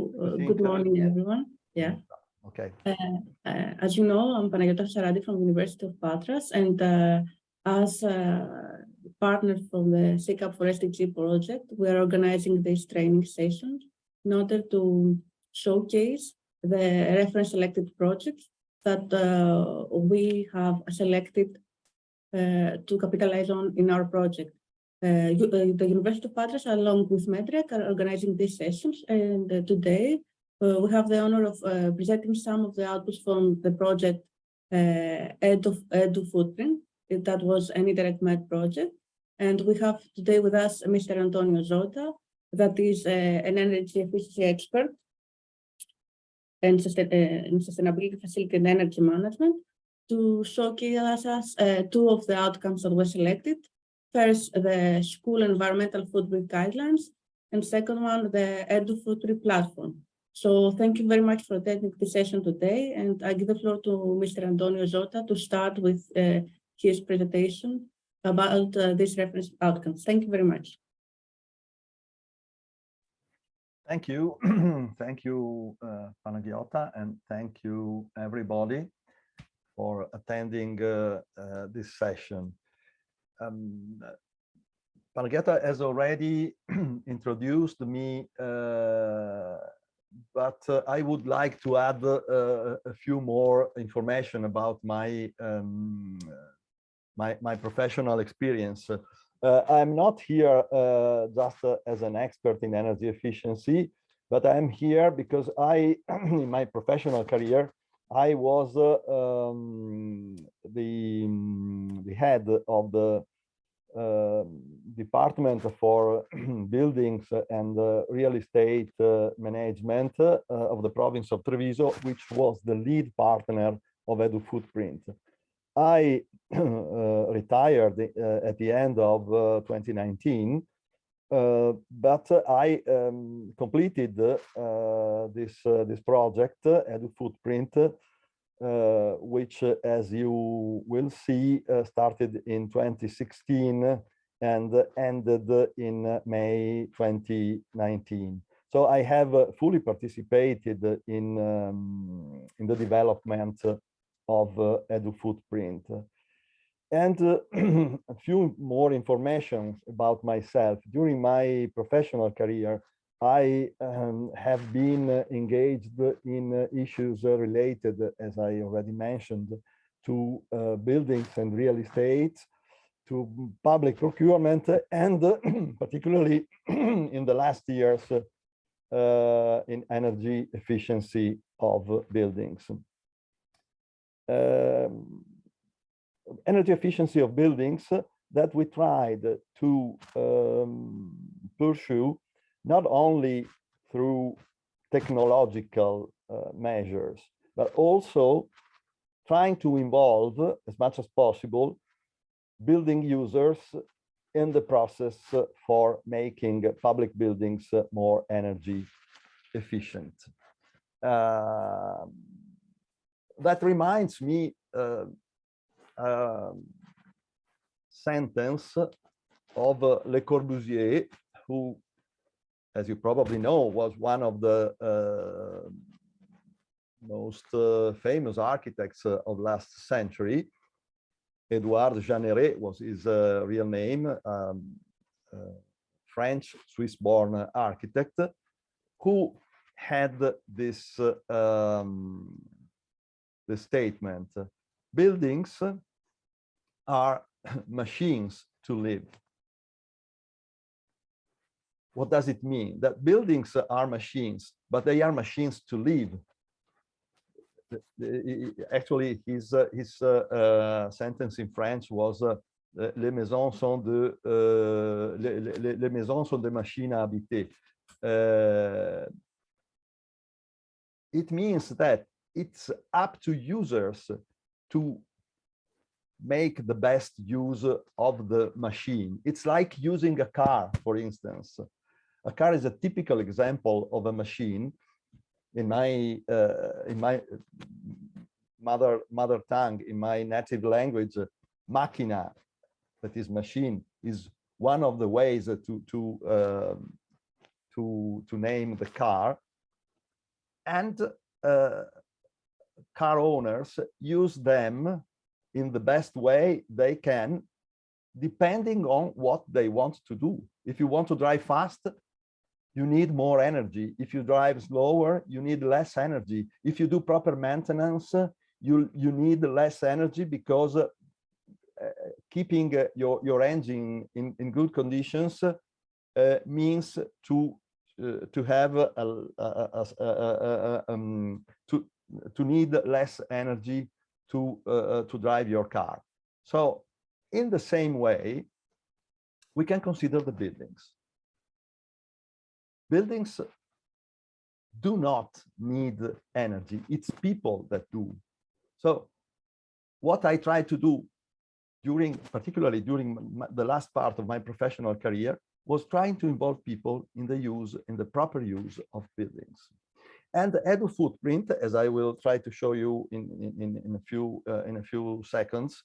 good morning, everyone. Yeah. Okay. As you know, I'm Panagiotta Saradi from the University of Patras, and as a partner from the SEACAP for SDG project, we are organizing this training session in order to showcase the reference selected projects that we have selected to capitalize on in our project. The University of Patras, along with MEDREC, are organizing these sessions, and today we have the honor of presenting some of the outputs from the project Edu Footprint. That was an indirect MED project. And we have today with us Mr. Antonio Zota, that is an energy efficiency expert and in sustainability facility and energy management, to showcase us two of the outcomes that were selected. First, the school environmental footprint guidelines, and second one, the Edu Footprint platform. So thank you very much for attending the session today, and I give the floor to Mr. Antonio Zota to start with his presentation about these reference outcomes. Thank you very much. Thank you. Thank you, Panagiotta, and thank you, everybody, for attending this session. Panagiotta has already introduced me, but I would like to add a few more information about my my professional experience. I'm not here just as an expert in energy efficiency, but I'm here because in my professional career, I was the head of the Department for Buildings and Real Estate Management of the province of Treviso, which was the lead partner of Edu Footprint. I retired at the end of 2019, but I completed this project, Edu Footprint, which, as you will see, started in 2016 and ended in May 2019. So I have fully participated in the development of Edu Footprint. And a few more information about myself. During my professional career, I have been engaged in issues related, as I already mentioned, to buildings and real estate, to public procurement, and particularly in the last years in energy efficiency of buildings. Energy efficiency of buildings that we tried to pursue not only through technological measures, but also trying to involve as much as possible building users in the process for making public buildings more energy efficient. That reminds me sentence of Le Corbusier, who, as you probably know, was one of the most famous architects of last century. Edouard Jeanneret was his real name, French, Swiss-born architect, who had this the statement: buildings are machines to live. What does it mean? That buildings are machines, but they are machines to live. Actually, his sentence in French was les maisons sont les maisons sont des machines à habiter. It means that it's up to users to make the best use of the machine. It's like using a car, for instance. A car is a typical example of a machine. In my mother tongue, in my native language, máquina, that is machine, is one of the ways to name the car. and car owners use them in the best way they can, depending on what they want to do. If you want to drive fast, you need more energy. If you drive slower, you need less energy. If you do proper maintenance, you need less energy, because keeping your engine in good conditions means to have to need less energy to drive your car. So in the same way, we can consider the buildings. Buildings do not need energy. It's people that do. So what I try to do particularly during the last part of my professional career, was trying to involve people in the proper use of buildings. And the Edu footprint, as I will try to show you in a few seconds,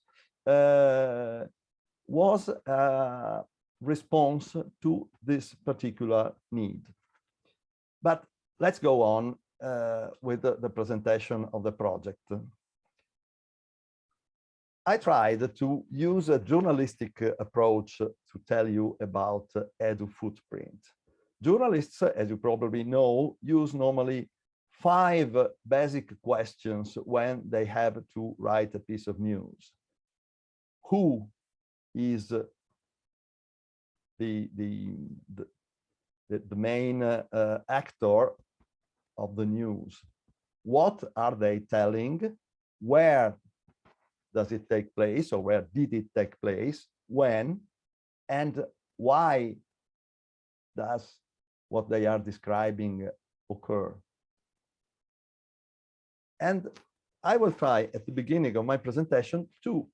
was a response to this particular need. But let's go on with the presentation of the project. I tried to use a journalistic approach to tell you about Edu footprint. Journalists, as you probably know, use normally 5 basic questions when they have to write a piece of news. Who is the main actor of the news? What are they telling? Where does it take place, or where did it take place? When? And why does what they are describing occur? And I will try at the beginning of my presentation to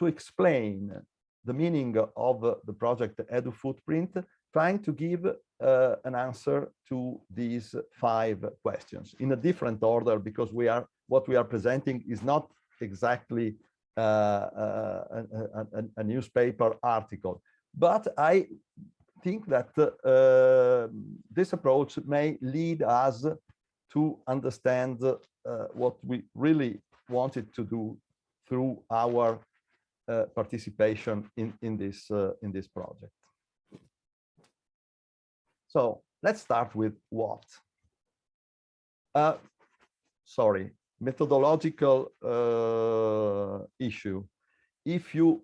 explain the meaning of the project Edu footprint, trying to give an answer to these 5 questions in a different order, because what we are presenting is not exactly a newspaper article, but I think that this approach may lead us to understand what we really wanted to do through our participation in this project. So let's start with what? Sorry, methodological issue. If you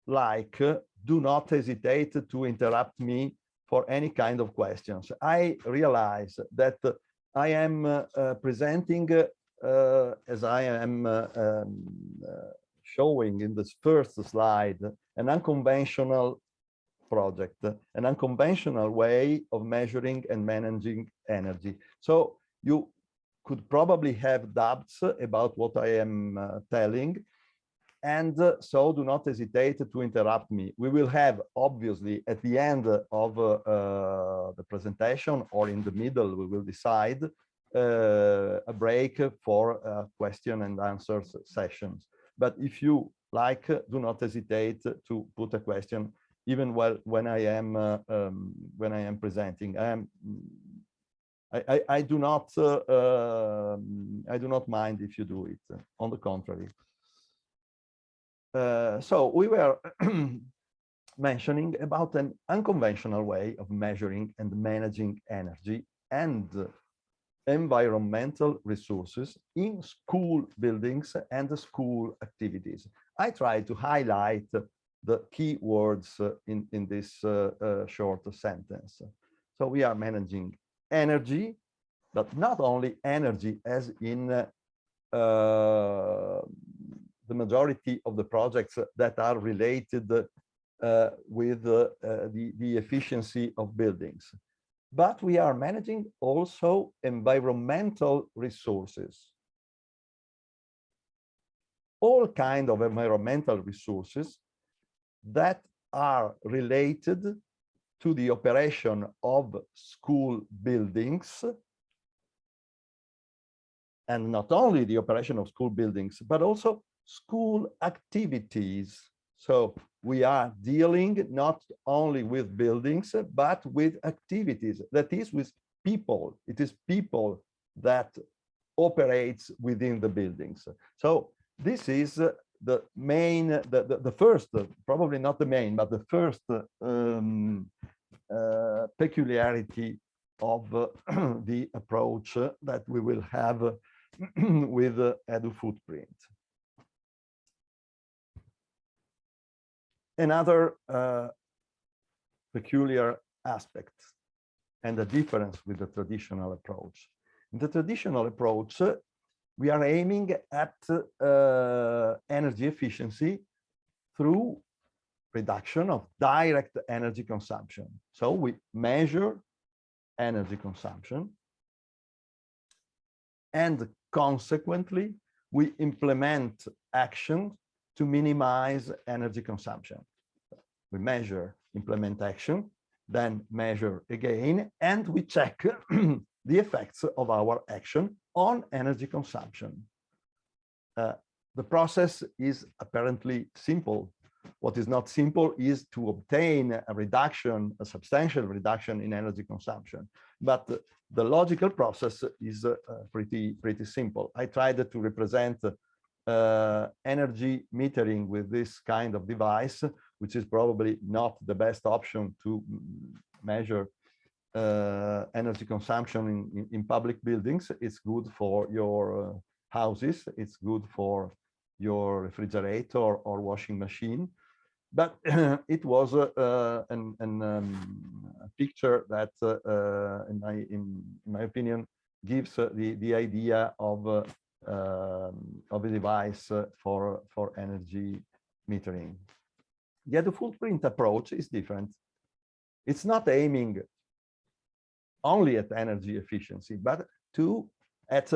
like, do not hesitate to interrupt me for any kind of questions. I realize that I am presenting, as I am showing in this first slide, an unconventional project, an unconventional way of measuring and managing energy. So you could probably have doubts about what I am telling, and so do not hesitate to interrupt me. We will have, obviously, at the end of the presentation, or in the middle, we will decide a break for question and answers sessions. But if you like, do not hesitate to put a question, even when I am presenting. I do not mind if you do it. On the contrary. So we were mentioning about an unconventional way of measuring and managing energy and environmental resources in school buildings and school activities. I try to highlight the key words in this short sentence. So we are managing energy, but not only energy as in the majority of the projects that are related with the efficiency of buildings, but we are managing also environmental resources. All kinds of environmental resources that are related to the operation of school buildings, and not only the operation of school buildings, but also school activities. So we are dealing not only with buildings, but with activities, that is with people. It is people that operates within the buildings. So this is the main, the first, probably not the main, but the first peculiarity of the approach that we will have with Edu Footprint. Another peculiar aspect and the difference with the traditional approach. In the traditional approach, we are aiming at energy efficiency through reduction of direct energy consumption. So we measure energy consumption, and consequently, we implement action to minimize energy consumption. We measure, implement action, then measure again, and we check the effects of our action on energy consumption. The process is apparently simple. What is not simple is to obtain a reduction, a substantial reduction in energy consumption. But the logical process is pretty simple. I tried to represent energy metering with this kind of device, which is probably not the best option to measure energy consumption in public buildings. It's good for your houses. It's good for your refrigerator or washing machine. But it was a picture that, in my opinion, gives the idea of a device for energy metering. Yet the footprint approach is different. It's not aiming only at energy efficiency, but at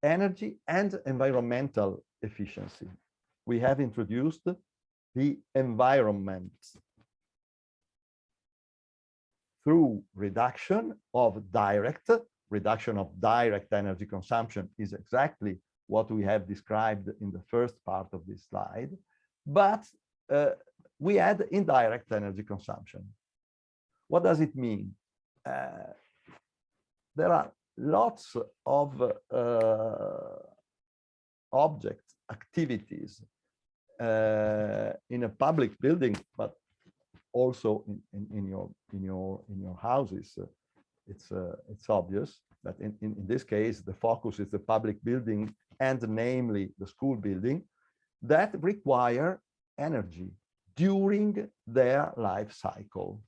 energy and environmental efficiency. We have introduced the environment through reduction of direct energy consumption is exactly what we have described in the first part of this slide, but we add indirect energy consumption. What does it mean? There are lots of objects, activities in a public building, but also in your houses. It's obvious that in this case the focus is the public building, and namely the school building, that require energy during their life cycle.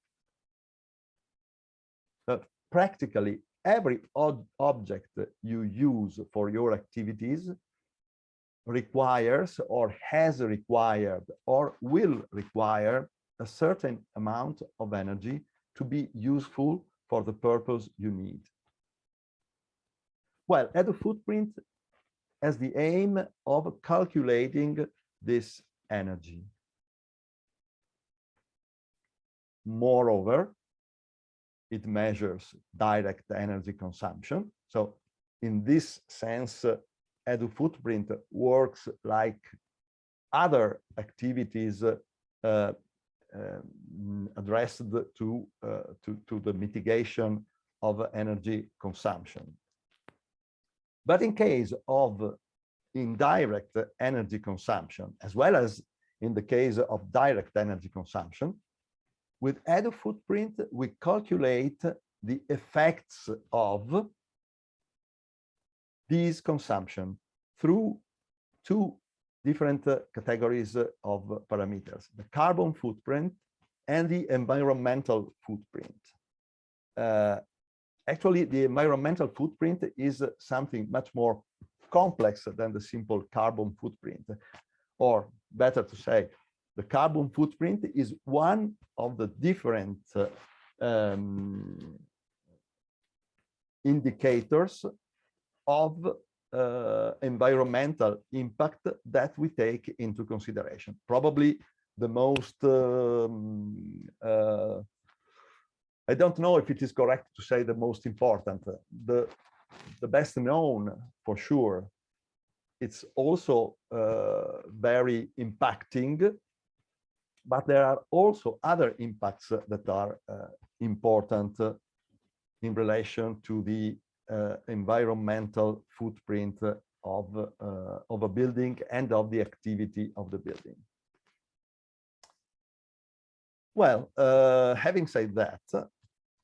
Practically every object you use for your activities requires, or has required, or will require a certain amount of energy to be useful for the purpose you need. Well, Edu Footprint has the aim of calculating this energy. Moreover, it measures direct energy consumption. So in this sense, Edu Footprint works like other activities addressed to the mitigation of energy consumption. But in case of indirect energy consumption, as well as in the case of direct energy consumption, with Edu Footprint, we calculate the effects of these consumption through two different categories of parameters: the carbon footprint and the environmental footprint. Actually, the environmental footprint is something much more complex than the simple carbon footprint. Or better to say, the carbon footprint is one of the different indicators of environmental impact that we take into consideration. Probably the most, I don't know if it is correct to say the most important, the best known for sure. It's also very impacting, But there are also other impacts that are important in relation to the environmental footprint of a building and of the activity of the building. Well, having said that,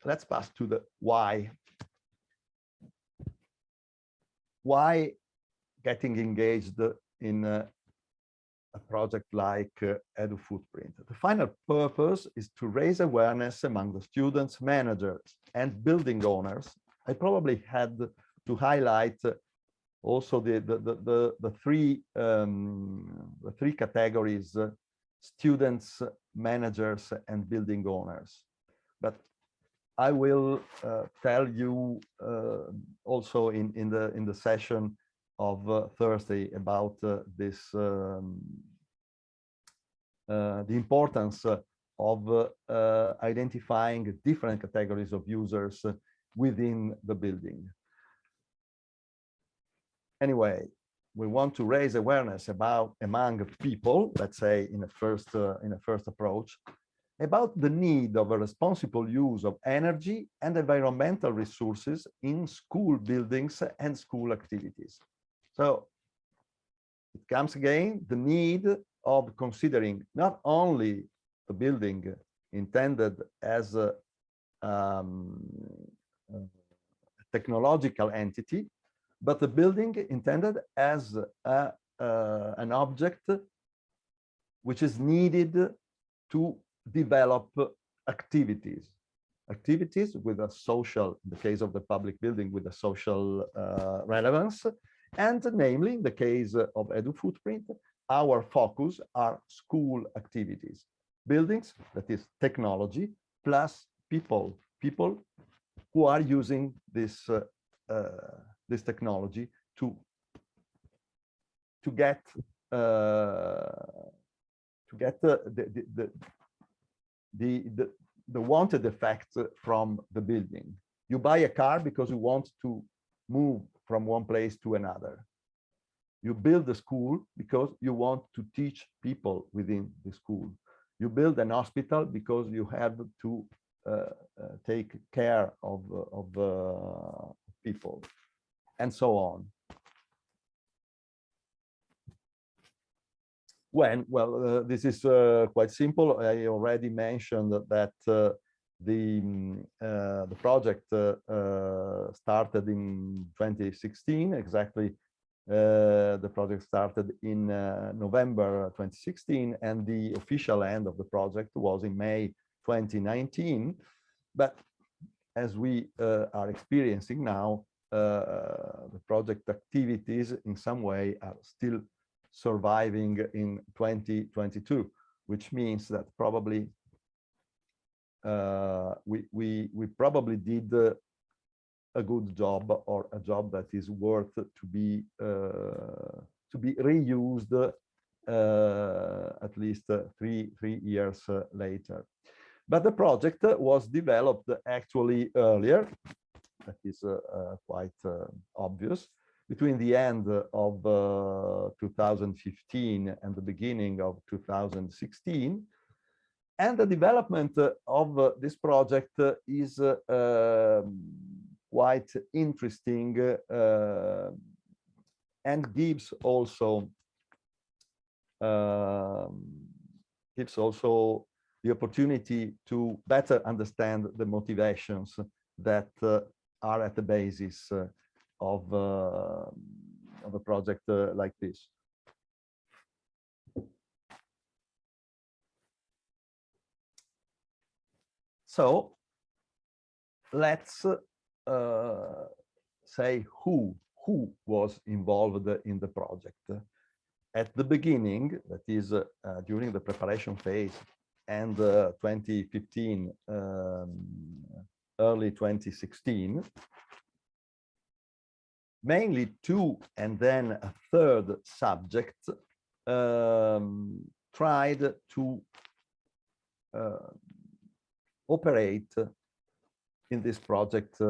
let's pass to the why. Why getting engaged in a project like Edu Footprint? The final purpose is to raise awareness among the students, managers, and building owners. I probably had to highlight also the three categories: students, managers, and building owners. But I will tell you also in the session of Thursday about the importance of identifying different categories of users within the building. Anyway, we want to raise awareness among people, let's say in a first approach, about the need of a responsible use of energy and environmental resources in school buildings and school activities. So it comes again, the need of considering not only the building intended as a technological entity, but the building intended as an object which is needed to develop activities with a social, in the case of the public building, with a social relevance, and namely in the case of Edu Footprint, our focus are school activities, buildings, that is technology, plus people who are using this this technology to get the wanted effect from the building. You buy a car because you want to move from one place to another. You build a school because you want to teach people within the school. You build an hospital because you have to take care of people, and so on. Well, this is quite simple. I already mentioned that the project started in 2016. Exactly, the project started in November 2016, and the official end of the project was in May 2019. But as we are experiencing now, the project activities in some way are still surviving in 2022, which means that probably we probably did a good job, or a job that is worth to be reused at least three years later. But the project was developed actually earlier. That is quite obvious. Between the end of 2015 and the beginning of 2016. And the development of this project is quite interesting and gives also the opportunity to better understand the motivations that are at the basis of a project like this. So let's say who was involved in the project. At the beginning, that is during the preparation phase, and 2015, early 2016, mainly two and then a third subject tried to operate in this project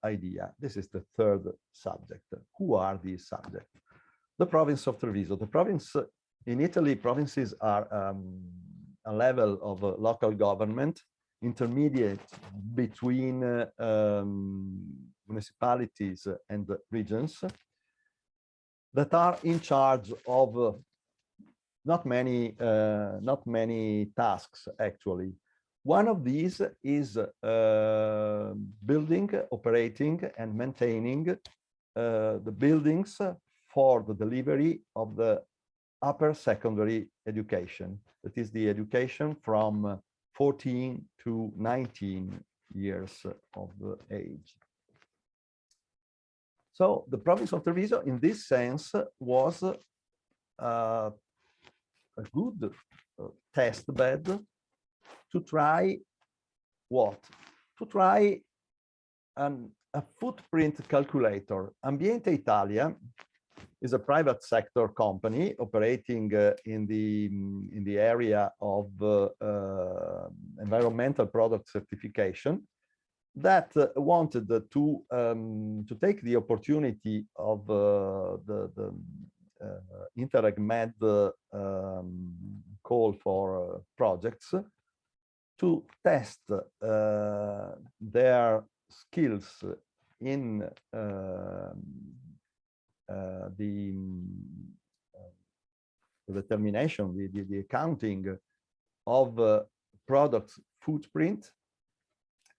idea. This is the third subject. Who are these subjects? The province of Treviso. The province in Italy, provinces are a level of local government, intermediate between municipalities and regions, that are in charge of not many tasks actually. One of these is building, operating, and maintaining the buildings for the delivery of the upper secondary education. That is the education from 14 to 19 years of age. So the province of Treviso, in this sense, was a good test bed to try what? To try a footprint calculator. Ambiente Italia is a private sector company operating in the area of environmental product certification that wanted to take the opportunity of the Interreg Med call for projects to test their skills in the determination, the accounting of products footprint,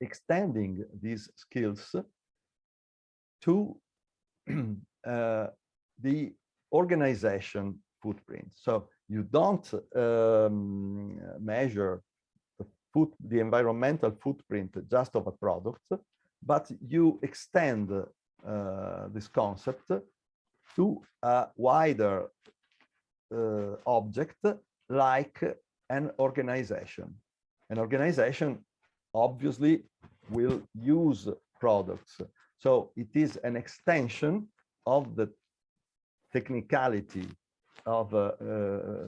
extending these skills to the organization footprint. So you don't measure the environmental footprint just of a product, but you extend this concept to a wider object like an organization. An organization obviously will use products. So it is an extension of the technicality of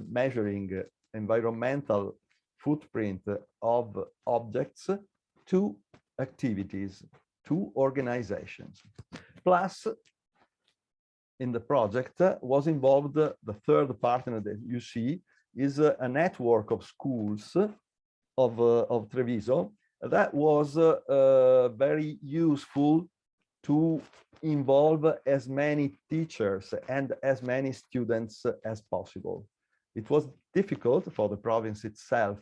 measuring environmental footprint of objects to activities, to organizations. Plus, in the project was involved the third partner that you see is a network of schools of Treviso that was very useful to involve as many teachers and as many students as possible. It was difficult for the province itself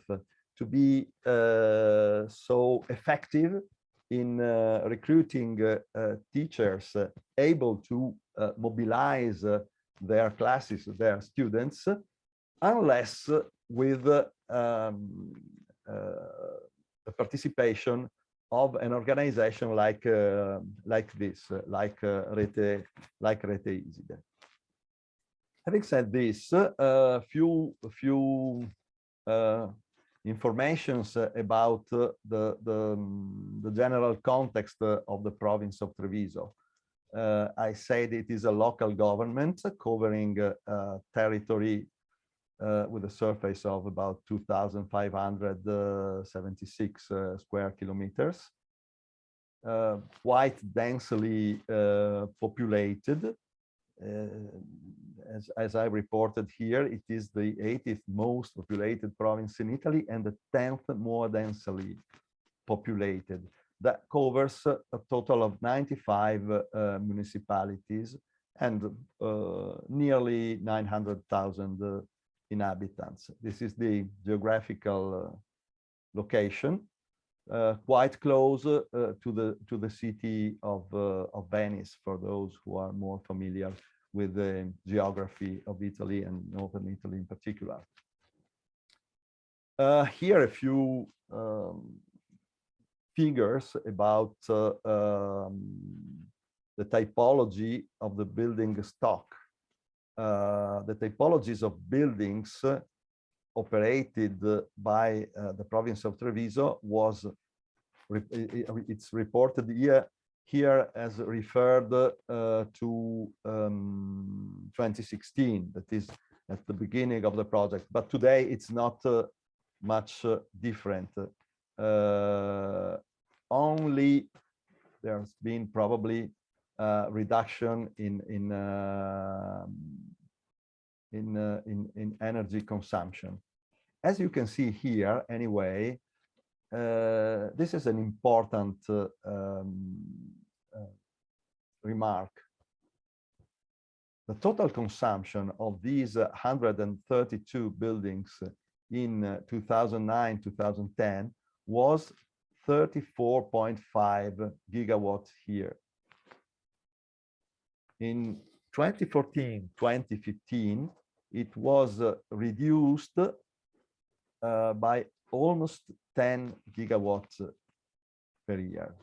to be so effective in recruiting teachers able to mobilize their classes, their students, unless with the participation of an organization like this, like Rete Iside. Having said this, a few informations about the general context of the province of Treviso. I said it is a local government covering territory with a surface of about 2,576 square kilometers, quite densely populated. As I reported here, it is the 80th most populated province in Italy and the 10th more densely populated. That covers a total of 95 municipalities and nearly 900,000 inhabitants. This is the geographical location, quite close to the city of Venice, for those who are more familiar with the geography of Italy and northern Italy in particular. Here a few figures about the typology of the building stock. The typologies of buildings operated by the province of Treviso was, it's reported here as referred to 2016, that is at the beginning of the project, but today it's not much different. Only there's been probably reduction in energy consumption. as you can see here, anyway, this is an important remark. The total consumption of these 132 buildings in 2009-2010 was 34.5 gigawatts here. In 2014-2015, it was reduced by almost 10 gigawatts per year.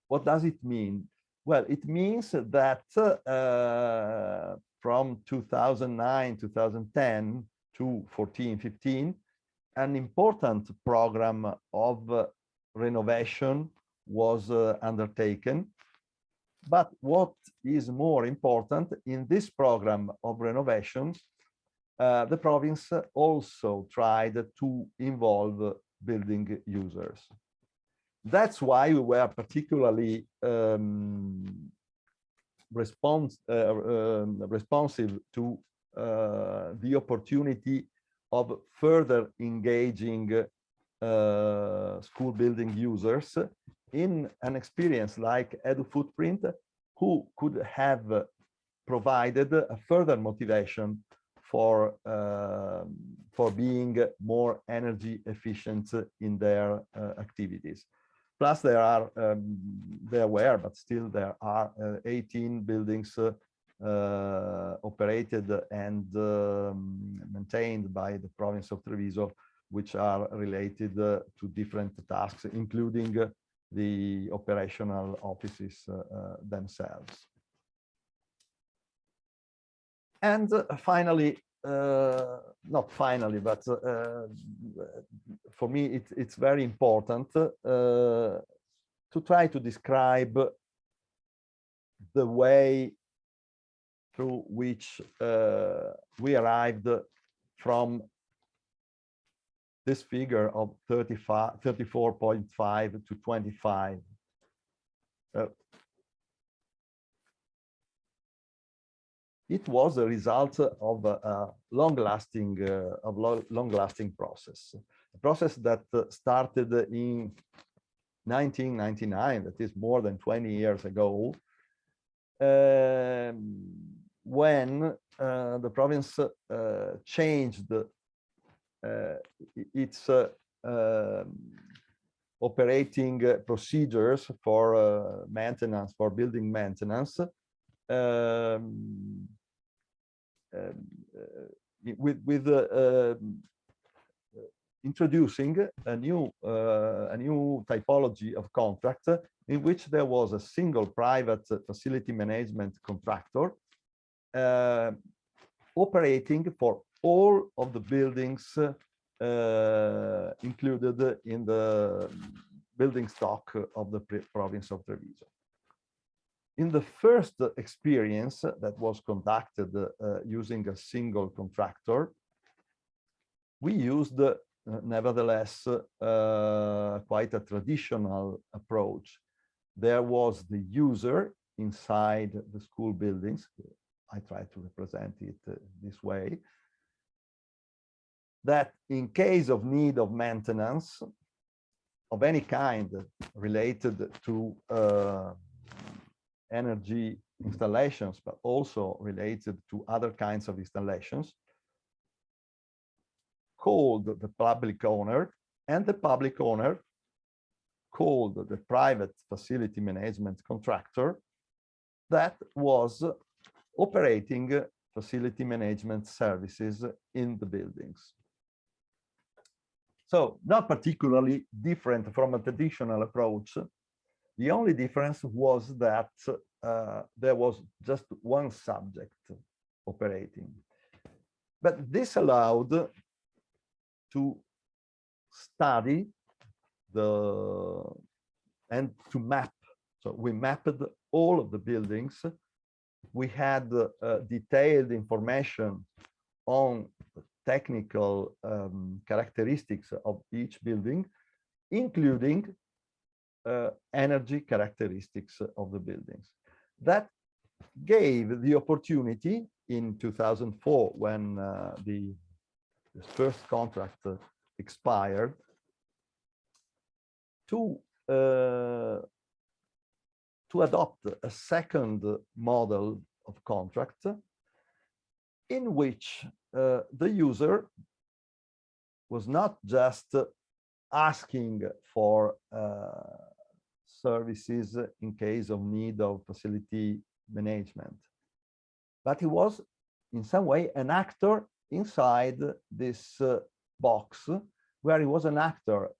What does it mean? Well, it means that from 2009-2010 to 14-15, an important program of renovation was undertaken. But what is more important, in this program of renovation, the province also tried to involve building users. That's why we were particularly responsive to the opportunity of further engaging school building users in an experience like EduFootprint, who could have provided a further motivation for being more energy efficient in their activities. Plus, there were, but still there are 18 buildings operated and maintained by the province of Treviso, which are related to different tasks, including the operational offices themselves. And finally, not finally, but for me, it's very important to try to describe the way through which we arrived from this figure of 34.5 to 25. It was a result of a long-lasting process, a process that started in 1999, that is more than 20 years ago, when the province changed its operating procedures for maintenance, for building maintenance, with introducing a new typology of contract in which there was a single private facility management contractor operating for all of the buildings included in the building stock of the province of Treviso. In the first experience that was conducted using a single contractor, we used, nevertheless, quite a traditional approach. There was the user inside the school buildings. I try to represent it this way, that in case of need of maintenance of any kind related to energy installations, but also related to other kinds of installations, called the public owner, and the public owner called the private facility management contractor that was operating facility management services in the buildings. So not particularly different from a traditional approach. The only difference was that there was just one subject operating. But this allowed to study and to map. So we mapped all of the buildings. We had detailed information on the technical characteristics of each building, including energy characteristics of the buildings. That gave the opportunity in 2004 when the first contract expired to adopt a second model of contract in which the user was not just asking for services in case of need of facility management, but he was in some way an actor inside this box, where he was an actor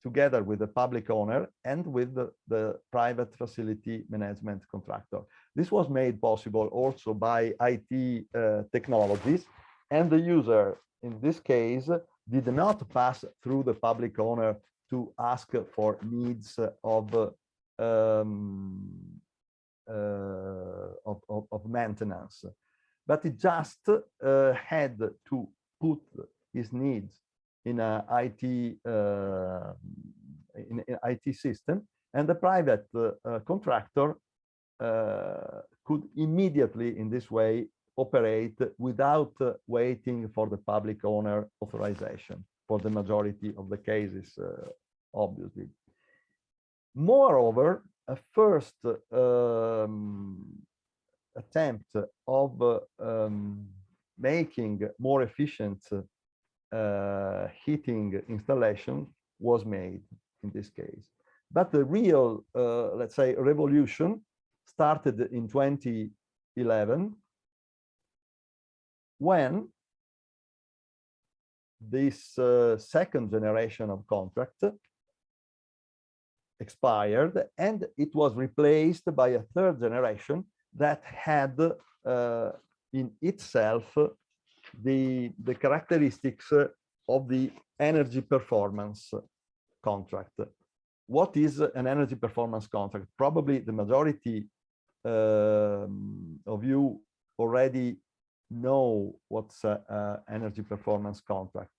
together with the public owner and with the private facility management contractor. This was made possible also by IT technologies, and the user in this case did not pass through the public owner to ask for needs of maintenance, but he just had to put his needs in a IT system, and the private contractor could immediately in this way operate without waiting for the public owner authorization for the majority of the cases, obviously. Moreover, a first attempt of making more efficient heating installation was made in this case. But the real, let's say, revolution started in 2011 when this second generation of contract expired, and it was replaced by a third generation that had in itself the characteristics of the energy performance contract. What is an energy performance contract? Probably the majority of you already know what's an energy performance contract,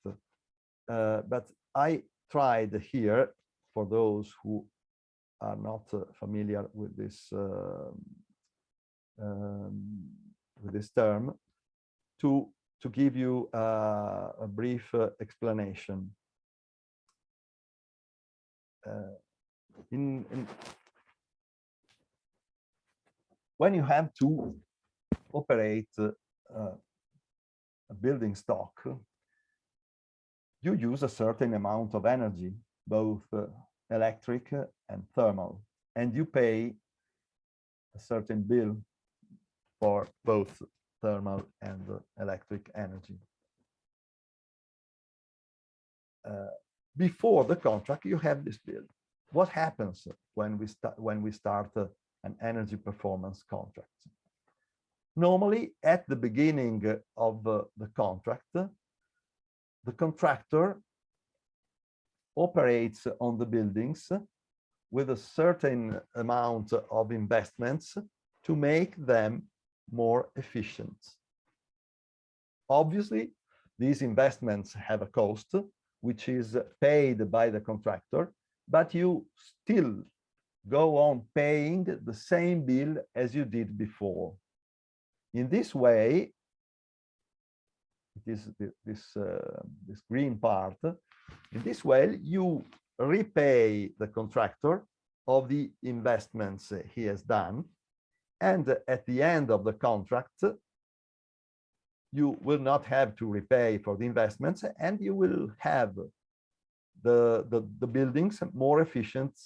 but I tried here, for those who are not familiar with this term, to give you a brief explanation. When you have to operate a building stock, you use a certain amount of energy, both electric and thermal, and you pay a certain bill for both thermal and electric energy. Before the contract, you have this bill. What happens when we start an energy performance contract? Normally, at the beginning of the contract, the contractor operates on the buildings with a certain amount of investments to make them more efficient. Obviously, these investments have a cost, which is paid by the contractor, but you still go on paying the same bill as you did before. In this way, it is this green part. In this way, you repay the contractor of the investments he has done, and at the end of the contract, you will not have to repay for the investments, and you will have the buildings more efficient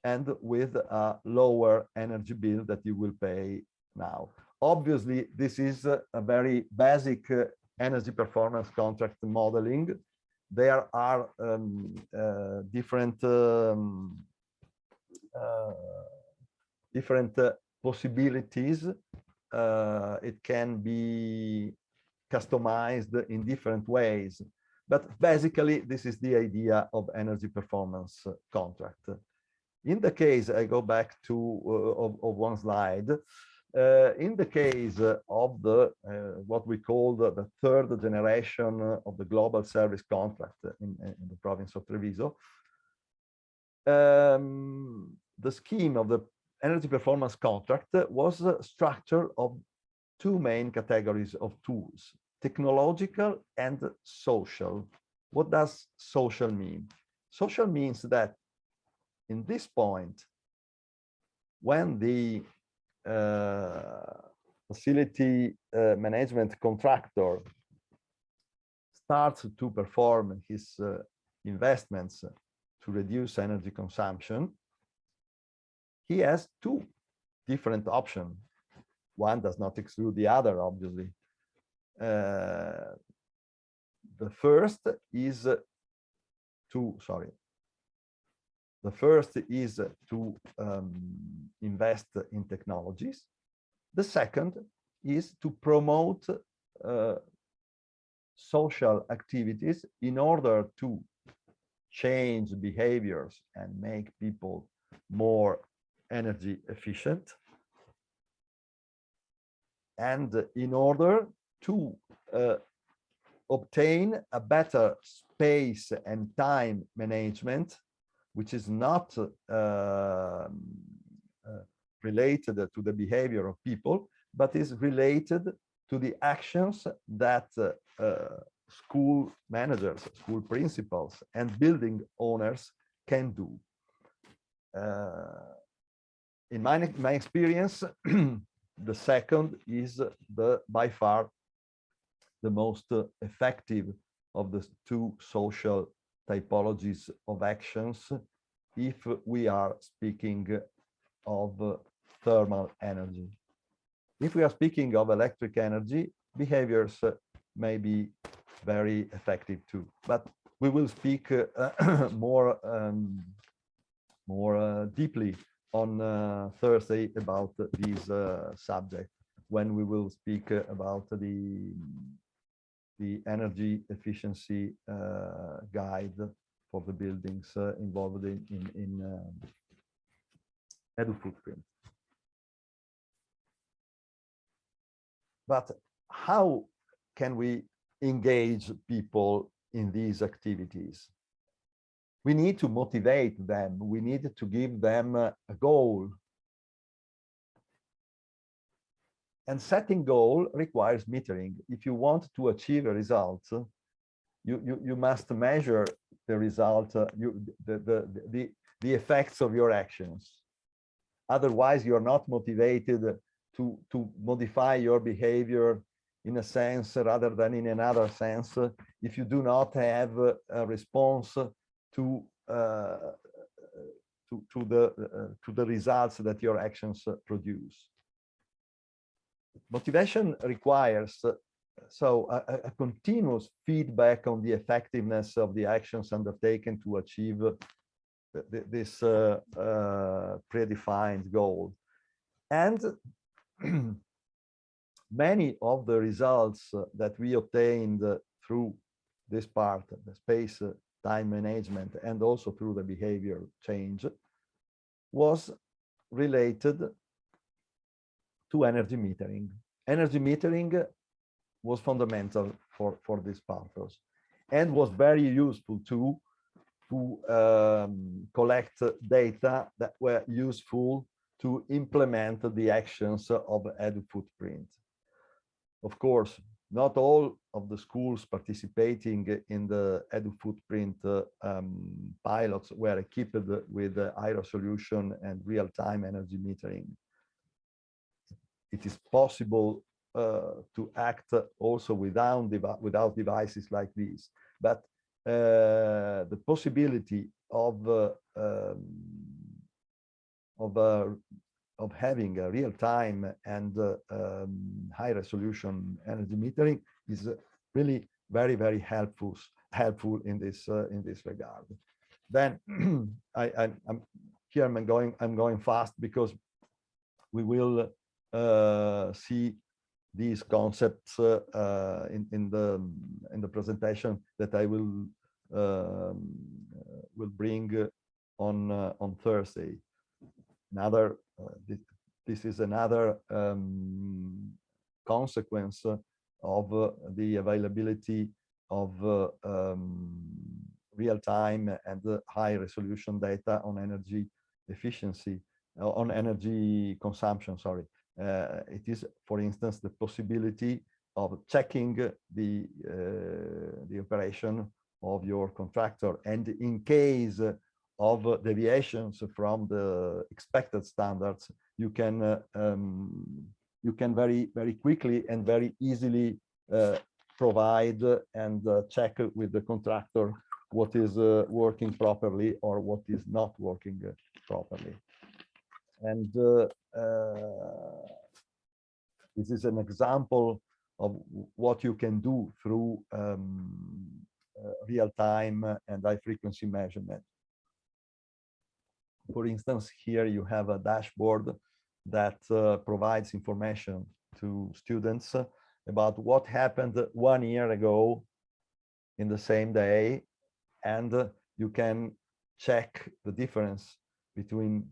and with a lower energy bill that you will pay now. Obviously, this is a very basic energy performance contract modeling. There are different possibilities. It can be customized in different ways, but basically this is the idea of energy performance contract. In the case, I go back to of one slide. In the case of the what we call the third generation of the global service contract in the province of Treviso, the scheme of the energy performance contract was structured of two main categories of tools, technological and social. What does social mean? Social means that in this point, when the facility management contractor starts to perform his investments to reduce energy consumption, he has two different options. One does not exclude the other, obviously. The first is to invest in technologies. The second is to promote social activities in order to change behaviors and make people more energy efficient, and in order to obtain a better space and time management, which is not related to the behavior of people, but is related to the actions that school managers, school principals, and building owners can do. In my experience, the second is by far the most effective of the two social typologies of actions if we are speaking of thermal energy. If we are speaking of electric energy, behaviors may be very effective too, but we will speak more deeply on Thursday about this subject, when we will speak about the energy efficiency guide for the buildings involved in edu-footprint. But how can we engage people in these activities? We need to motivate them. We need to give them a goal. And setting goal requires metering. If you want to achieve a result, you must measure the result, the effects of your actions. Otherwise, you're not motivated to modify your behavior in a sense rather than in another sense, if you do not have a response to the results that your actions produce. Motivation requires a continuous feedback on the effectiveness of the actions undertaken to achieve this predefined goal. And many of the results that we obtained through this part, the space time management, and also through the behavior change, was related to energy metering. Energy metering was fundamental for this purpose, and was very useful too to collect data that were useful to implement the actions of edu-footprint. Of course, not all of the schools participating in the edu-footprint pilots were equipped with high resolution and real-time energy metering. It is possible to act also without devices like these, but the possibility of having a real-time and high resolution energy metering is really very helpful in this regard. Then I'm going fast because we will see these concepts in the presentation that I will bring on Thursday. This is another consequence of the availability of real-time and high-resolution data on energy efficiency. on energy consumption, sorry. It is, for instance, the possibility of checking the operation of your contractor, and in case of deviations from the expected standards, you can very quickly and very easily provide and check with the contractor what is working properly or what is not working properly. And this is an example of what you can do through real-time and high-frequency measurement. For instance, here you have a dashboard that provides information to students about what happened 1 year ago in the same day, and you can check the difference between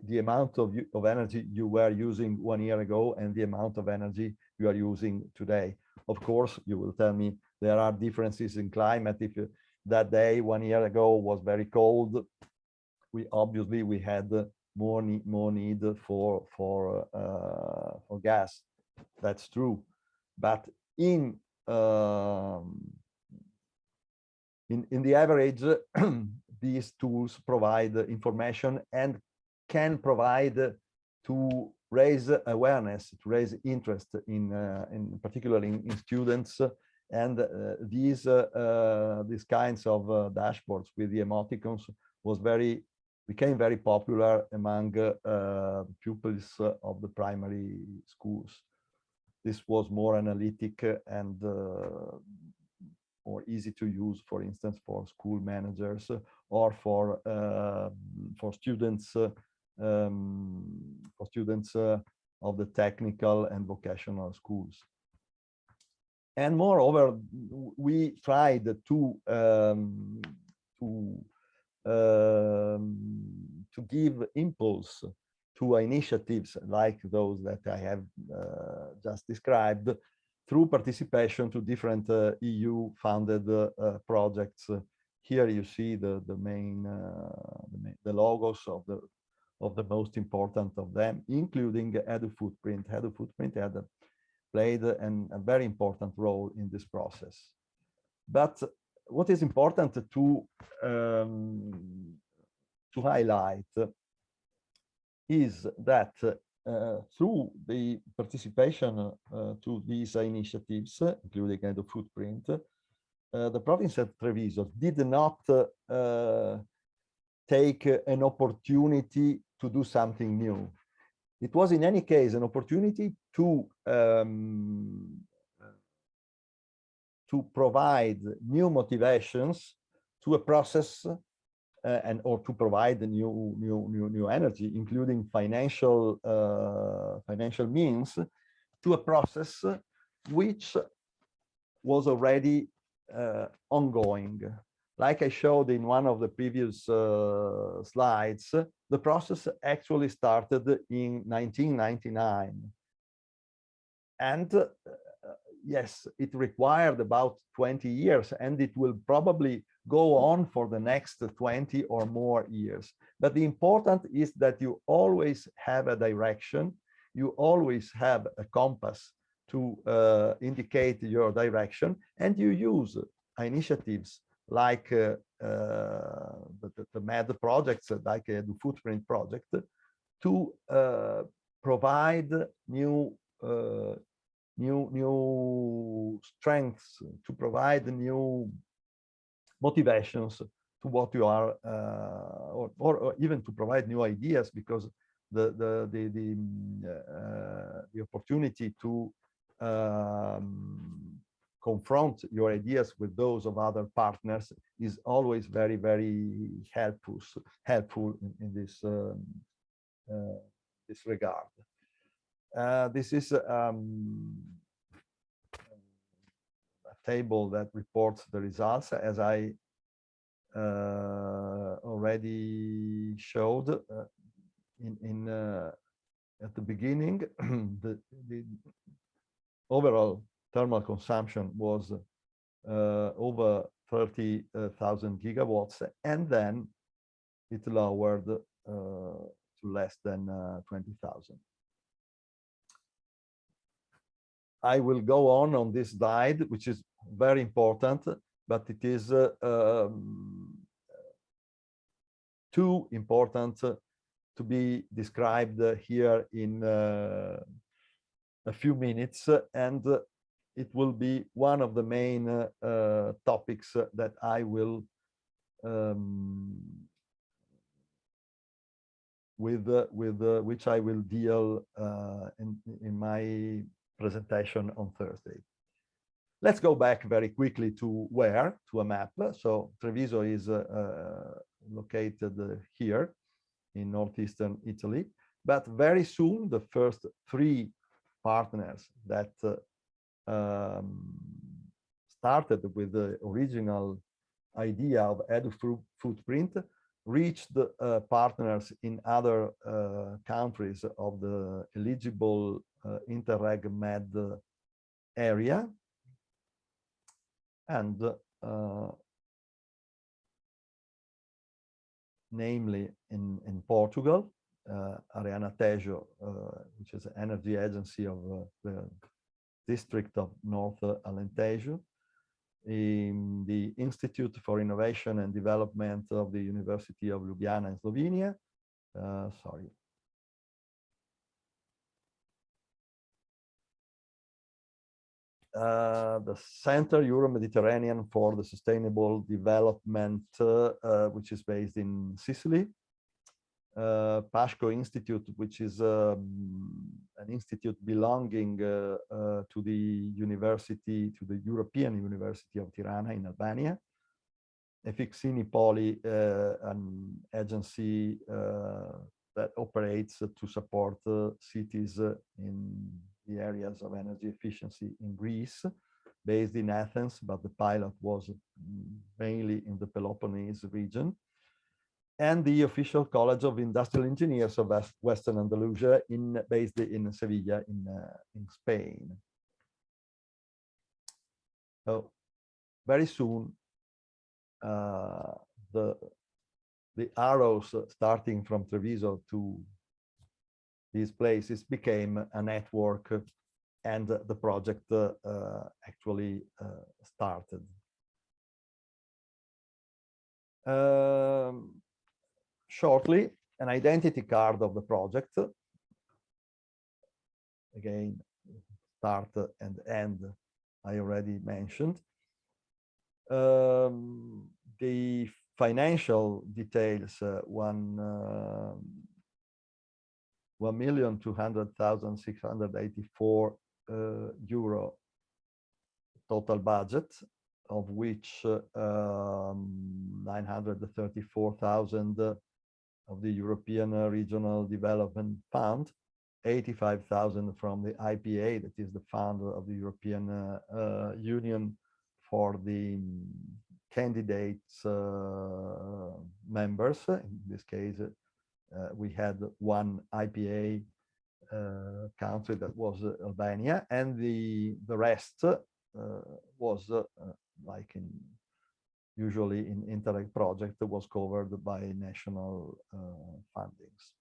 the amount of energy you were using 1 year ago and the amount of energy you are using today. Of course, you will tell me there are differences in climate. If that day 1 year ago was very cold, we had more need for gas. That's true, but in the average, these tools provide information and can provide to raise awareness, to raise interest in particularly in students, and these kinds of dashboards with the emoticons became very popular among pupils of the primary schools. This was more analytic and more easy to use, for instance, for school managers or for students of the technical and vocational schools. And moreover, we tried to give impulse to initiatives like those that I have just described through participation to different EU-funded projects. Here you see the logos of the most important of them, including EduFootprint. EduFootprint had played a very important role in this process. But what is important to highlight is that through the participation to these initiatives, including EduFootprint, the province of Treviso did not take an opportunity to do something new. It was in any case an opportunity to provide new motivations to a process or to provide new energy, including financial means, to a process which was already ongoing. Like I showed in one of the previous slides, the process actually started in 1999. And yes, it required about 20 years, and it will probably go on for the next 20 or more years. But the important is that you always have a direction, you always have a compass to indicate your direction, and you use initiatives like the MED projects, like the Footprint project, to provide new strengths, to provide new motivations to what you are, or even to provide new ideas, because the opportunity to confront your ideas with those of other partners is always very, very helpful in this this regard. This is a table that reports the results, as I already showed at the beginning. the overall thermal consumption was over 30,000 gigawatts, and then it lowered to less than 20,000. I will go on this slide, which is very important, but it is too important to be described here in a few minutes, and it will be one of the main topics that I will which I will deal in my presentation on Thursday. Let's go back very quickly to a map. So Treviso is located here in northeastern Italy, but very soon the first 3 partners that started with the original idea of footprint reached partners in other countries of the eligible Interreg Med area, and namely in Portugal, Ariana Tejo, which is an energy agency of the district of North Alentejo, in the Institute for Innovation and Development of the University of Ljubljana in Slovenia. The Center Euro-Mediterranean for the Sustainable Development, which is based in Sicily. Pasco Institute, which is an institute belonging to the European University of Tirana in Albania. Efixini Poli, an agency that operates to support cities in the areas of energy efficiency in Greece, based in Athens, but the pilot was mainly in the Peloponnese region. And the Official College of Industrial Engineers of Western Andalusia, based in Sevilla, in Spain. So very soon, the arrows starting from Treviso to these places became a network, and the project actually started. Shortly, an identity card of the project. Again, start and end, I already mentioned. The financial details, 1,200,684 euro total budget, of which 934,000 of the European Regional Development Fund, 85,000 from the IPA, that is the fund of the European Union for the candidates members. In this case, we had one IPA country, that was Albania, and the rest was like usually in Interreg project, was covered by national fundings.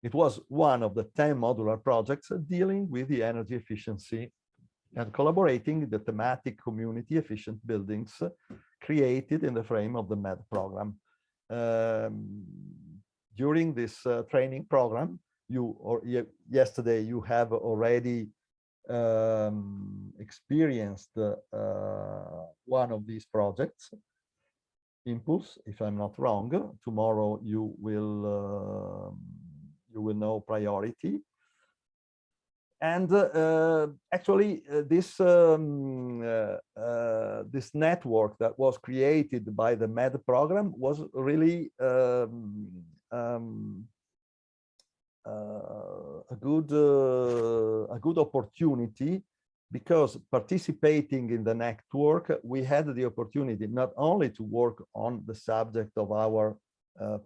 It was one of the 10 modular projects dealing with the energy efficiency and collaborating in the thematic community efficient buildings created in the frame of the MED program. During this training program, yesterday you have already experienced one of these projects, Impulse, if I'm not wrong. Tomorrow you will know Priority. And actually, this network that was created by the MED program was really a good opportunity, because participating in the network, we had the opportunity not only to work on the subject of our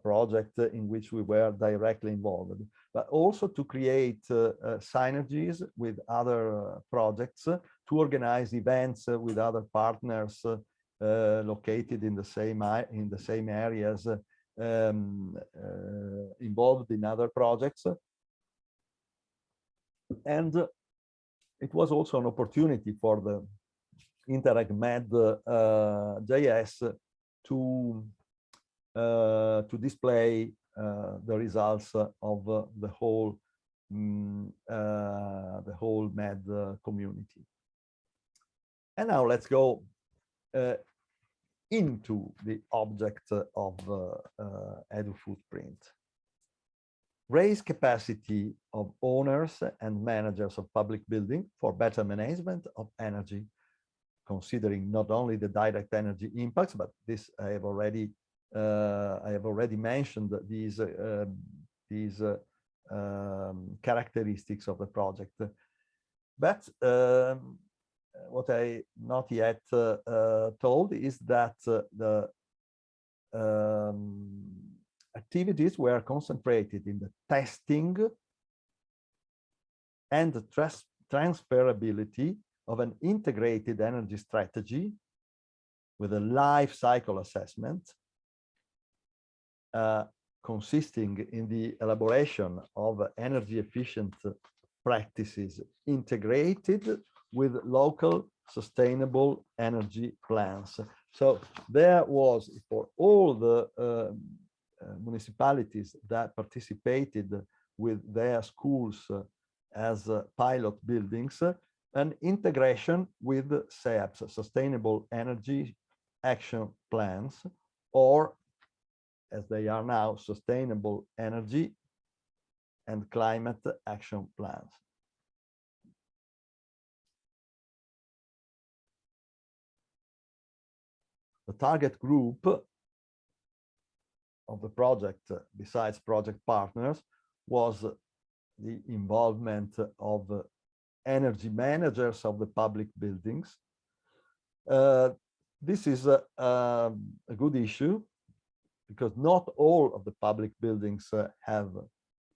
project in which we were directly involved, but also to create synergies with other projects, to organize events with other partners located in the same areas, involved in other projects. And it was also an opportunity for the Interreg Med JS to display the results of the whole Med community. And now let's go into the object of Edu Footprint. Raise capacity of owners and managers of public building for better management of energy, considering not only the direct energy impacts, but this I have already mentioned these characteristics of the project. But what I not yet told is that the activities were concentrated in the testing and the transferability of an integrated energy strategy with a life cycle assessment consisting in the elaboration of energy efficient practices integrated with local sustainable energy plans. So there was, for all the municipalities that participated with their schools as pilot buildings, an integration with SEAPs, Sustainable Energy Action Plans, or as they are now, Sustainable Energy and Climate Action Plans. The target group of the project, besides project partners, was the involvement of energy managers of the public buildings. This is a good issue because not all of the public buildings have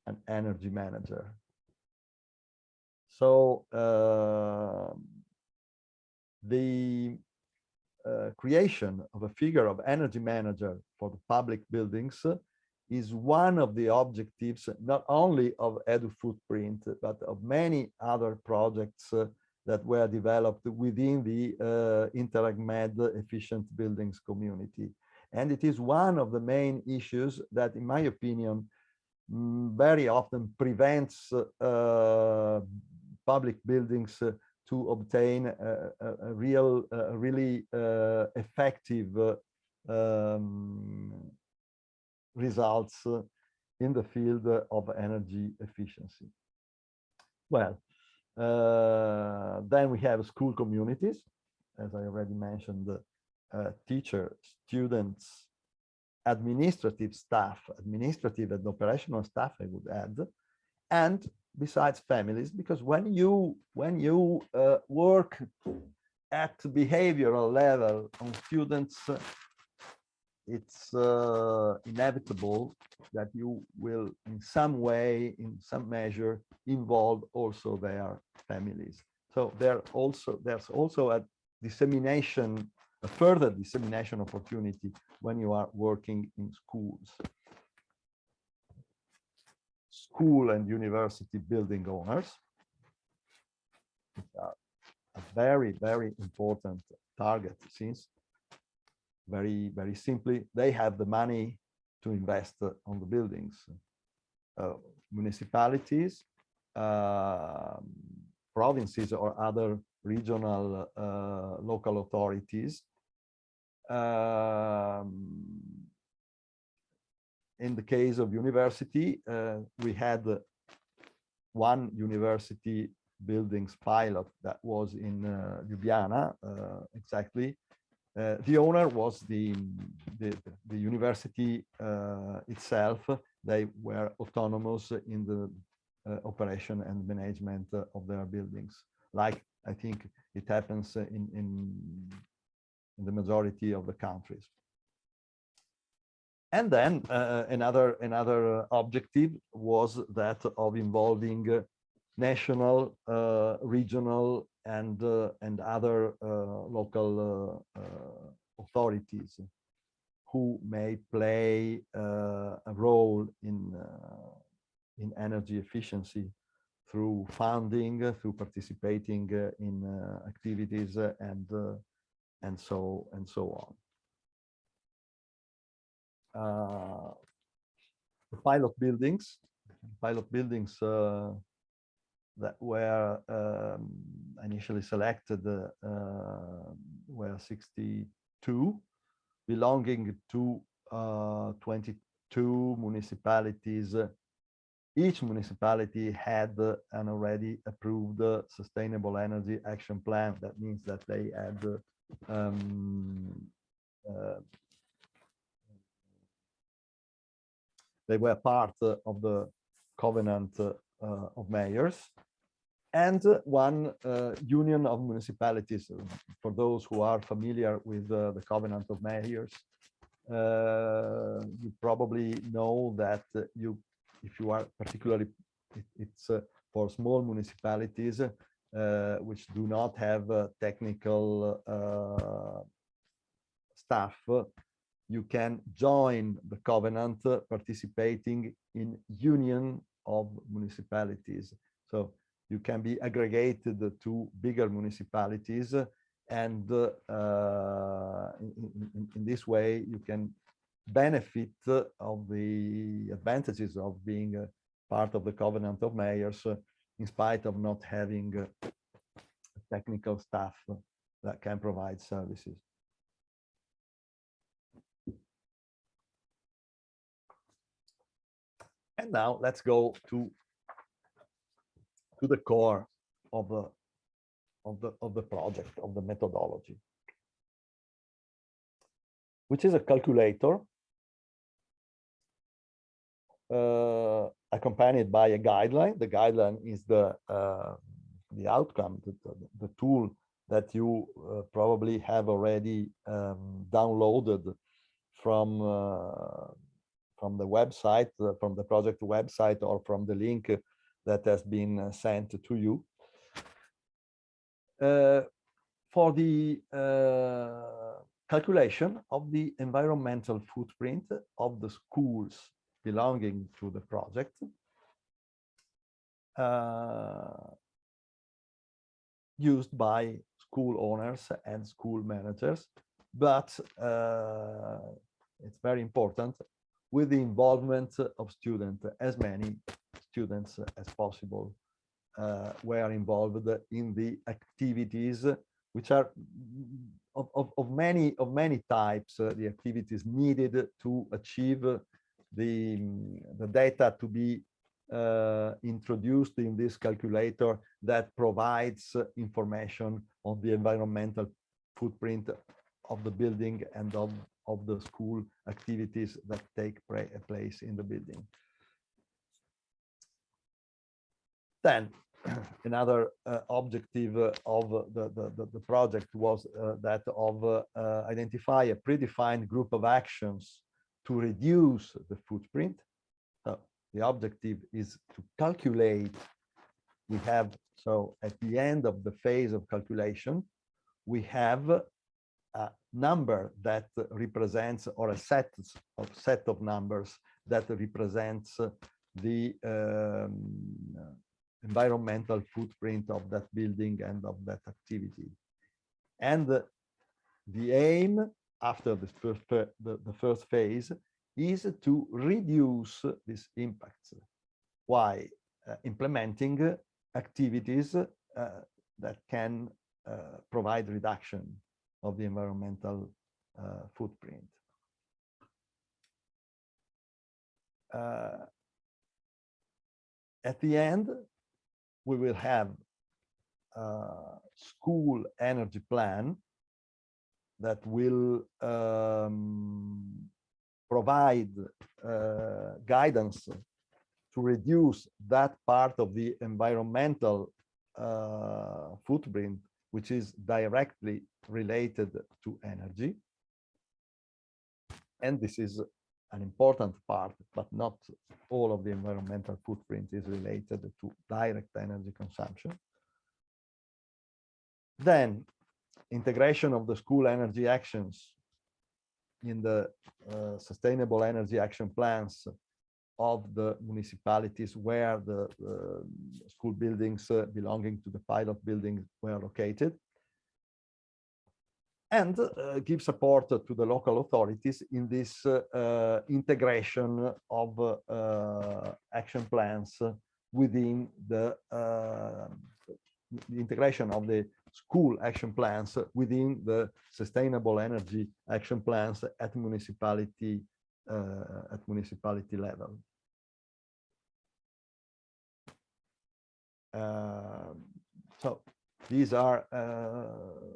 an energy manager. So the creation of a figure of energy manager for the public buildings is one of the objectives, not only of Edu Footprint, but of many other projects that were developed within the Interreg Med efficient buildings community. And it is one of the main issues that, in my opinion, very often prevents public buildings to obtain a really effective results in the field of energy efficiency. Well, then we have school communities, as I already mentioned, teachers, students, administrative staff, administrative and operational staff, I would add, and besides families, because when you work at behavioral level on students, it's inevitable that you will in some way, in some measure, involve also their families. So there's also a dissemination, a further dissemination opportunity when you are working in schools. School and university building owners are a very, very important target, since very simply, they have the money to invest on the buildings. Municipalities, provinces or other regional local authorities. In the case of university, we had one university buildings pilot that was in Ljubljana, exactly. The owner was the university itself. They were autonomous in the operation and management of their buildings, like I think it happens in the majority of the countries. And then another objective was that of involving national, regional, and other local authorities who may play a role in energy efficiency through funding, through participating in activities, and so on. The pilot buildings that were initially selected were 62, belonging to 22 municipalities. Each municipality had an already approved sustainable energy action plan. That means that they had they were part of the covenant of mayors, and one union of municipalities. For those who are familiar with the covenant of mayors, you probably know that if you are particularly, it's for small municipalities which do not have technical staff, you can join the covenant participating in union of municipalities. So you can be aggregated to bigger municipalities, and in this way you can benefit of the advantages of being part of the covenant of mayors, in spite of not having a technical staff that can provide services. And now let's go to the core of the project, of the methodology, which is a calculator accompanied by a guideline. The guideline is the outcome, the tool that you probably have already downloaded from the website, from the project website, or from the link that has been sent to you. For the calculation of the environmental footprint of the schools belonging to the project, used by school owners and school managers, but it's very important, with the involvement of students. As many students as possible were involved in the activities, which are of many types, the activities needed to achieve the data to be introduced in this calculator that provides information on the environmental footprint of the building and of the school activities that take place in the building. Then another objective of the project was that of identify a predefined group of actions to reduce the footprint. The objective is to calculate. We have, so at the end of the phase of calculation, we have a number that represents, or a set of numbers that represents the environmental footprint of that building and of that activity. And the aim after the first phase is to reduce these impacts. Why? Implementing activities that can provide reduction of the environmental footprint. At the end, we will have a school energy plan that will provide guidance to reduce that part of the environmental footprint which is directly related to energy. And this is an important part, but not all of the environmental footprint is related to direct energy consumption. Then integration of the school energy actions in the sustainable energy action plans of the municipalities where the school buildings belonging to the pilot buildings were located, and give support to the local authorities in this integration of action plans within the integration of the school action plans within the sustainable energy action plans at municipality level. So these are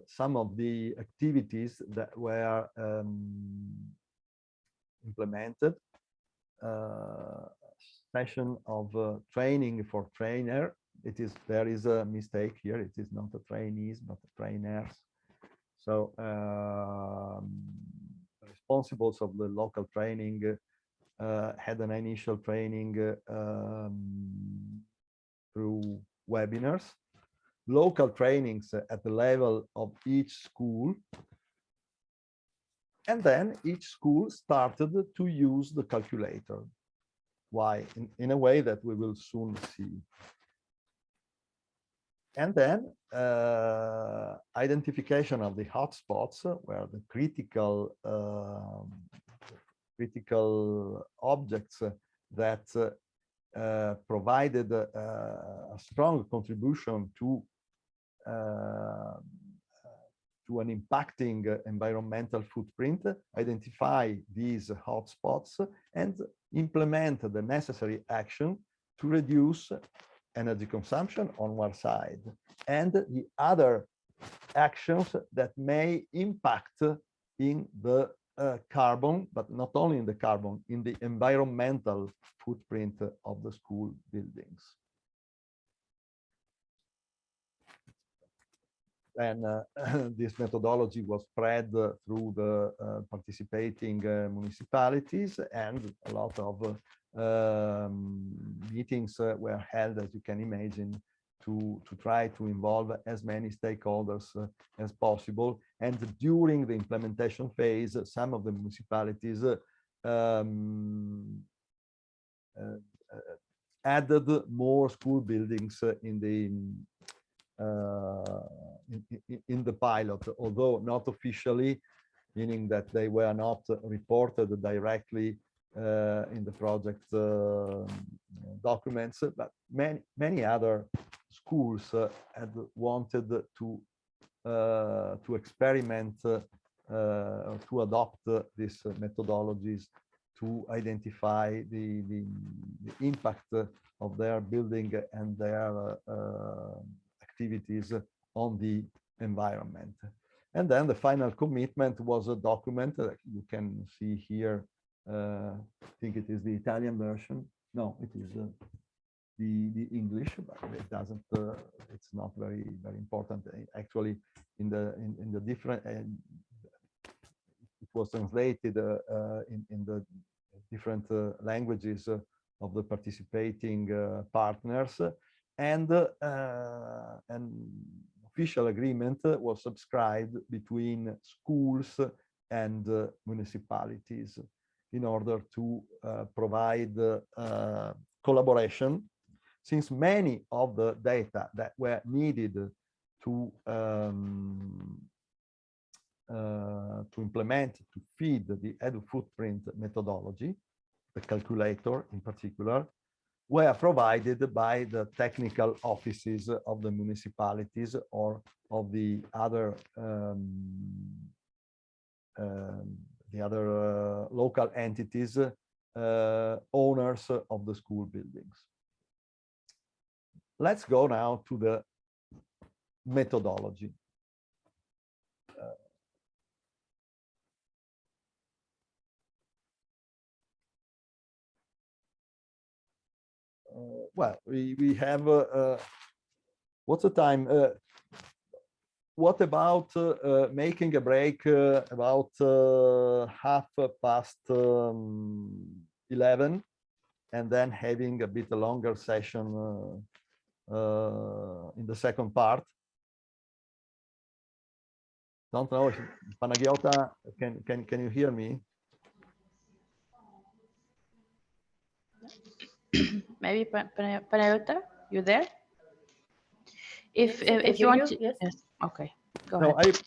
some of the activities that were implemented. Session of training for trainer. There is a mistake here. It is not a trainees, but trainers. So responsibles of the local training had an initial training through webinars, local trainings at the level of each school, and then each school started to use the calculator. Why? In a way that we will soon see. And then identification of the hotspots where the critical objects that provided a strong contribution to an impacting environmental footprint, identify these hotspots and implement the necessary action to reduce energy consumption on one side, and the other actions that may impact in the carbon, but not only in the carbon, in the environmental footprint of the school buildings. And this methodology was spread through the participating municipalities, and a lot of meetings were held, as you can imagine, to try to involve as many stakeholders as possible. And during the implementation phase, some of the municipalities added more school buildings in the pilot, although not officially, meaning that they were not reported directly in the project documents, but many other schools had wanted to experiment to adopt these methodologies to identify the impact of their building and their activities on the environment. And then the final commitment was a document that you can see here. I think it is the Italian version. No, it is the English, but it doesn't. It's not very important. Actually, in the different, it was translated in the different languages of the participating partners, and an official agreement was subscribed between schools and municipalities in order to provide collaboration, since many of the data that were needed to implement, to feed the Edu footprint methodology, the calculator in particular, were provided by the technical offices of the municipalities or of the other local entities, owners of the school buildings. Let's go now to the methodology. Well, we have what's the time? What about making a break about 11:30, and then having a bit longer session in the second part? Don't know if Panagiota, can you hear me? Maybe Panayota, you there? Yes, I can If you hear want you, to, yes. yes, okay, go No, ahead.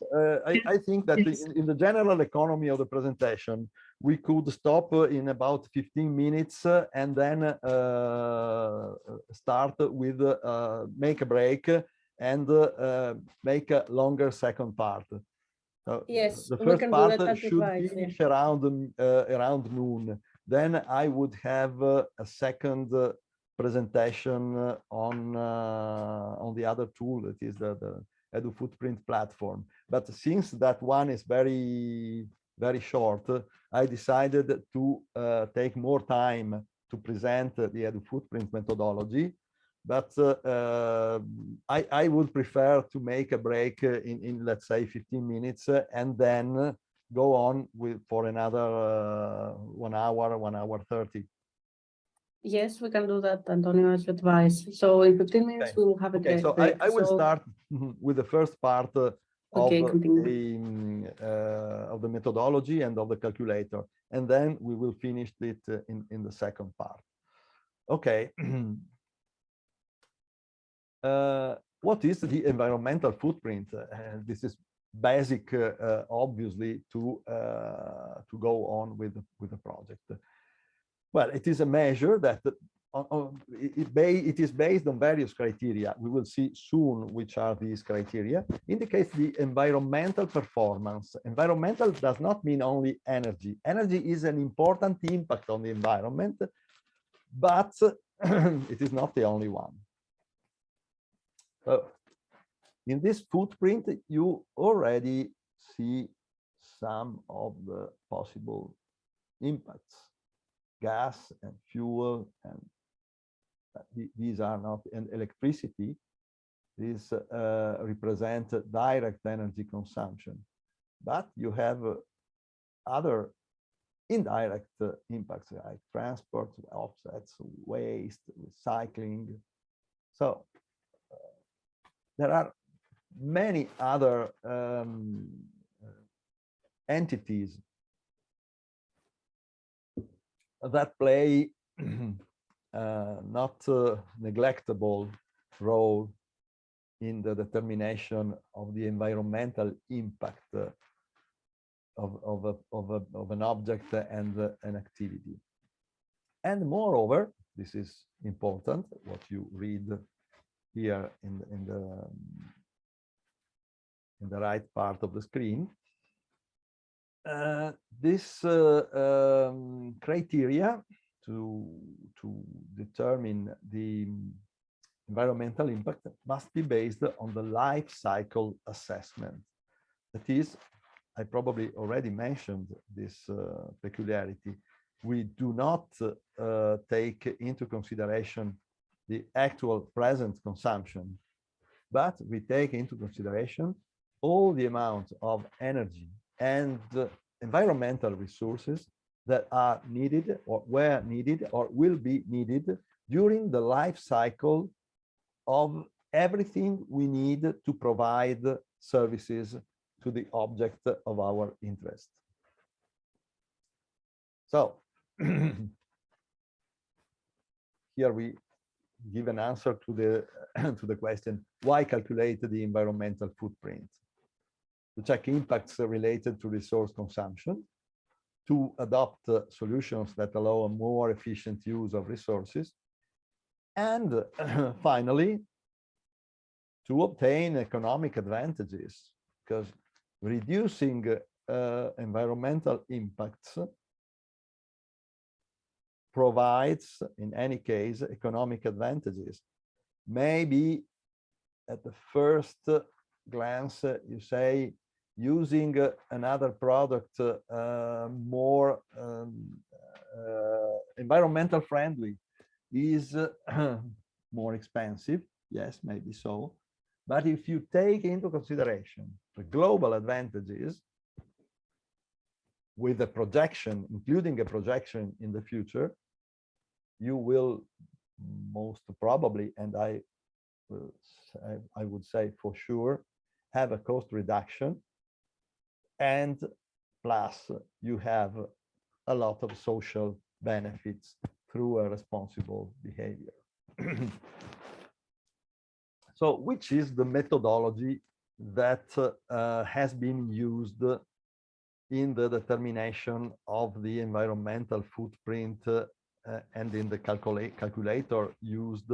I think that in the general economy of the presentation, we could stop in about 15 minutes and then start with make a break and make a longer second part. Yes, The we first can do part that should advice, yeah. finish around noon. Then I would have a second presentation on the other tool, that is the Edu Footprint platform. But since that one is very short, I decided to take more time to present the Edu Footprint methodology. But I would prefer to make a break in let's say 15 minutes and then go on with for another 1 hour, 1 hour 30. Yes, we can do that, Antonio, as you advise. So in 15 minutes, Okay. we will have a Okay, so break. I will So, start with the first part of continue. the methodology and of the calculator, and then we will finish it in the second part. Okay. What is the environmental footprint? This is basic, obviously, to go on with the project. Well, it is a measure that it is based on various criteria. We will see soon which are these criteria. Indicates the environmental performance. Environmental does not mean only energy. Energy is an important impact on the environment, but it is not the only one. So in this footprint, you already see some of the possible impacts. Gas and fuel, and these are not, and electricity. These represent direct energy consumption. But you have other indirect impacts like transport, offsets, waste, recycling. So there are many other entities that play not neglectable role in the determination of the environmental impact of an object and an activity. And moreover, this is important, what you read here in the right part of the screen. This criteria to determine the environmental impact must be based on the life cycle assessment. That is, I probably already mentioned this peculiarity. We do not take into consideration the actual present consumption, but we take into consideration all the amount of energy and environmental resources that are needed or were needed or will be needed during the life cycle of everything we need to provide services to the object of our interest. So here we give an answer to the to the question, why calculate the environmental footprint? To check impacts related to resource consumption, to adopt solutions that allow a more efficient use of resources, and finally, to obtain economic advantages, because reducing environmental impacts provides, in any case, economic advantages. Maybe at the first glance, you say, using another product more environmental friendly is more expensive. Yes, maybe so. But if you take into consideration the global advantages with a projection, including a projection in the future, you will most probably, and I would say for sure, have a cost reduction and plus you have a lot of social benefits through a responsible behavior. So which is the methodology that has been used in the determination of the environmental footprint and in the calculator used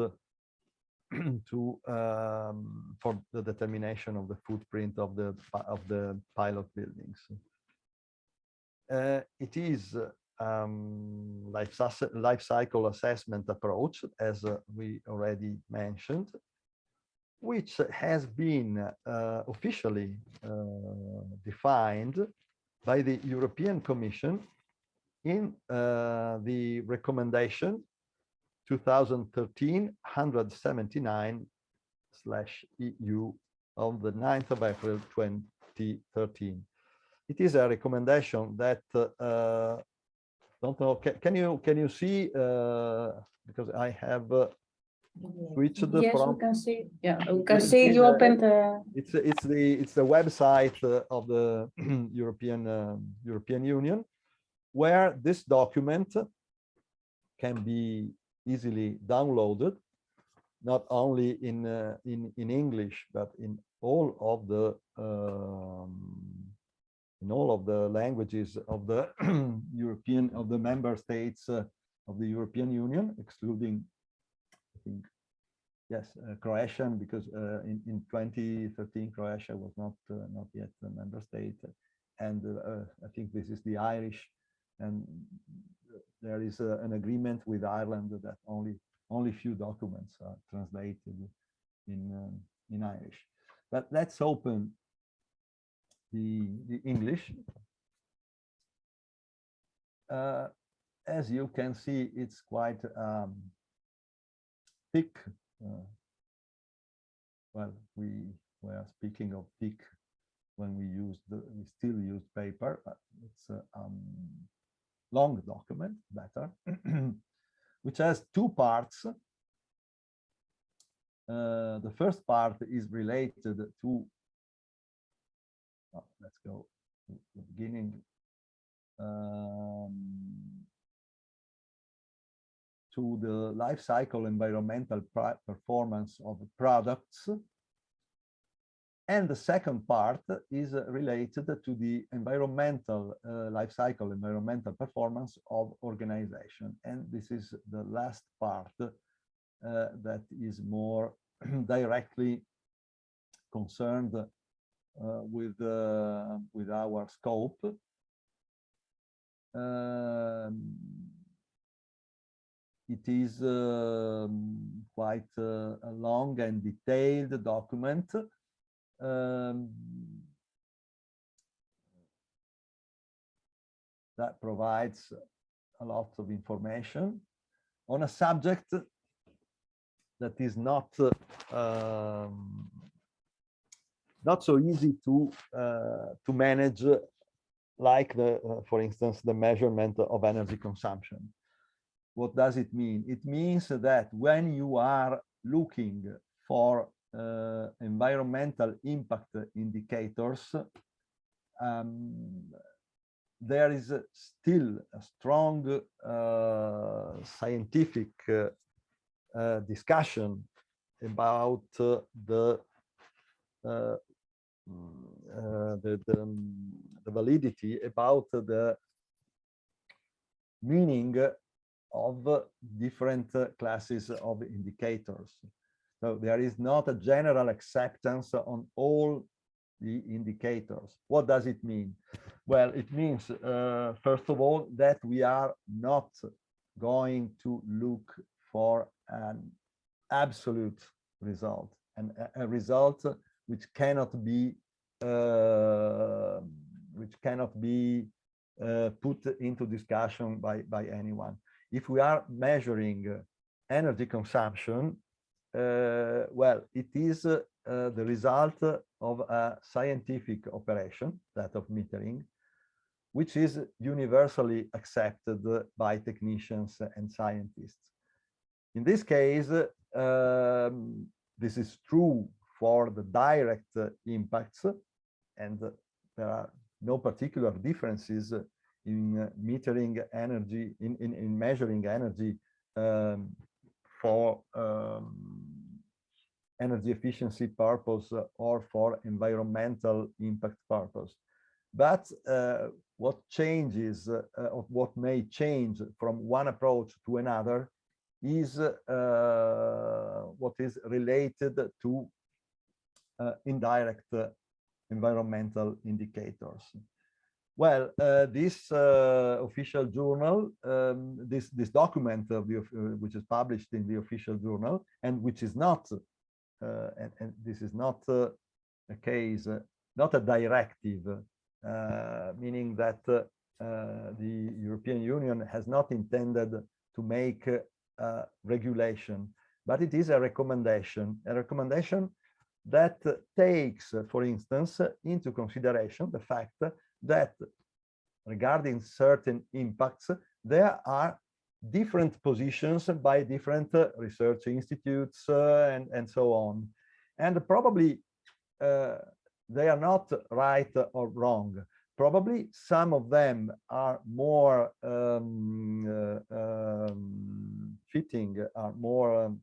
to for the determination of the footprint of the pilot buildings? It is life cycle assessment approach, as we already mentioned, which has been officially defined by the European Commission in the recommendation 2013/179/EU of the 9th of April 2013. It is a recommendation that don't know. Can you see? Because I have switched Yes, from. we can see. Yeah, we can see you opened. It's the website of the European Union, where this document can be easily downloaded, not only in English but in all of the languages of the member states of the European Union, excluding, I think, yes, Croatian, because in 2013 Croatia was not yet a member state, and I think this is the Irish, and there is an agreement with Ireland that only few documents are translated in Irish. But let's open the English. As you can see, it's quite thick. Well, we were speaking of thick when we still use paper, but it's a long document, better, which has two parts. The first part is related to, let's go to the beginning. To the life cycle environmental performance of products. And the second part is related to the environmental life cycle environmental performance of organization. And this is the last part that is more directly concerned with our scope. It is quite a long and detailed document. That provides a lot of information on a subject that is not so easy to manage, like for instance, the measurement of energy consumption. What does it mean? It means that when you are looking for environmental impact indicators, there is still a strong scientific discussion about the validity, about the meaning of different classes of indicators. So there is not a general acceptance on all the indicators. What does it mean? Well, it means, first of all, that we are not going to look for an absolute result, and a result which cannot be put into discussion by anyone. If we are measuring energy consumption, well, it is the result of a scientific operation, that of metering, which is universally accepted by technicians and scientists. In this case, this is true for the direct impacts, and there are no particular differences in metering energy, in measuring energy for energy efficiency purpose or for environmental impact purpose. But what changes, or what may change from one approach to another is what is related to indirect environmental indicators. Well, this official journal, this document of the, which is published in the official journal, and which is not, and this is not a case, not a directive, meaning that the European Union has not intended to make a regulation, but it is a recommendation that takes, for instance, into consideration the fact that regarding certain impacts, there are different positions by different research institutes and so on. And probably they are not right or wrong. Probably some of them are more fitting, are more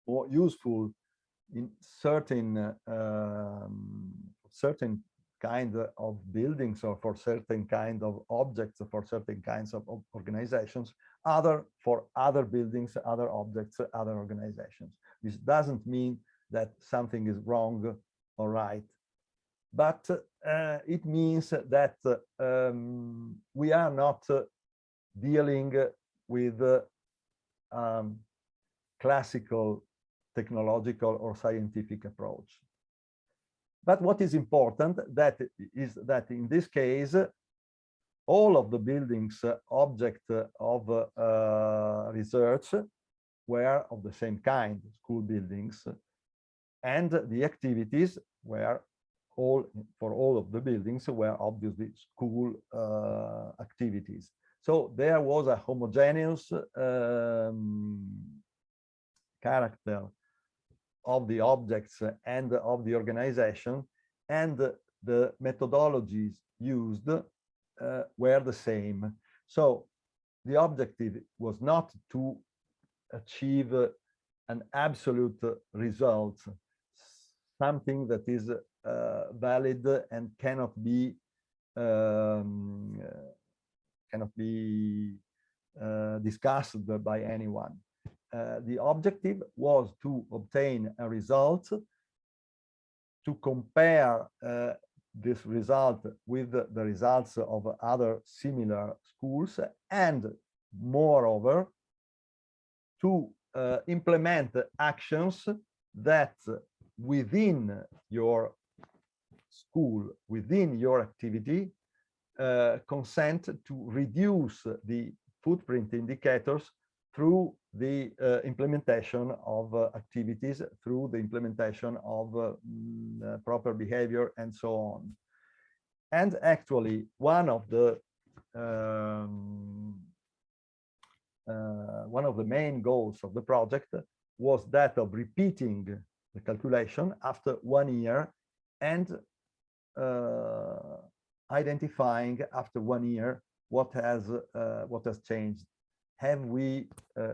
more useful in certain certain kind of buildings or for certain kind of objects, or for certain kinds of organizations, other for other buildings, other objects, other organizations. This doesn't mean that something is wrong or right, but it means that we are not dealing with classical technological or scientific approach. But what is important is that in this case, all of the buildings object of research were of the same kind, school buildings, and the activities were for all of the buildings were obviously school activities. So there was a homogeneous character of the objects and of the organization, and the methodologies used were the same. So the objective was not to achieve an absolute result, something that is valid and cannot be discussed by anyone. The objective was to obtain a result, to compare this result with the results of other similar schools, and moreover, to implement actions that within your school, within your activity, consent to reduce the footprint indicators through the implementation of activities, through the implementation of proper behavior, and so on. And actually, one of the main goals of the project was that of repeating the calculation after 1 year and identifying after 1 year what has changed. Have we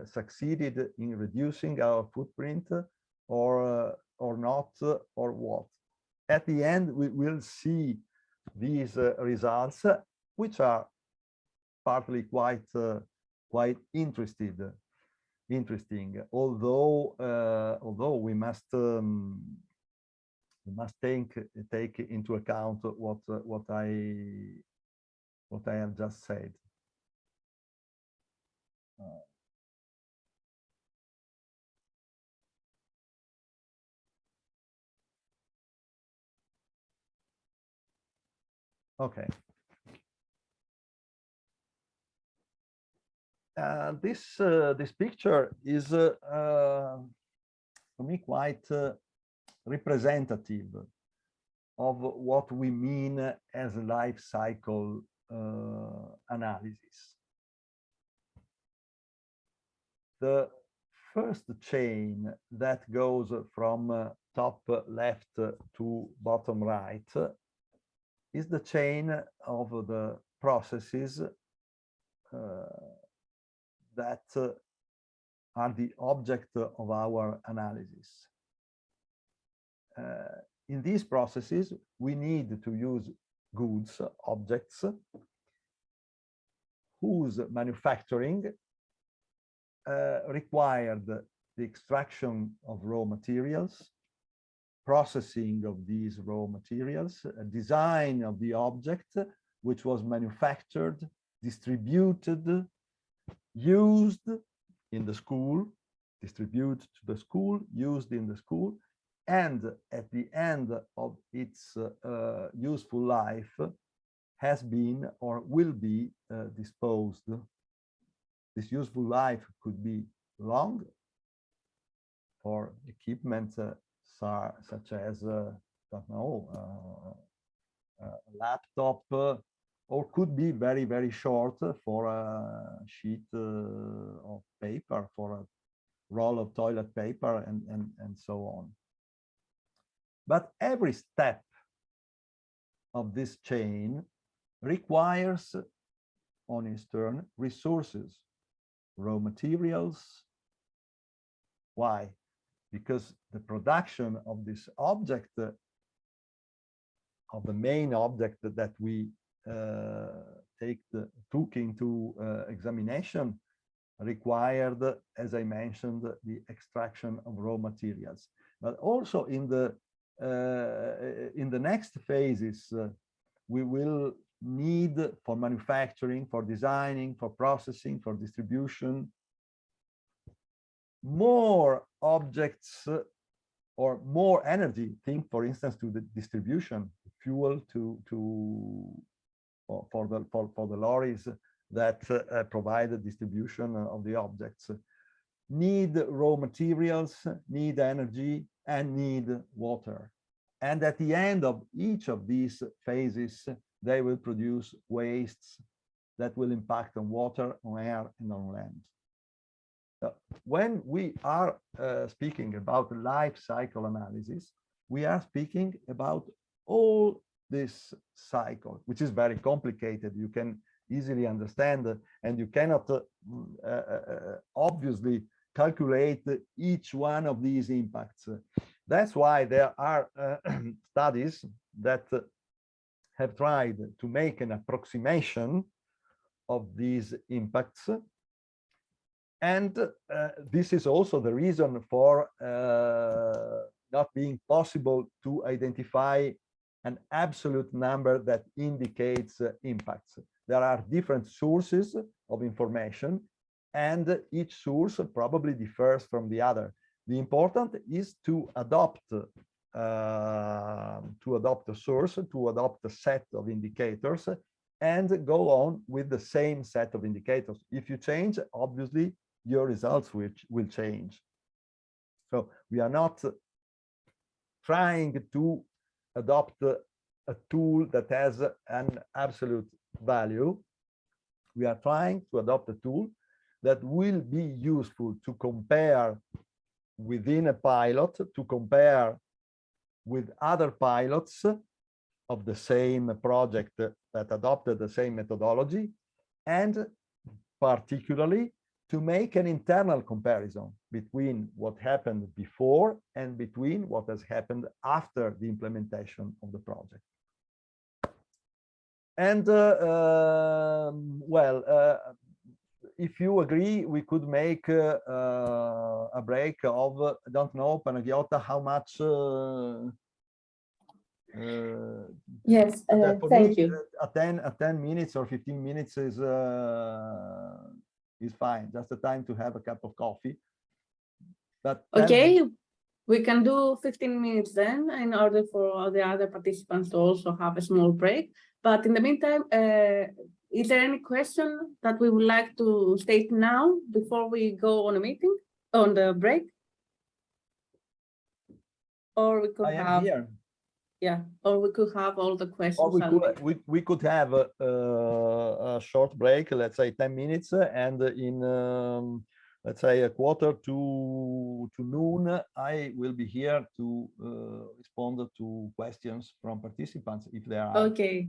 succeeded in reducing our footprint or not, or what? At the end, we will see these results, which are partly quite interesting. Although we must take into account what I have just said. Okay. This picture is for me quite representative of what we mean as life cycle analysis. The first chain that goes from top left to bottom right is the chain of the processes that are the object of our analysis. In these processes, we need to use goods, objects, whose manufacturing required the extraction of raw materials, processing of these raw materials, a design of the object, which was manufactured, distributed, used in the school, distributed to the school, used in the school, and at the end of its useful life has been or will be disposed. This useful life could be long for equipment such as, don't know, a laptop, or could be very, very short for a sheet of paper, for a roll of toilet paper, and so on. But every step of this chain requires, on its turn, resources, raw materials. Why? Because the production of this object, of the main object that we took into examination, required, as I mentioned, the extraction of raw materials. But also in the next phases, we will need, for manufacturing, for designing, for processing, for distribution, more objects or more energy. Think, for instance, to the distribution, fuel for the lorries that provide the distribution of the objects. Need raw materials, need energy, and need water. And at the end of each of these phases, they will produce wastes that will impact on water, on air, and on land. When we are speaking about life cycle analysis, we are speaking about all this cycle, which is very complicated. You can easily understand, and you cannot obviously calculate each one of these impacts. That's why there are studies that have tried to make an approximation of these impacts. And this is also the reason for not being possible to identify an absolute number that indicates impacts. There are different sources of information, and each source probably differs from the other. The important is to adopt a source, to adopt a set of indicators, and go on with the same set of indicators. If you change, obviously, your results will change. So we are not trying to adopt a tool that has an absolute value. We are trying to adopt a tool that will be useful to compare within a pilot, to compare with other pilots of the same project that adopted the same methodology, and particularly to make an internal comparison between what happened before and between what has happened after the implementation of the project. And if you agree, we could make a break of, I don't know, Panagiotta, how much? Yes, thank you. A 10 minutes or 15 minutes is fine. Just the time to have a cup of coffee. But okay, we can do 15 minutes then, in order for the other participants to also have a small break. But in the meantime, is there any question that we would like to state now before we go on a meeting, on the break? Or we could have, here. Yeah, or we could have all the questions. Or we could have a short break, let's say 10 minutes, and in let's say, a quarter to noon, I will be here to respond to questions from participants if there are. Okay.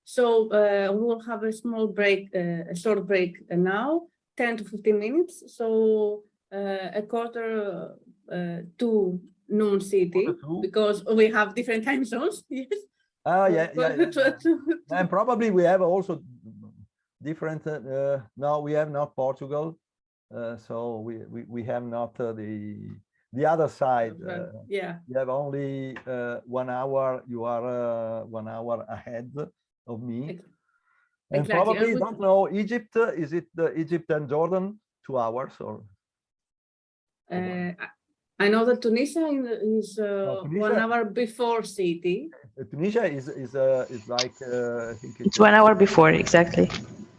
So we will have a small break, a short break now, 10 to 15 minutes. So a quarter to noon city, because we have different time zones. Yes. Yeah. And probably we have also different, no, we have not Portugal. So we have not the other side. Yeah. You have only 1 hour. You are 1 hour ahead of me. And Exactly. probably don't know Egypt. Is it Egypt and Jordan 2 hours or? I know that Tunisia is Tunisia, 1 hour before city. Tunisia is like I think It's 1 hour before, exactly.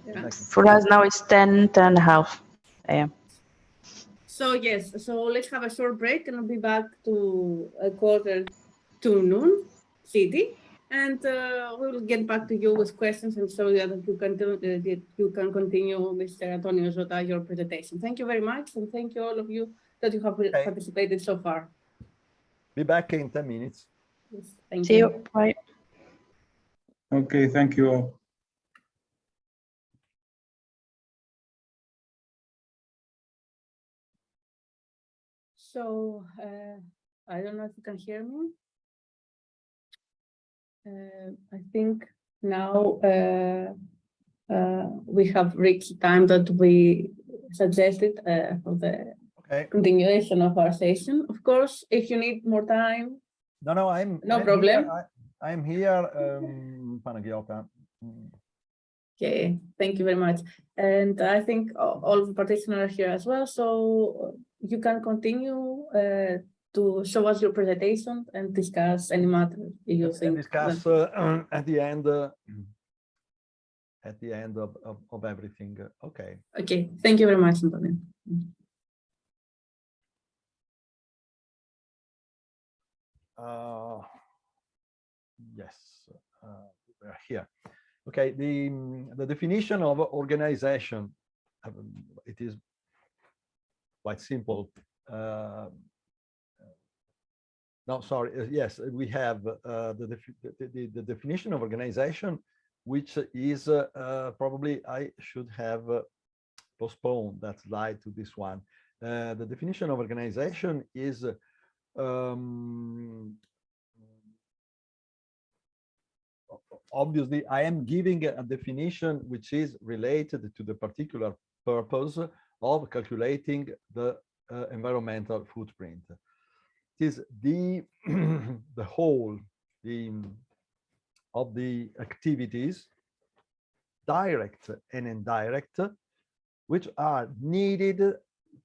Yeah. For us now it's 10 and a half a.m. So yes, so let's have a short break and I'll be back to a quarter to noon city, and we will get back to you with questions and so that you can continue, Mr. Antonio Zota, your presentation. Thank you very much, and thank you all of you that you have participated so far. Be back in 10 minutes. Yes, thank See you. you. Bye. Okay, thank you all. So I don't know if you can hear me. I think now we have reached the time that we suggested for the continuation of our session. Of course, if you need more time, I'm problem. I'm here, Panagiota. Okay, thank you very much. And I think all of the participants are here as well, so you can continue to show us your presentation and discuss any matter you think. Discuss at the end of everything. Okay. Okay, thank you very much, Antonio. Yes, we're here. Okay, the definition of organization, it is quite simple. No, sorry. Yes, we have the definition of organization, which is probably I should have postponed that slide to this one. The definition of organization is obviously I am giving a definition which is related to the particular purpose of calculating the environmental footprint. It is the the whole of the activities, direct and indirect, which are needed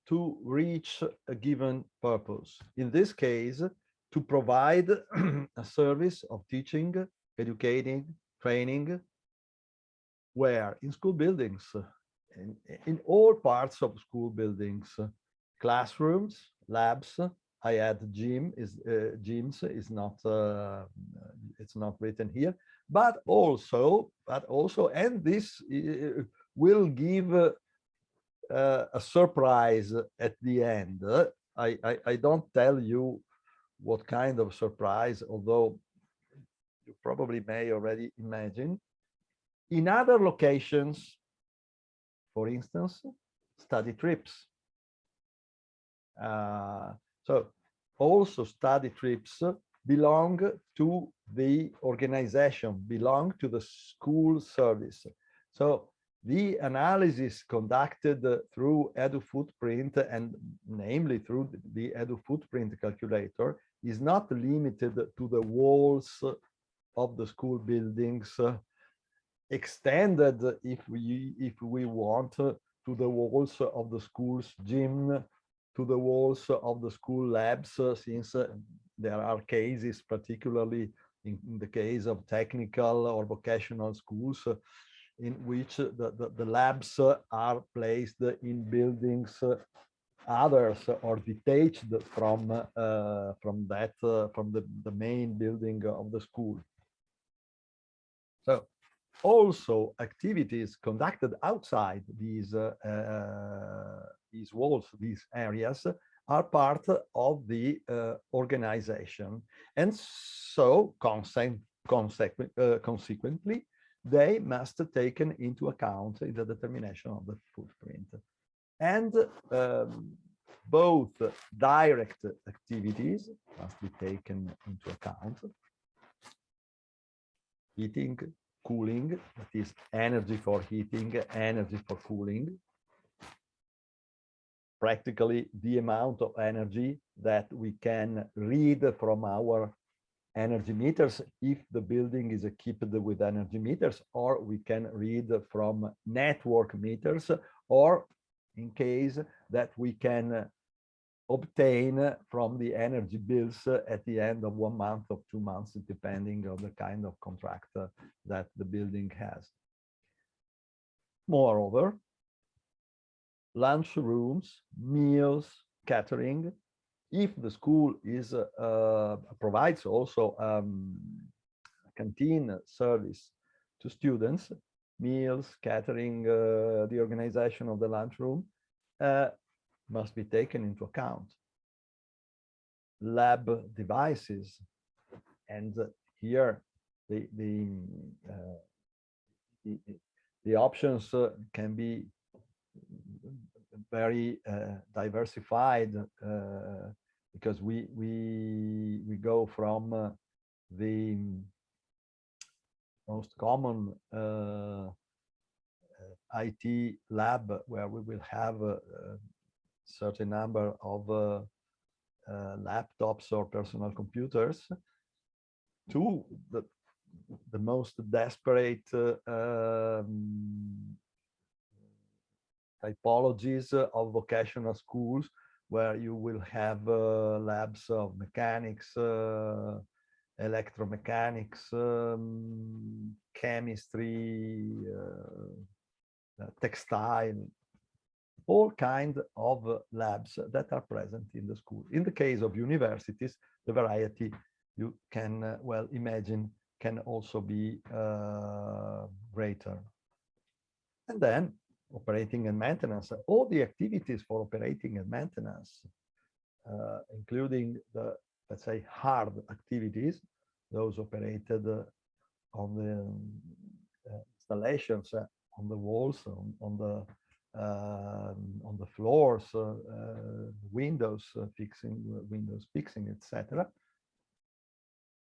to reach a given purpose. In this case, to provide a service of teaching, educating, training, where in school buildings, in all parts of school buildings, classrooms, labs. I add gym is gyms is not it's not written here, but also and this will give a surprise at the end. I don't tell you what kind of surprise, although you probably may already imagine. In other locations, for instance, study trips. So also study trips belong to the organization, belong to the school service. So the analysis conducted through EduFootprint, and namely through the EduFootprint calculator, is not limited to the walls of the school buildings, extended if we want to the walls of the school's gym, to the walls of the school labs, since there are cases, particularly in the case of technical or vocational schools, in which the labs are placed in buildings others or detached from the main building of the school. So also activities conducted outside these these walls, these areas, are part of the organization. And so consequently, they must be taken into account in the determination of the footprint. And both direct activities must be taken into account. Heating, cooling, that is energy for heating, energy for cooling. Practically the amount of energy that we can read from our energy meters if the building is equipped with energy meters, or we can read from network meters, or in case that we can obtain from the energy bills at the end of 1 month or 2 months, depending on the kind of contract that the building has. Moreover, lunch rooms, meals, catering. If the school is provides also canteen service to students, meals, catering, the organization of the lunchroom must be taken into account. Lab devices, and here the options can be very diversified, because we go from the most common IT lab, where we will have a certain number of laptops or personal computers, to the most desperate typologies of vocational schools, where you will have labs of mechanics, electromechanics, chemistry, textile, all kinds of labs that are present in the school. In the case of universities, the variety, you can well imagine, can also be greater. And then operating and maintenance, all the activities for operating and maintenance, including the, let's say, hard activities, those operated on the installations, on the walls, on the floors, windows fixing, etc.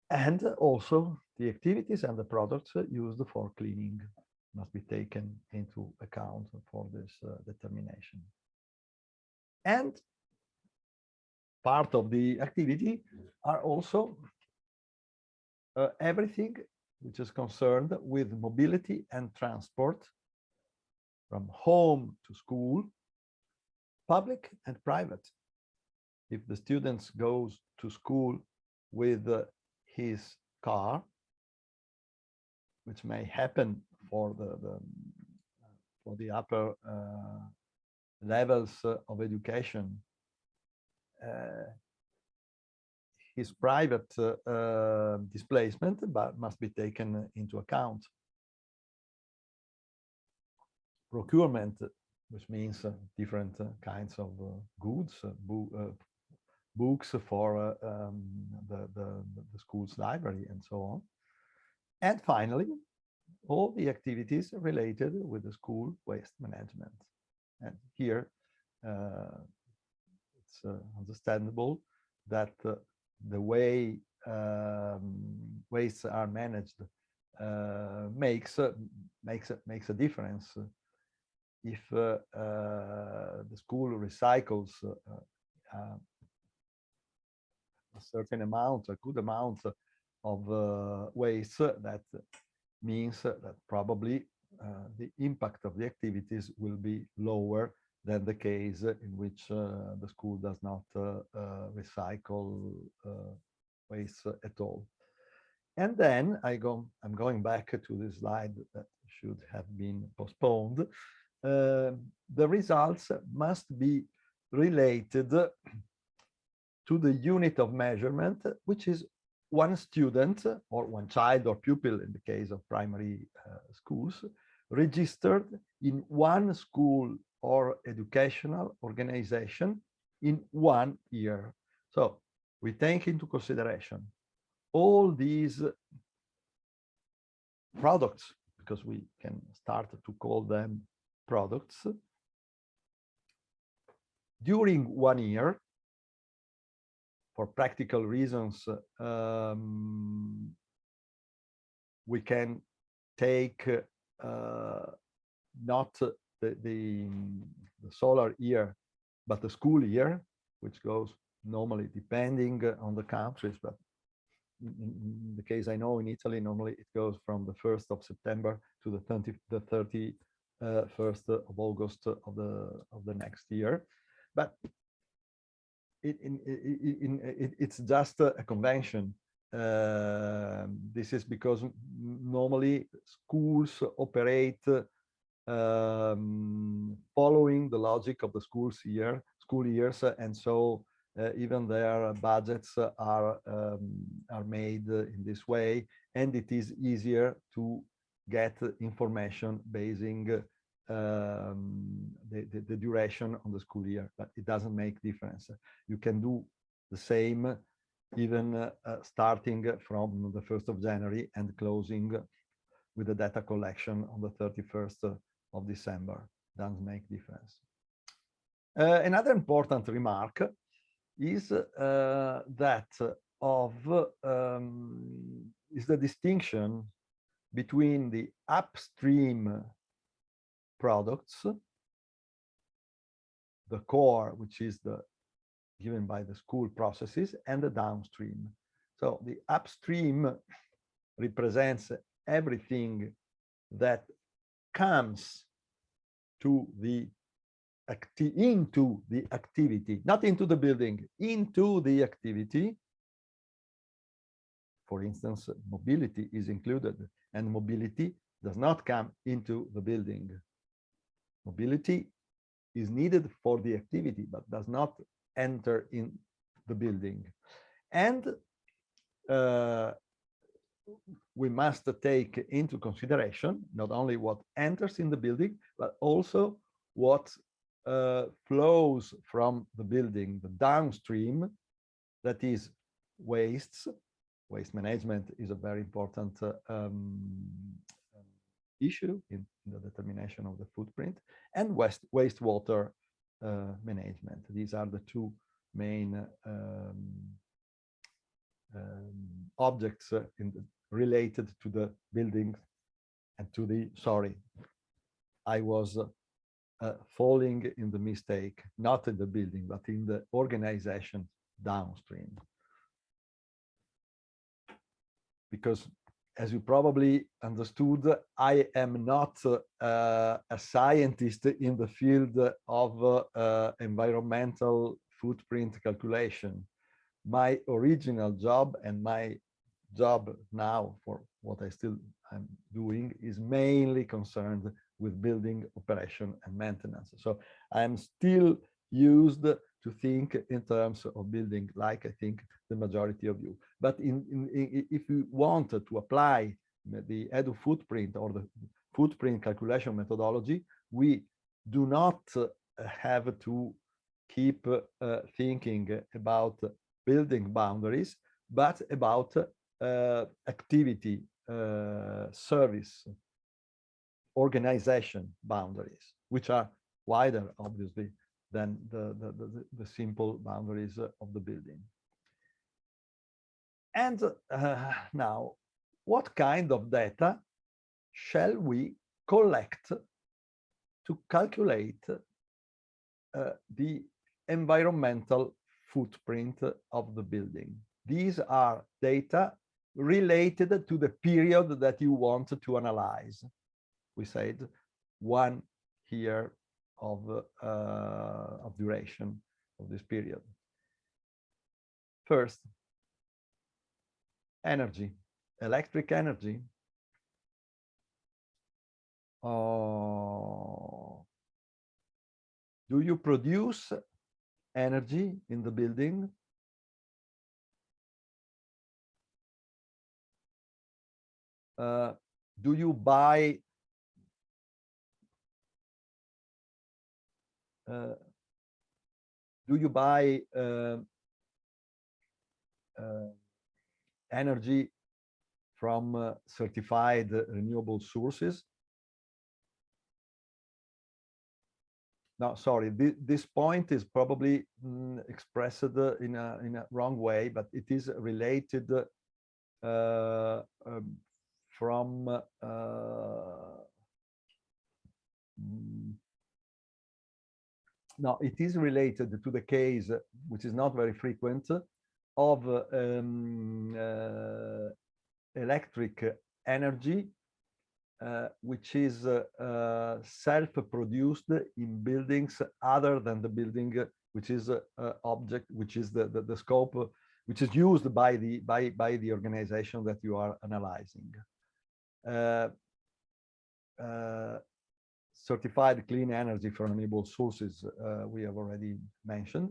And also the activities and the products used for cleaning must be taken into account for this determination. And part of the activity are also everything which is concerned with mobility and transport from home to school, public and private. If the student goes to school with his car, which may happen for the upper levels of education, his private displacement must be taken into account. Procurement, which means different kinds of goods, books for the school's library, and so on. And finally, all the activities related with the school waste management. And here, it's understandable that the way wastes are managed makes a difference. If the school recycles a certain amount, a good amount of waste, that means that probably the impact of the activities will be lower than the case in which the school does not recycle waste at all. And then I'm going back to the slide that should have been postponed. The results must be related to the unit of measurement, which is one student or one child or pupil in the case of primary schools, registered in one school or educational organization in 1 year. So we take into consideration all these products, because we can start to call them products, during 1 year. For practical reasons, we can take not the solar year, but the school year, which goes normally depending on the countries, but in the case I know in Italy, normally it goes from the 1st of September to the 31st of August of the next year. But it's just a convention. This is because normally schools operate following the logic of the school years, and so even their budgets are made in this way, and it is easier to get information basing the duration on the school year, but it doesn't make difference. You can do the same even starting from the 1st of January and closing with the data collection on the 31st of December. Doesn't make difference. Another important remark is that is the distinction between the upstream products, the core, which is given by the school processes, and the downstream. So the upstream represents everything that comes to into the activity, not into the building, into the activity. For instance, mobility is included, and mobility does not come into the building. Mobility is needed for the activity, but does not enter in the building. And we must take into consideration not only what enters in the building, but also what flows from the building, the downstream, that is wastes. Waste management is a very important issue in the determination of the footprint, and wastewater management. These are the two main objects related to the building and to the, sorry, I was falling in the mistake, not in the building, but in the organization downstream. Because as you probably understood, I am not a scientist in the field of environmental footprint calculation. My original job and my job now, for what I'm doing, is mainly concerned with building operation and maintenance. So I'm still used to think in terms of building, like I think the majority of you. But if you want to apply the edu footprint or the footprint calculation methodology, we do not have to keep thinking about building boundaries, but about activity, service, organization boundaries, which are wider, obviously, than the simple boundaries of the building. And now, what kind of data shall we collect to calculate the environmental footprint of the building? These are data related to the period that you want to analyze. We said 1 year of duration of this period. First, energy, electric energy. Do you produce energy in the building? Do you buy do you buy energy from certified renewable sources? No, sorry, this point is probably expressed in a wrong way, but it is related from no, it is related to the case, which is not very frequent, of electric energy, which is self-produced in buildings other than the building, which is object, which is the scope, which is used by the organization that you are analyzing. Certified clean energy from renewable sources, we have already mentioned.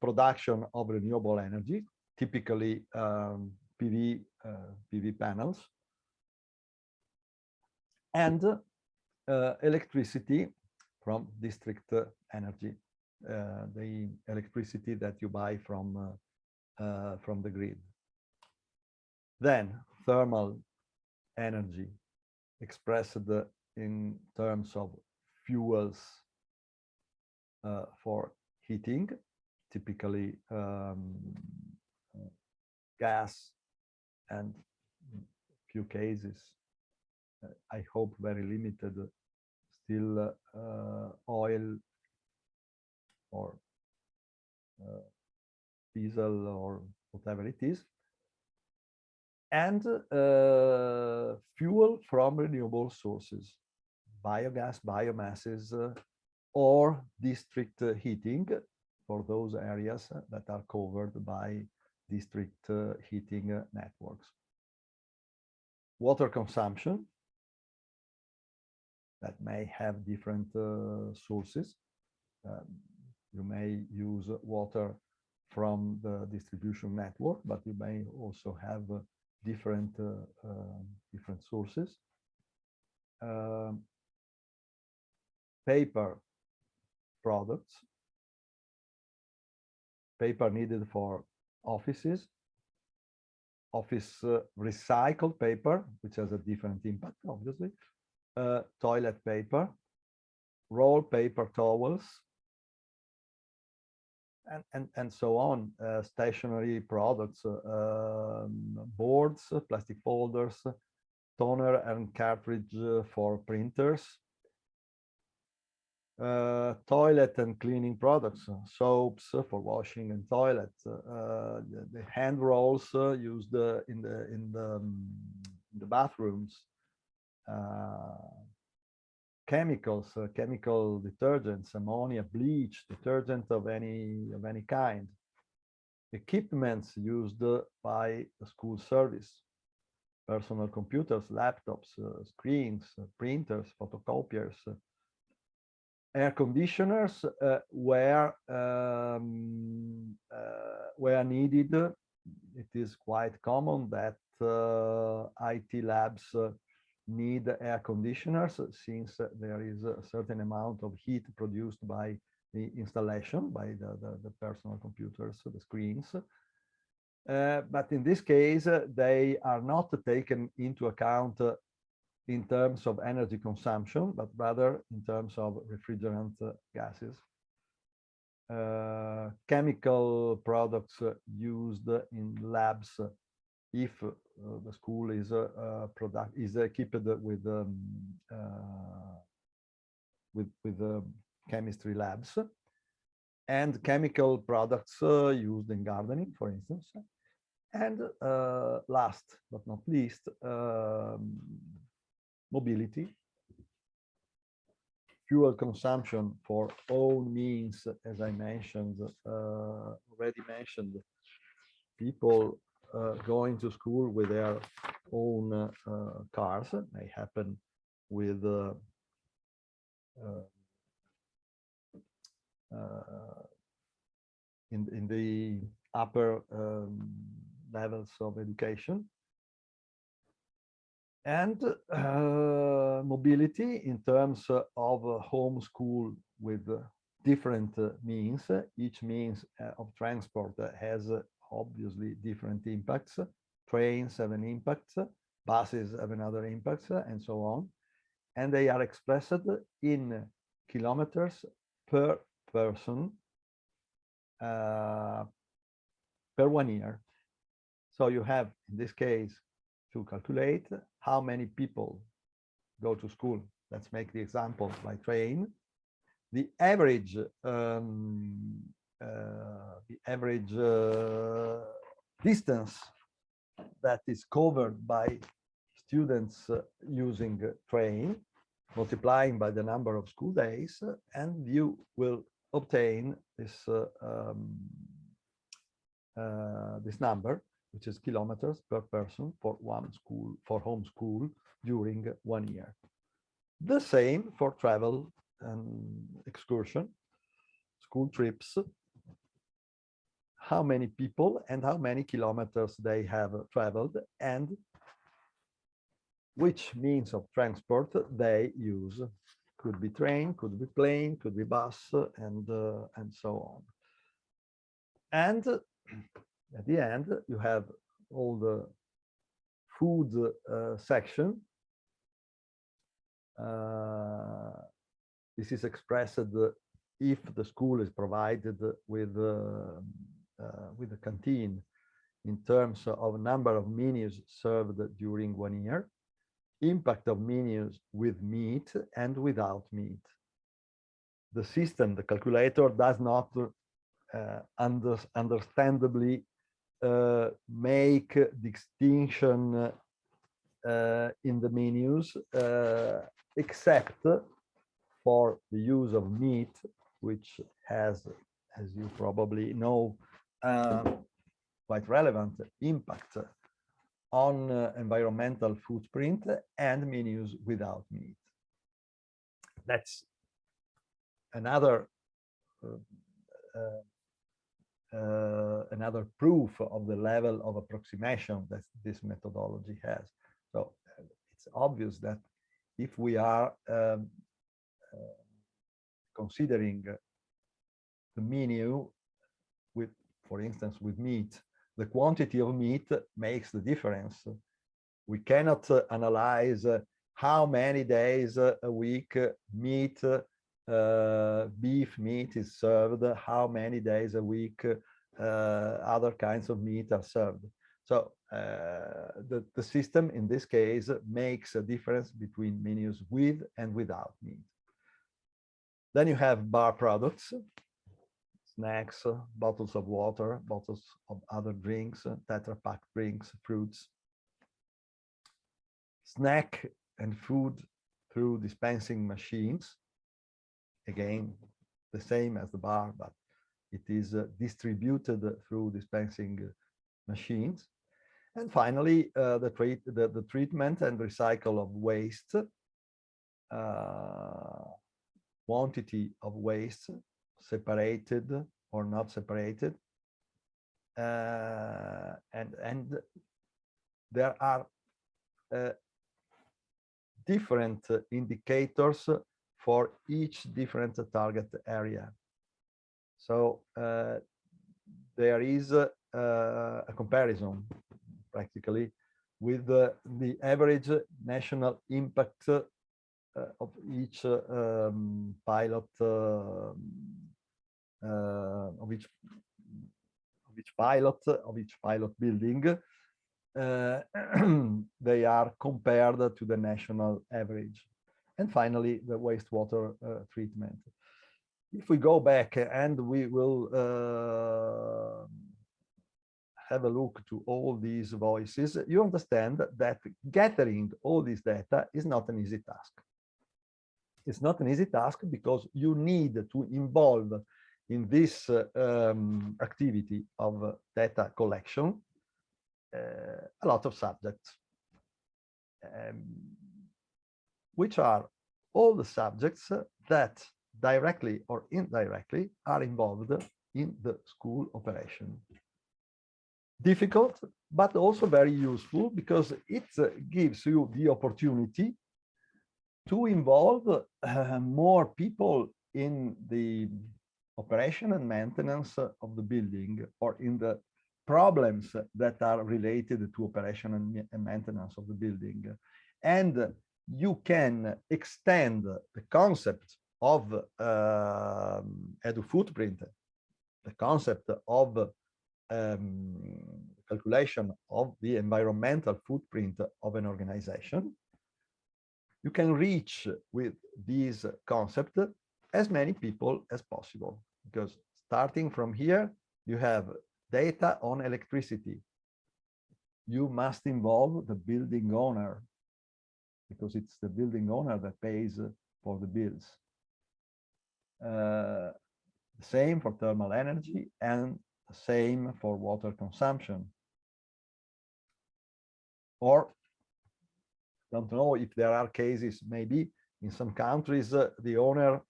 Production of renewable energy, typically PV panels, and electricity from district energy, the electricity that you buy from the grid. Then thermal energy, expressed in terms of fuels for heating, typically gas, and few cases, I hope very limited, still oil or diesel or whatever it is, and fuel from renewable sources, biogas, biomasses, or district heating for those areas that are covered by district heating networks. Water consumption that may have different sources. You may use water from the distribution network, but you may also have different sources. Paper products, paper needed for offices, office recycled paper, which has a different impact, obviously, toilet paper, roll paper towels, and so on, stationery products, boards, plastic folders, toner and cartridge for printers, toilet and cleaning products, soaps for washing and toilet, the hand rolls used in the bathrooms, chemicals, chemical detergents, ammonia, bleach, detergent of any kind, equipments used by the school service, personal computers, laptops, screens, printers, photocopiers, air conditioners where needed. It is quite common that IT labs need air conditioners, since there is a certain amount of heat produced by the installation, by the personal computers, the screens. But in this case, they are not taken into account in terms of energy consumption, but rather in terms of refrigerant gases. Chemical products used in labs if the school is equipped with chemistry labs, and chemical products used in gardening, for instance. And last but not least, mobility, fuel consumption for own means, as I mentioned, already mentioned, people going to school with their own cars. May happen with in the upper levels of education. And mobility in terms of home school with different means. Each means of transport has obviously different impacts. Trains have an impact, buses have another impact, and so on. And they are expressed in kilometers per person per 1 year. So you have, in this case, to calculate how many people go to school. Let's make the example by train. The average distance that is covered by students using train, multiplying by the number of school days, and you will obtain this this number, which is kilometers per person for one school, for home school during 1 year. The same for travel and excursion, school trips, how many people and how many kilometers they have traveled and which means of transport they use. Could be train, could be plane, could be bus, and so on. And at the end, you have all the food section. This is expressed if the school is provided with a canteen in terms of number of menus served during 1 year, impact of menus with meat and without meat. The system, the calculator, does not understandably make distinction in the menus, except for the use of meat, which has, as you probably know, quite relevant impact on environmental footprint, and menus without meat. That's another another proof of the level of approximation that this methodology has. So it's obvious that if we are considering the menu with, for instance, with meat, the quantity of meat makes the difference. We cannot analyze how many days a week meat, beef meat is served, how many days a week other kinds of meat are served. So the system in this case makes a difference between menus with and without meat. Then you have bar products, snacks, bottles of water, bottles of other drinks, Tetra Pak drinks, fruits. Snack and food through dispensing machines. Again, the same as the bar, but it is distributed through dispensing machines. And finally, the treatment and recycle of waste, quantity of waste, separated or not separated, and there are different indicators for each different target area. So there is a comparison practically with the average national impact of each pilot of each pilot building. They are compared to the national average. And finally, the wastewater treatment. If we go back and we will have a look to all these voices, you understand that gathering all this data is not an easy task. It's not an easy task because you need to involve in this activity of data collection a lot of subjects, which are all the subjects that directly or indirectly are involved in the school operation. Difficult but also very useful because it gives you the opportunity to involve more people in the operation and maintenance of the building, or in the problems that are related to operation and maintenance of the building. And you can extend the concept of edu footprint, the concept of calculation of the environmental footprint of an organization. You can reach with this concept as many people as possible, because starting from here, you have data on electricity. You must involve the building owner, because it's the building owner that pays for the bills. The same for thermal energy and the same for water consumption. Or, don't know if there are cases, maybe in some countries, the owner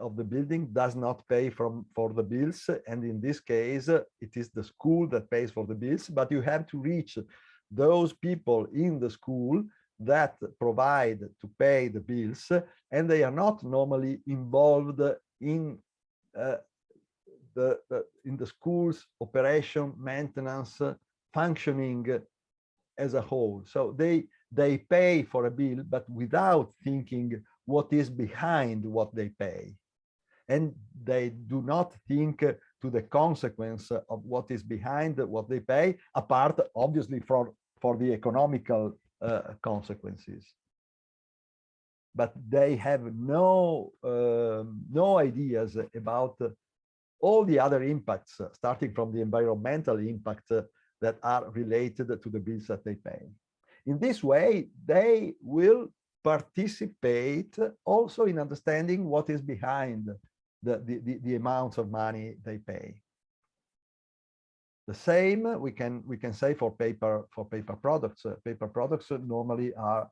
of the building does not pay for the bills. And in this case, it is the school that pays for the bills, but you have to reach those people in the school that provide to pay the bills, and they are not normally involved in the school's operation, maintenance, functioning as a whole. So they pay for a bill, but without thinking what is behind what they pay. And they do not think to the consequence of what is behind what they pay, apart obviously for the economical consequences. But they have no ideas about all the other impacts, starting from the environmental impact that are related to the bills that they pay. In this way, they will participate also in understanding what is behind the amounts of money they pay. The same we can say for paper products. Paper products normally are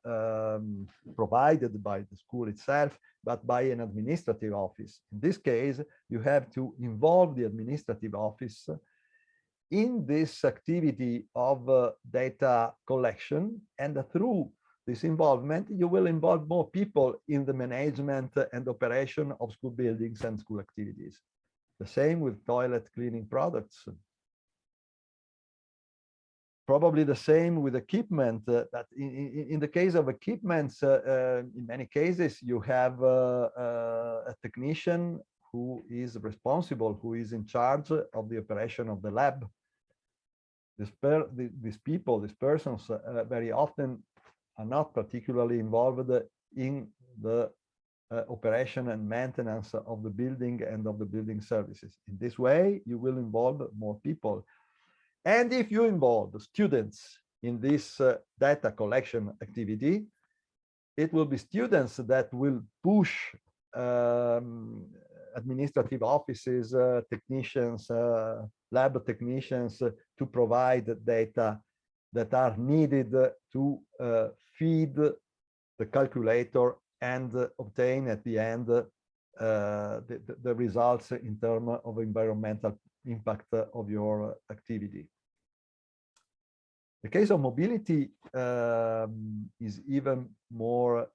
provided by the school itself, but by an administrative office. In this case, you have to involve the administrative office in this activity of data collection, and through this involvement, you will involve more people in the management and operation of school buildings and school activities. The same with toilet cleaning products. Probably the same with equipment. That in the case of equipments, in many cases, you have a technician who is responsible, who is in charge of the operation of the lab. These persons very often are not particularly involved in the operation and maintenance of the building and of the building services. In this way, you will involve more people. And if you involve the students in this data collection activity, it will be students that will push administrative offices, technicians, lab technicians to provide data that are needed to feed the calculator and obtain at the end the results in terms of environmental impact of your activity. The case of mobility is even more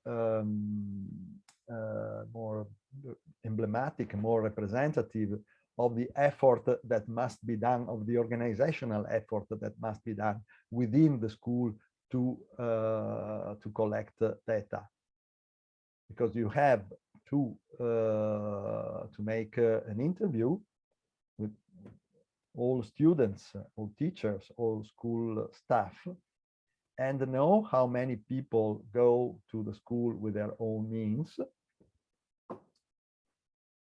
emblematic, more representative of the effort that must be done, of the organizational effort that must be done within the school to collect data, because you have to make an interview with all students, all teachers, all school staff, and know how many people go to the school with their own means,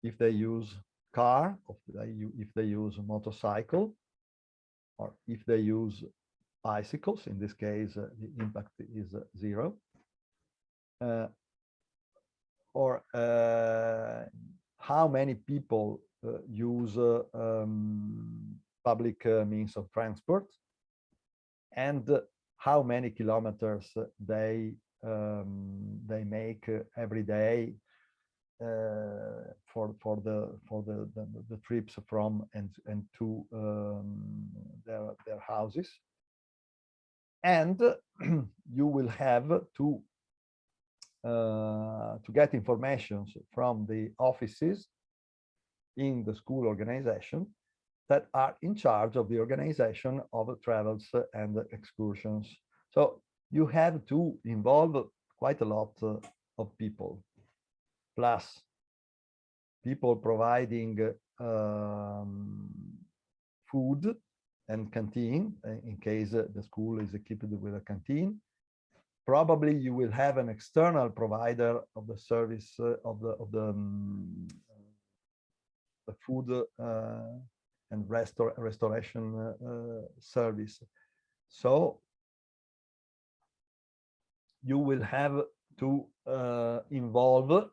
if they use car, if they use a motorcycle, or if they use bicycles. In this case, the impact is 0. Or how many people use public means of transport, and how many kilometers they make every day the trips from and to their houses. And you will have to get information from the offices in the school organization that are in charge of the organization of travels and excursions. So you have to involve quite a lot of people, plus people providing food and canteen, in case the school is equipped with a canteen. Probably you will have an external provider of the service of the food and restoration service. So you will have to involve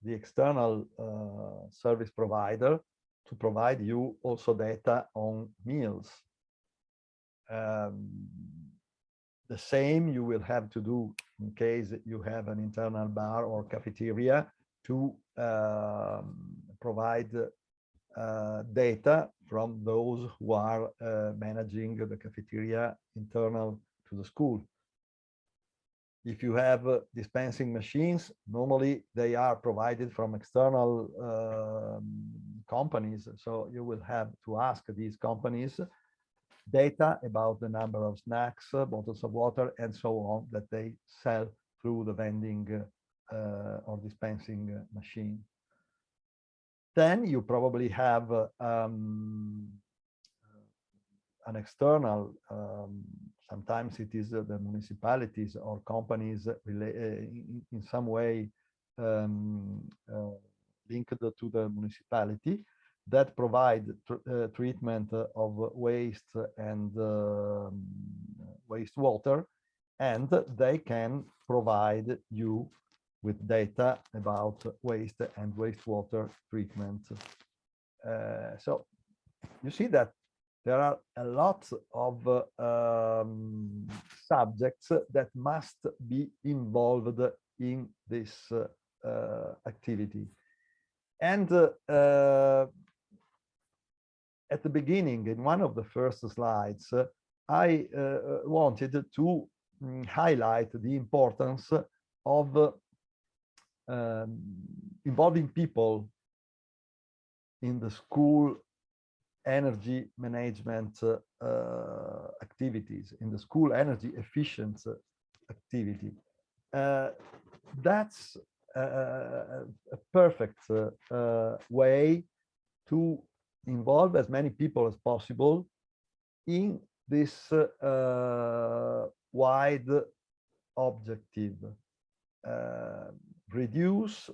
the external service provider to provide you also data on meals. The same you will have to do in case you have an internal bar or cafeteria to provide data from those who are managing the cafeteria internal to the school. If you have dispensing machines, normally they are provided from external companies. So you will have to ask these companies data about the number of snacks, bottles of water, and so on that they sell through the vending or dispensing machine. Then you probably have an external, sometimes it is the municipalities or companies in some way linked to the municipality that provide treatment of waste and wastewater, and they can provide you with data about waste and wastewater treatment. So you see that there are a lot of subjects that must be involved in this activity. And at the beginning, in one of the first slides, I wanted to highlight the importance of involving people in the school energy management activities, in the school energy efficiency activity. That's a perfect way to involve as many people as possible in this wide objective. Reduce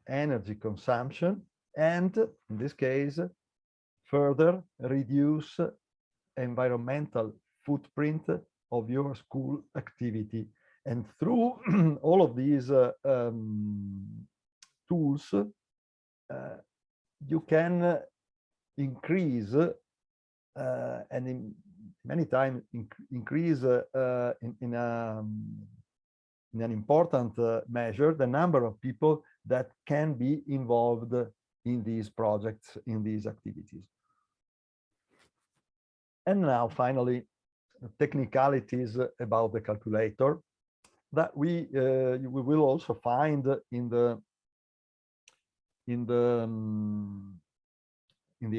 energy consumption and, in this case, further reduce environmental footprint of your school activity. And through all of these tools, you can increase and in many times increase in an important measure the number of people that can be involved in these projects, in these activities. And now, finally, technicalities about the calculator that we will also find in the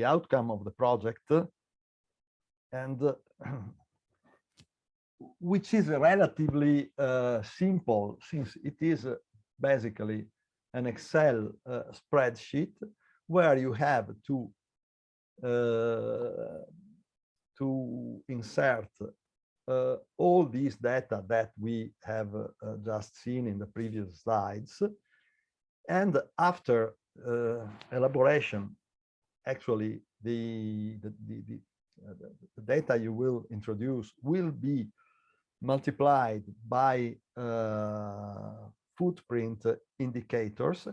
outcome of the project, and which is relatively simple, since it is basically an Excel spreadsheet where you have to insert all these data that we have just seen in the previous slides. And after elaboration, actually the data you will introduce will be multiplied by footprint indicators,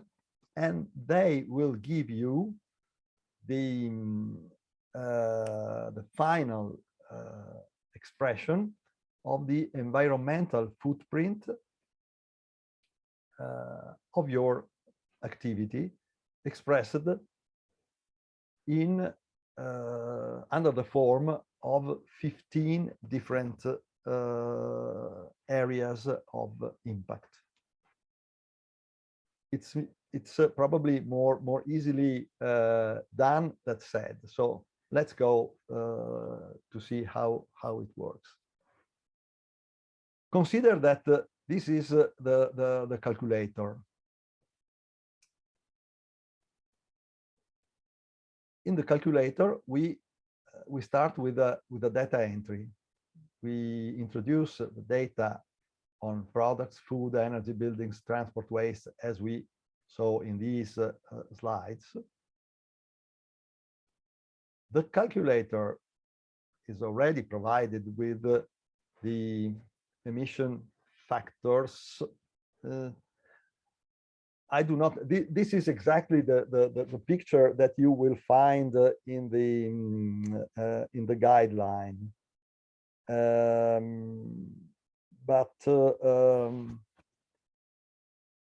and they will give you the final expression of the environmental footprint of your activity expressed in under the form of 15 different areas of impact. It's probably more easily done than said. So let's go to see how it works. Consider that this is the calculator. In the calculator, we start with a data entry. We introduce the data on products, food, energy, buildings, transport, waste, as we saw in these slides. The calculator is already provided with the emission factors. I do not. This is exactly the picture that you will find in the guideline. But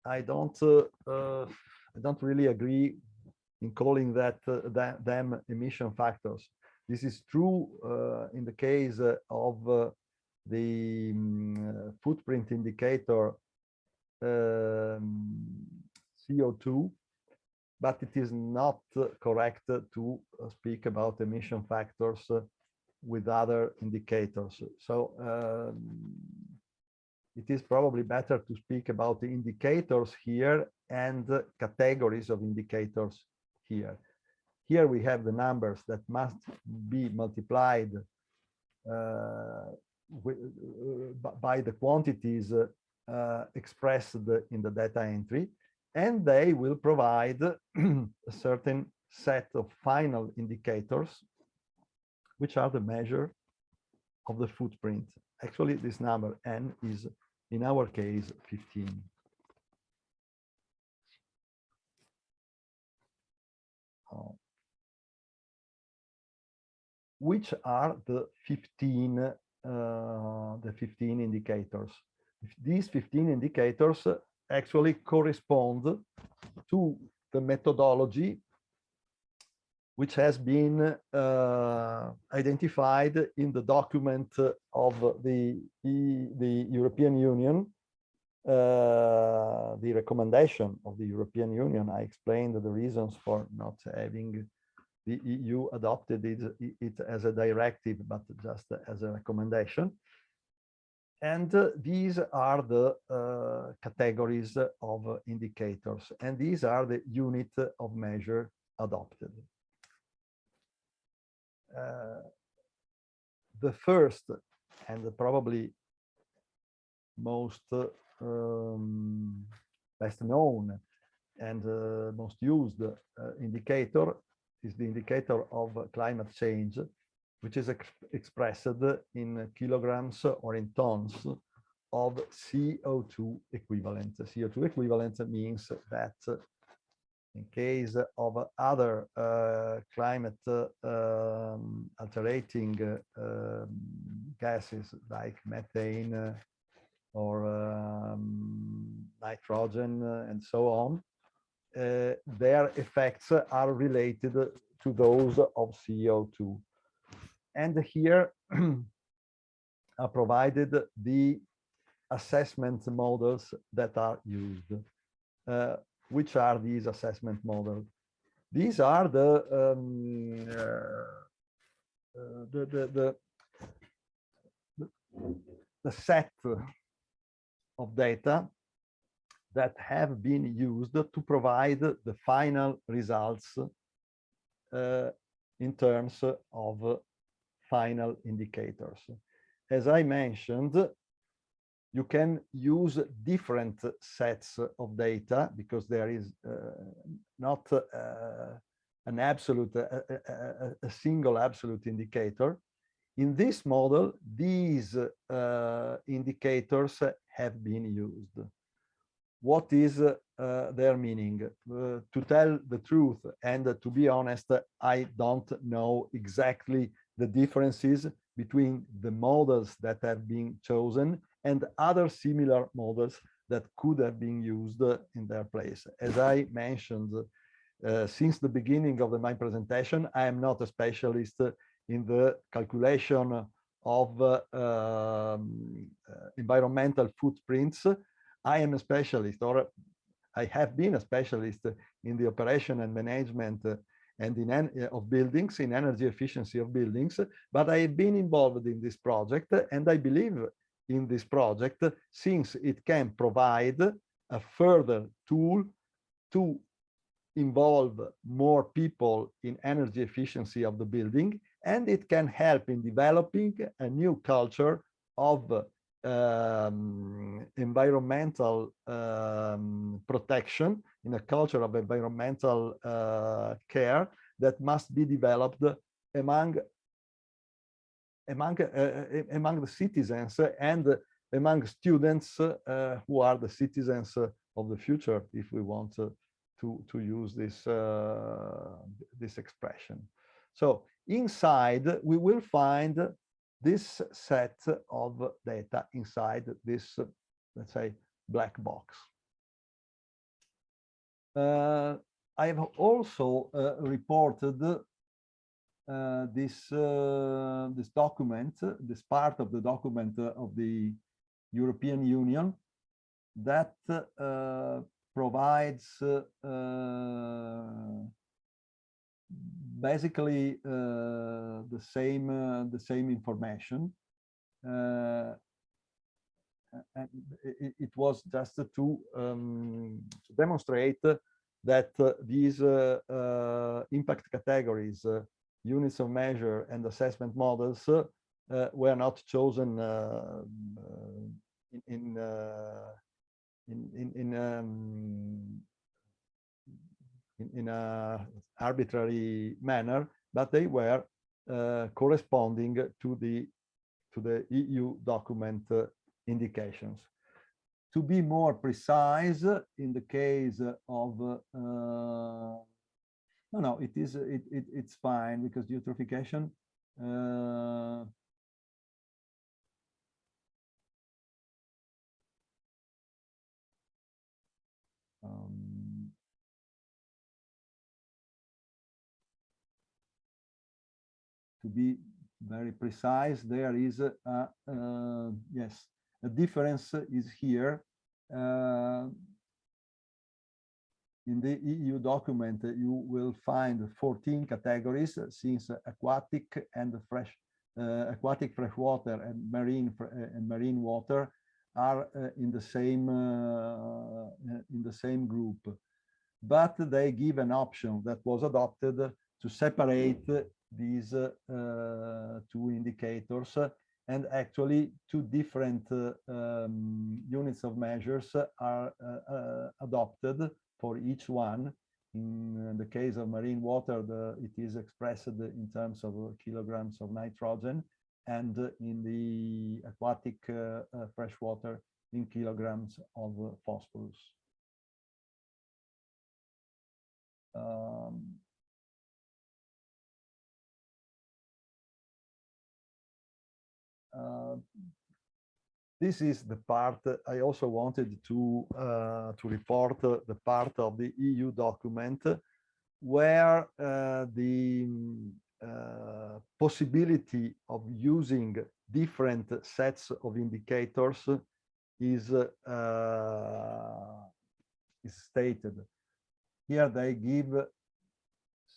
I don't really agree in calling them emission factors. This is true in the case of the footprint indicator CO2, but it is not correct to speak about emission factors with other indicators. So it is probably better to speak about the indicators here and categories of indicators here. Here we have the numbers that must be multiplied by the quantities expressed in the data entry, and they will provide a certain set of final indicators, which are the measure of the footprint. Actually, this number n is, in our case, 15. Which are the 15 indicators? These 15 indicators actually correspond to the methodology which has been identified in the document of the European Union, the recommendation of the European Union. I explained the reasons for not having the EU adopted it as a directive, but just as a recommendation. And these are the categories of indicators, and these are the unit of measure adopted. The first and probably most best known and most used indicator is the indicator of climate change, which is expressed in kilograms or in tons of CO2 equivalent. CO2 equivalent means that in case of other climate alterating gases like methane or nitrogen and so on, their effects are related to those of CO2. And here are provided the assessment models that are used. Which are these assessment models? These are the set of data that have been used to provide the final results in terms of final indicators. As I mentioned, you can use different sets of data because there is not an absolute, a single absolute indicator. In this model, these indicators have been used. What is their meaning? To tell the truth and to be honest, I don't know exactly the differences between the models that have been chosen and other similar models that could have been used in their place. As I mentioned, since the beginning of my presentation, I am not a specialist in the calculation of environmental footprints. I am a specialist, or I have been a specialist in the operation and management of buildings, in energy efficiency of buildings, but I have been involved in this project, and I believe in this project since it can provide a further tool to involve more people in energy efficiency of the building, and it can help in developing a new culture of environmental protection, in a culture of environmental care that must be developed among the citizens and among students who are the citizens of the future, if we want to use this expression. So inside we will find this set of data inside this, let's say, black box. I have also reported this document, this part of the document of the European Union that provides basically the same information. And it was just to demonstrate that these impact categories, units of measure, and assessment models were not chosen in a arbitrary manner, but they were corresponding to the EU document indications. To be more precise, in the case of no, it's fine, because eutrophication to be very precise, there is yes, a difference is here. In the EU document, you will find 14 categories, since aquatic and aquatic freshwater and marine water are in the same group. But they give an option that was adopted to separate these two indicators, and actually two different units of measures are adopted for each one. In the case of marine water, it is expressed in terms of kilograms of nitrogen, and in the aquatic freshwater in kilograms of phosphorus. This is the part I also wanted to report, the part of the EU document where the possibility of using different sets of indicators is stated. Here they give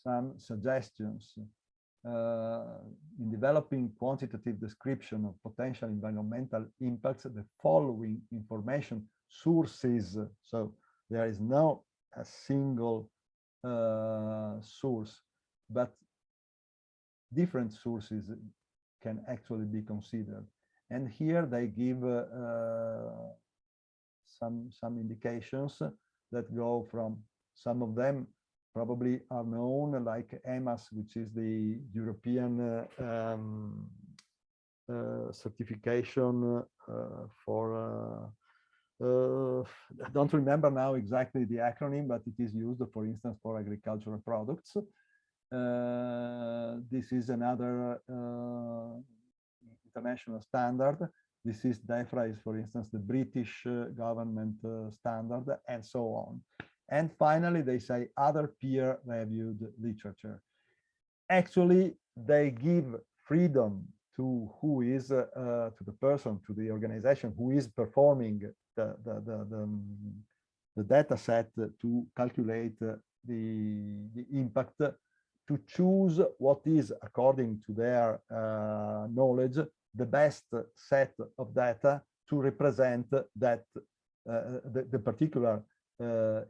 some suggestions. In developing quantitative description of potential environmental impacts, the following information sources, so there is no a single source, but different sources can actually be considered. And here they give some indications that go from, some of them probably are known, like EMAS, which is the European certification for, I don't remember now exactly the acronym, but it is used, for instance, for agricultural products. This is another international standard. This is DEFRA is, for instance, the British government standard, and so on. And finally, they say other peer-reviewed literature. Actually, they give freedom to who is to the person, to the organization who is performing the data set to calculate the impact, to choose what is, according to their knowledge, the best set of data to represent that the particular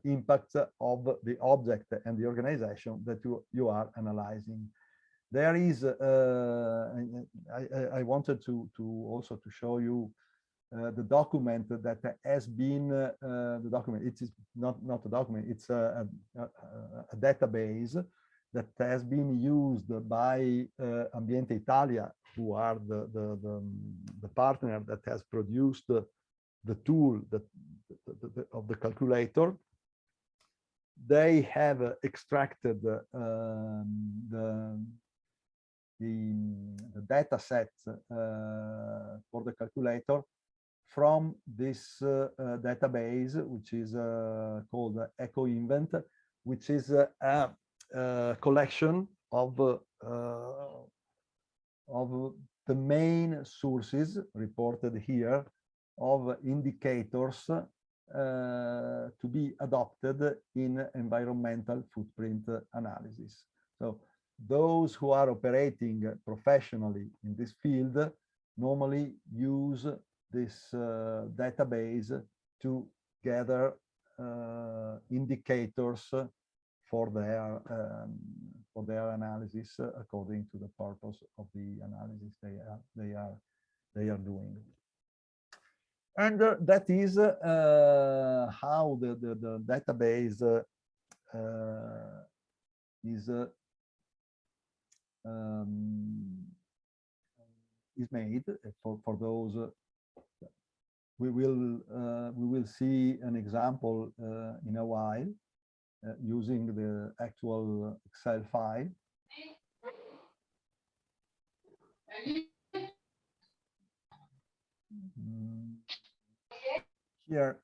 impact of the object and the organization that you are analyzing. There is, I wanted to also to show you the document that has been, the document, it is not a document, it's a database that has been used by Ambiente Italia, who are the partner that has produced the tool of the calculator. They have extracted the data set for the calculator from this database, which is called EcoInvent, which is a collection of the main sources reported here of indicators to be adopted in environmental footprint analysis. So those who are operating professionally in this field normally use this database to gather indicators for their analysis according to the purpose of the analysis they are doing. And that is how the database is made. For those, we will see an example in a while using the actual Excel file. Here,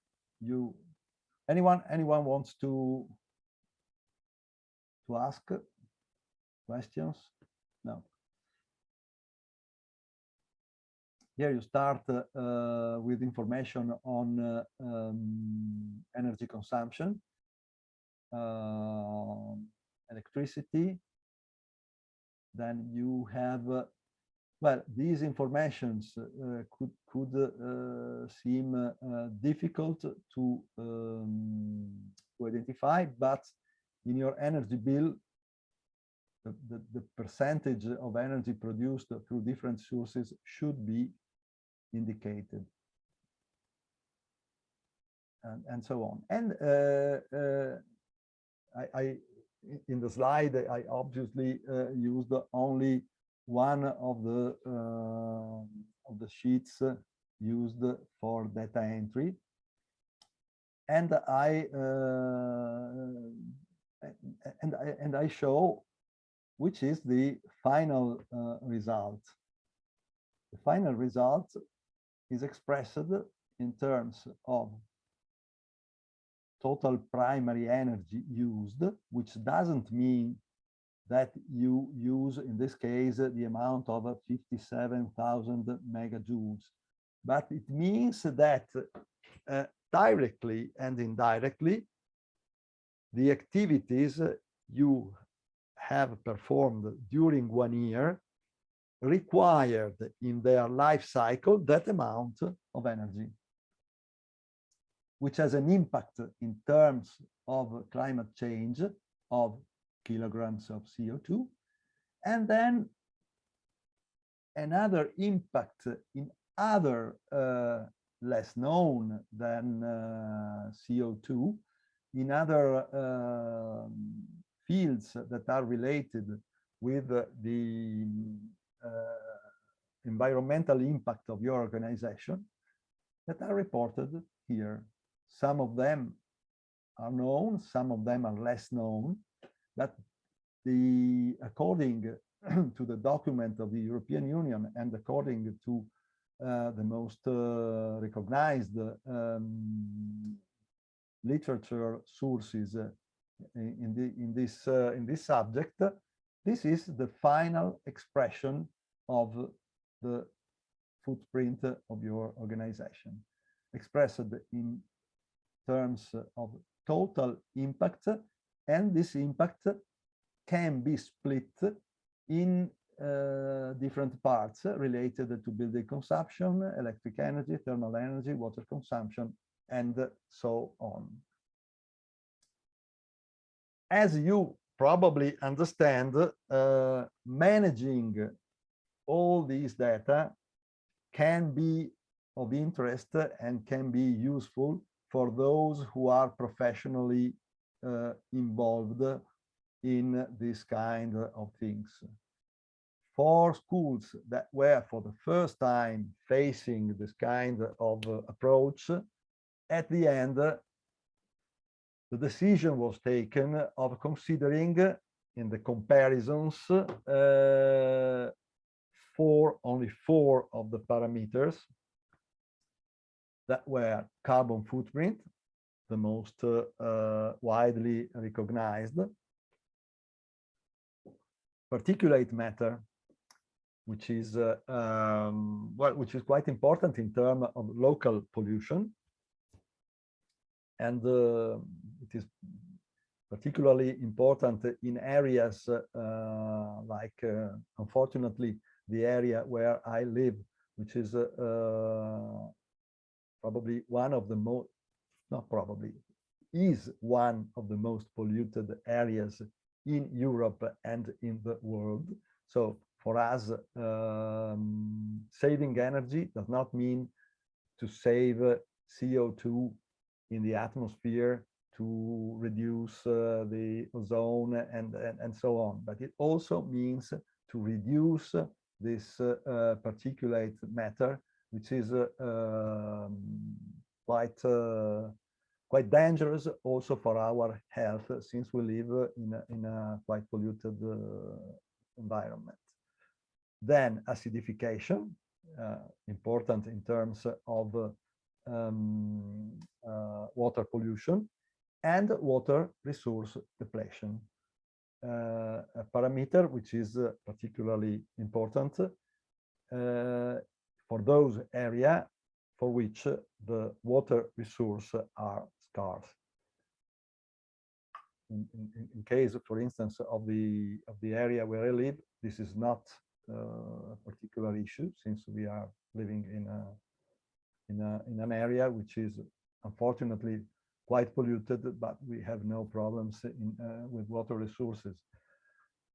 anyone wants to ask questions? No. Here you start with information on energy consumption, electricity. Then you have, well, these informations could seem difficult to identify, but in your energy bill, the percentage of energy produced through different sources should be indicated, and so on. And I in the slide, I obviously used only one of the sheets used for data entry, and I show which is the final result. The final result is expressed in terms of total primary energy used, which doesn't mean that you use, in this case, the amount of 57,000 megajoules, but it means that directly and indirectly, the activities you have performed during 1 year required in their life cycle that amount of energy, which has an impact in terms of climate change of kilograms of CO2, and then another impact in other less known than CO2, in other fields that are related with the environmental impact of your organization that are reported here. Some of them are known, some of them are less known, but according to the document of the European Union and according to the most recognized literature sources in this subject. This is the final expression of the footprint of your organization, expressed in terms of total impact, and this impact can be split in different parts related to building consumption, electric energy, thermal energy, water consumption, and so on. As you probably understand, managing all these data can be of interest and can be useful for those who are professionally involved in this kind of things. For schools that were for the first time facing this kind of approach, at the end, the decision was taken of considering in the comparisons only four of the parameters that were carbon footprint, the most widely recognized, particulate matter, which is which is quite important in terms of local pollution, and it is particularly important in areas like, unfortunately, the area where I live, which is probably one of the most, not probably, is one of the most polluted areas in Europe and in the world. So for us, saving energy does not mean to save CO2 in the atmosphere, to reduce the ozone and so on, but it also means to reduce this particulate matter, which is quite dangerous also for our health, since we live in a quite polluted environment. Then acidification, important in terms of water pollution, and water resource depletion, a parameter which is particularly important for those areas for which the water resources are scarce. In case, for instance, of the area where I live, this is not a particular issue, since we are living in an area which is unfortunately quite polluted, but we have no problems with water resources.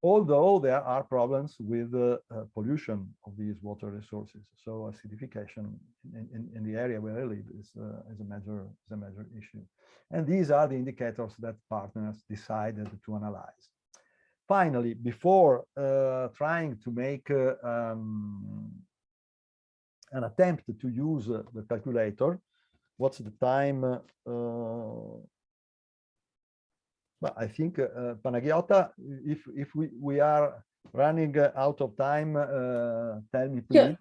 Although there are problems with pollution of these water resources, so acidification in the area where I live is a major issue. And these are the indicators that partners decided to analyze. Finally, before trying to make an attempt to use the calculator, what's the time? Well, I think Panagiotta, if we are running out of time, tell me please. Yeah.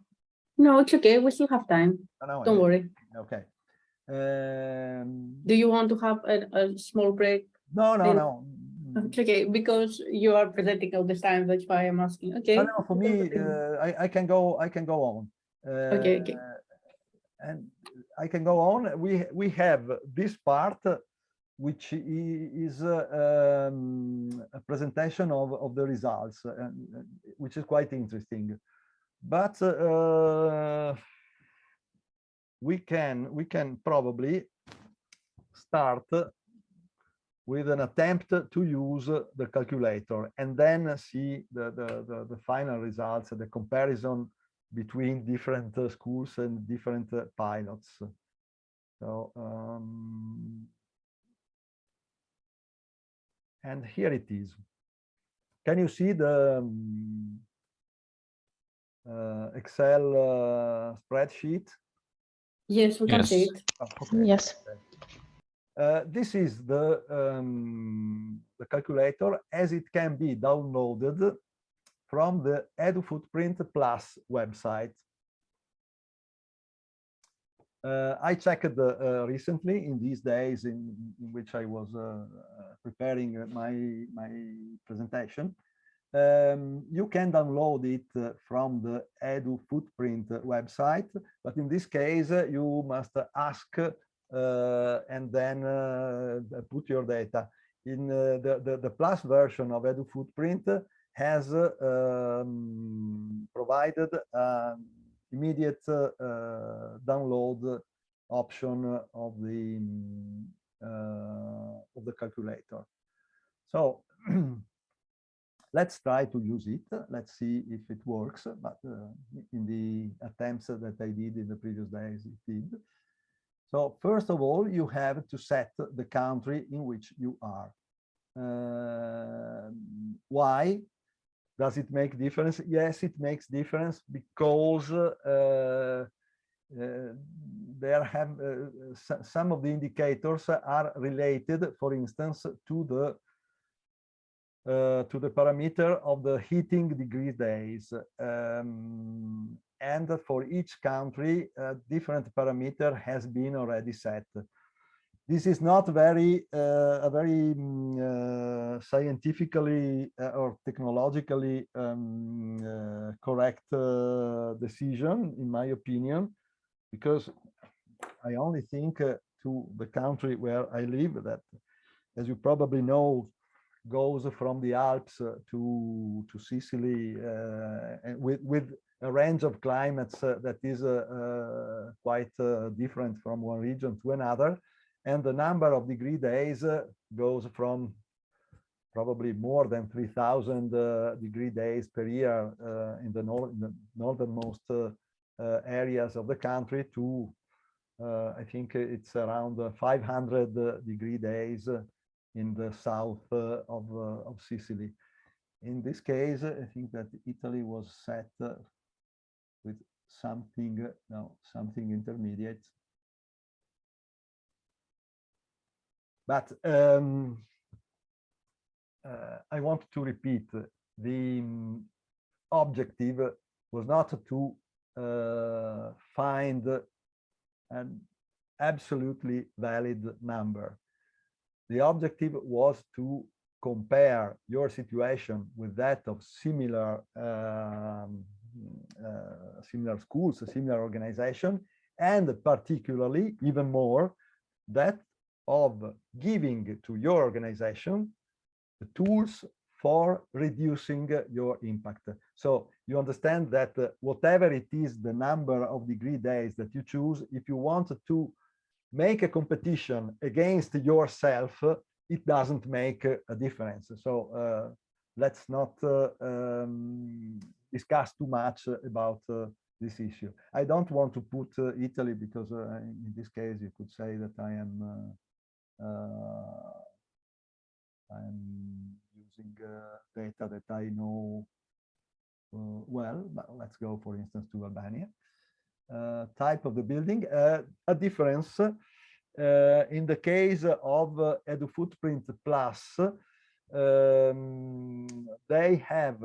No, it's okay. We still have time. No, Don't worry. Okay. Do you want to have a small break? No. It's okay, because you are presenting all this time. That's why I'm asking. Okay. No, for me, I can go on. Okay. And I can go on. We have this part, which is a presentation of the results, which is quite interesting. But we can probably start with an attempt to use the calculator, and then see the final results, the comparison between different schools and different pilots. So and here it is. Can you see the Excel spreadsheet? Yes, we can see it. Oh, okay. Yes. This is the calculator as it can be downloaded from the EduFootprint Plus website. I checked recently in these days in which I was preparing my presentation. You can download it from the Edu Footprint website, but in this case, you must ask and then put your data. In the plus version of Edu Footprint has provided immediate download option of the calculator. So let's try to use it. Let's see if it works. But in the attempts that I did in the previous days, it did. So first of all, you have to set the country in which you are. Why does it make difference? Yes, it makes difference because there have some of the indicators are related, for instance, to the parameter of the heating degree days. And for each country, a different parameter has been already set. This is not very scientifically or technologically correct decision, in my opinion, because I only think to the country where I live, that, as you probably know, goes from the Alps to Sicily, with a range of climates that is quite different from one region to another. And the number of degree days goes from probably more than 3,000 degree days per year in the northernmost areas of the country to, I think it's around 500 degree days in the south of Sicily. In this case, I think that Italy was set with something, no, something intermediate. But I want to repeat, the objective was not to find an absolutely valid number. The objective was to compare your situation with that of similar schools, a similar organization, and particularly, even more, that of giving to your organization the tools for reducing your impact. So you understand that whatever it is, the number of degree days that you choose, if you want to make a competition against yourself, it doesn't make a difference. So let's not discuss too much about this issue. I don't want to put Italy because in this case you could say that I am using data that I know well, but let's go, for instance, to Albania. Type of the building, a difference in the case of Edu Footprint Plus. They have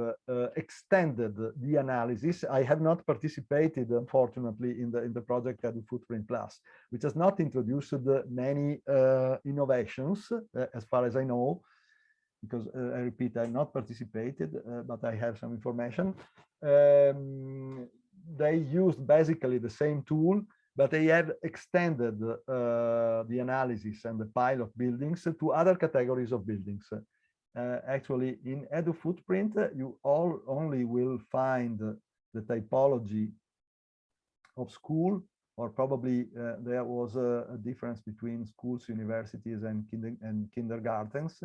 extended the analysis. I have not participated, unfortunately, in the project Edu Footprint Plus, which has not introduced many innovations, as far as I know, because I repeat, I not participated, but I have some information. They used basically the same tool, but they have extended the analysis and the pile of buildings to other categories of buildings. Actually, in Edu Footprint, you only will find the typology of school, or probably there was a difference between schools, universities, and kindergartens.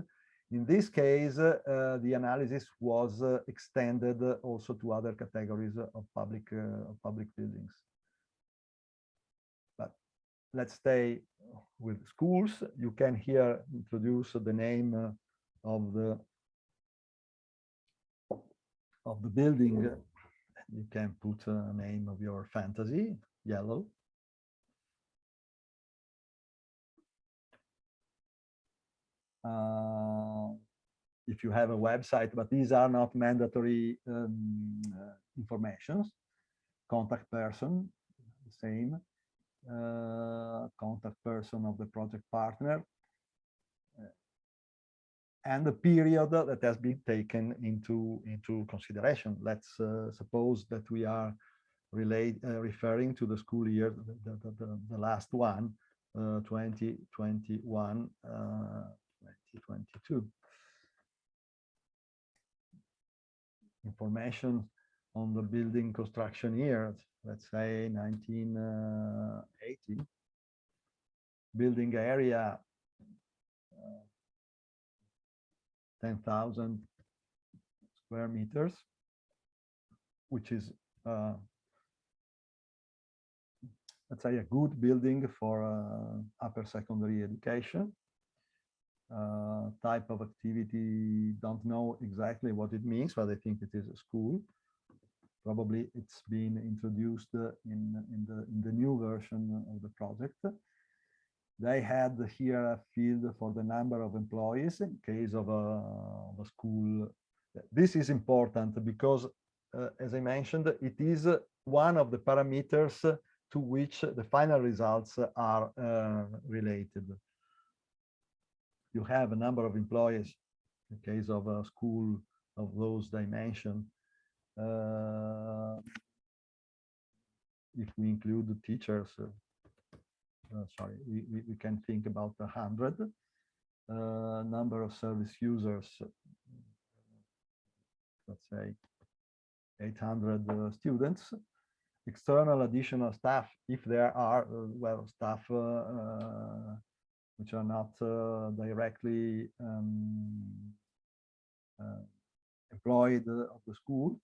In this case, the analysis was extended also to other categories of public buildings. But let's stay with schools. You can here introduce the name of the building. You can put a name of your fantasy, yellow. If you have a website, but these are not mandatory informations. Contact person, the same. contact person of the project partner, and the period that has been taken into consideration. Let's suppose that we are referring to the school year, the last one, 2021, 2022. Information on the building construction year, let's say 1980. Building area, 10,000 square meters, which is, let's say, a good building for upper secondary education. Type of activity, don't know exactly what it means, but I think it is a school. Probably it's been introduced in the new version of the project. They had here a field for the number of employees in case of a school. This is important because, as I mentioned, it is one of the parameters to which the final results are related. You have a number of employees in case of a school of those dimensions. If we include the teachers, sorry, we can think about 100. Number of service users, let's say 800 students. External additional staff, if there are, well, staff which are not directly employed of the school.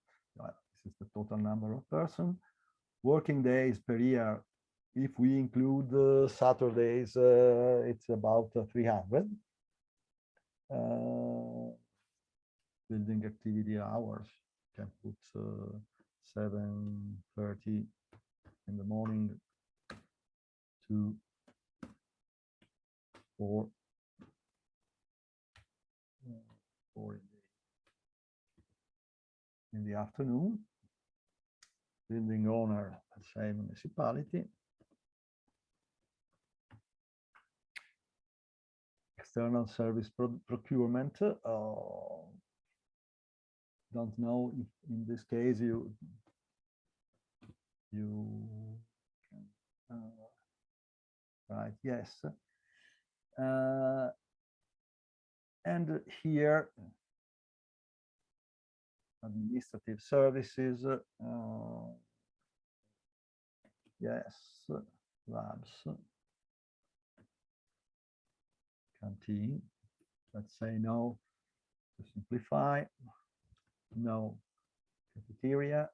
This is the total number of persons. Working days per year, if we include Saturdays, it's about 300. Building activity hours, can put 7:30 in the morning to 4 in the afternoon. Building owner, let's say municipality. External service procurement. Don't know if in this case you can right, yes. And here administrative services, yes, labs, canteen, let's say no, to simplify, no cafeteria,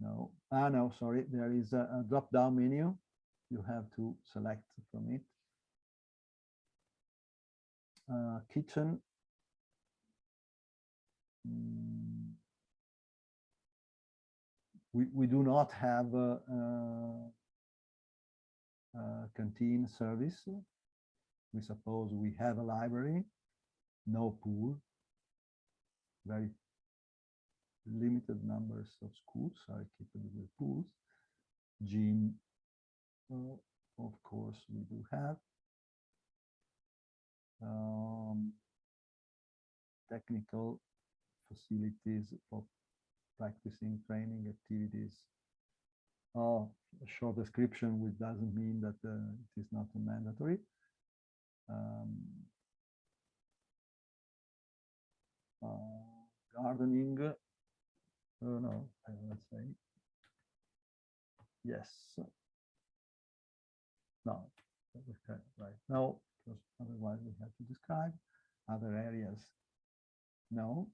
no, no, sorry, there is a drop-down menu. You have to select from it. Kitchen. We do not have a canteen service. We suppose we have a library, no pool, very limited numbers of schools are equipped with pools. Gym, of course, we do have. Technical facilities for practicing training activities. A short description, which doesn't mean that it is not mandatory. Gardening, no, let's say yes. No, okay, right. No, because otherwise we have to describe other areas. No.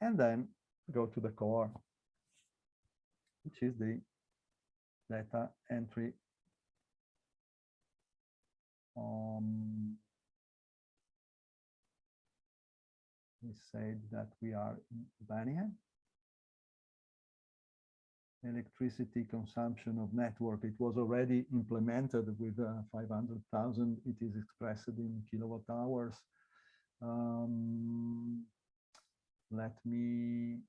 And then go to the core, which is the data entry. We said that we are in Albania. electricity consumption of network. It was already implemented with 500,000. It is expressed in kilowatt hours. Let me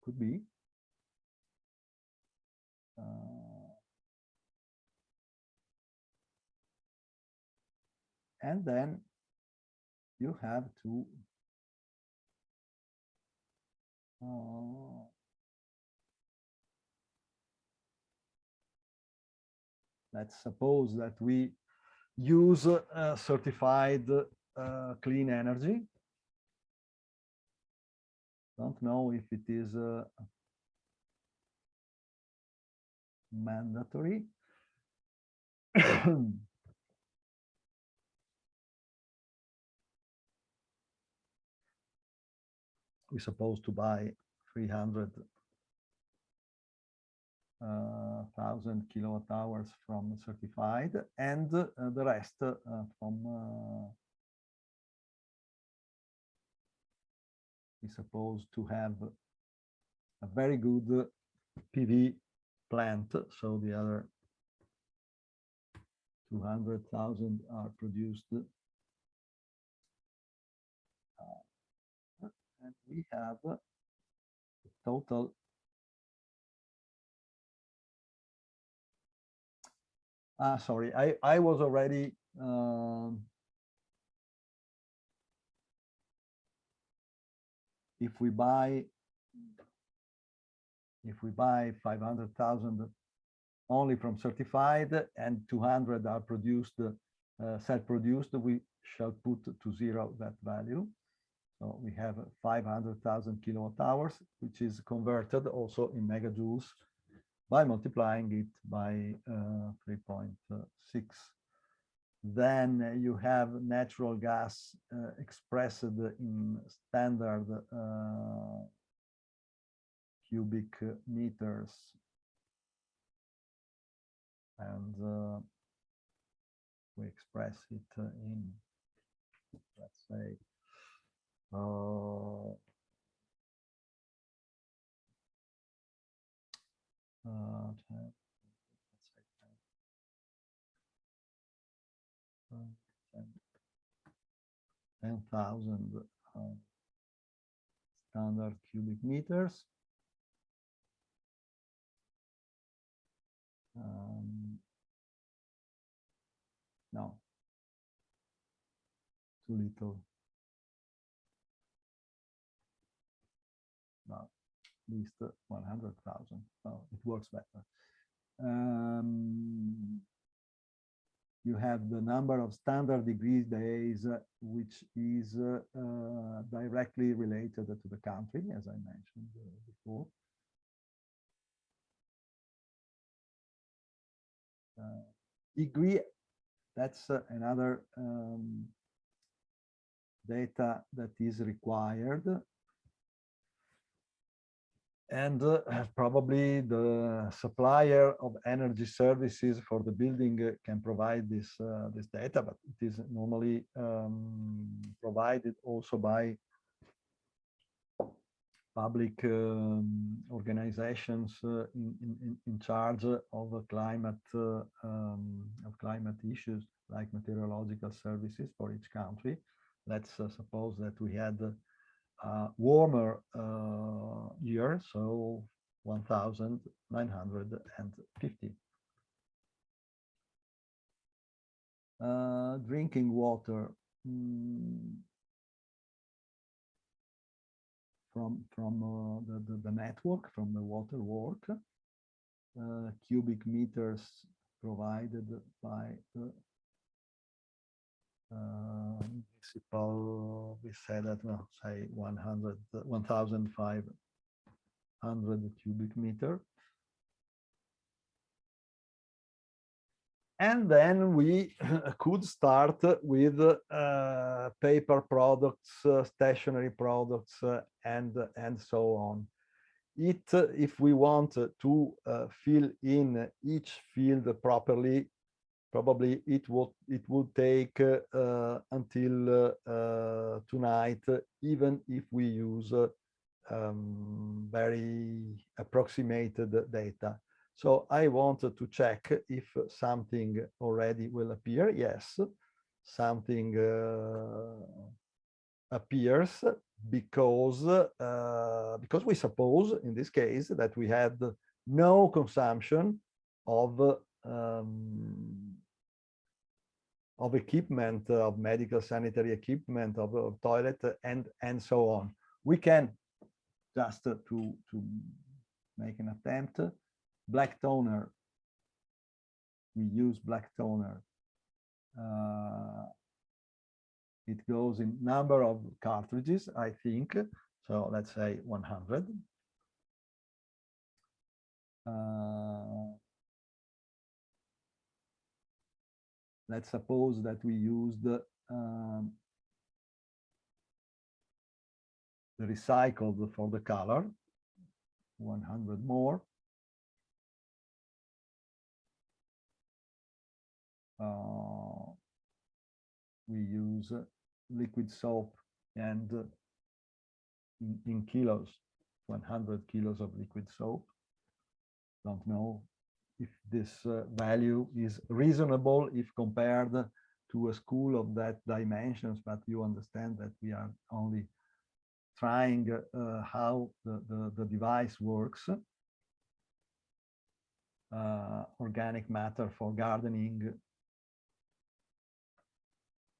could be and then you have to let's suppose that we use certified clean energy. Don't know if it is mandatory. We're supposed to buy 300,000 kilowatt hours from certified, and the rest from we're supposed to have a very good PV plant, so the other 200,000 are produced. And we have a total sorry, I was already if we buy 500,000 only from certified and 200 are produced self-produced, we shall put to zero that value. So we have 500,000 kilowatt hours, which is converted also in megajoules by multiplying it by 3.6. Then you have natural gas expressed in standard cubic meters, and we express it in, let's say, 10,000 standard cubic meters. No, too little. No, at least 100,000. Oh, it works better. You have the number of standard degree days, which is directly related to the country, as I mentioned before. Degree, that's another data that is required. And probably the supplier of energy services for the building can provide this this data, but it is normally provided also by public organizations in charge of climate issues, like meteorological services for each country. Let's suppose that we had warmer year, so 1,950. Drinking water from the network, from the water work, cubic meters provided by the municipal, we said that, no, say 1,500 cubic meter. And then we could start with paper products, stationery products, and so on. If we want to fill in each field properly, probably it will take until tonight, even if we use very approximated data. So I wanted to check if something already will appear. Yes, something appears because we suppose in this case that we had no consumption of equipment, of medical sanitary equipment, of toilet and so on. We can just to make an attempt. Black toner. We use black toner. It goes in number of cartridges, I think. So let's say 100. Let's suppose that we used the recycled for the color, 100 more. We use liquid soap and in kilos, 100 kilos of liquid soap. Don't know if this value is reasonable if compared to a school of that dimensions, but you understand that we are only trying how the device works. Organic matter for gardening.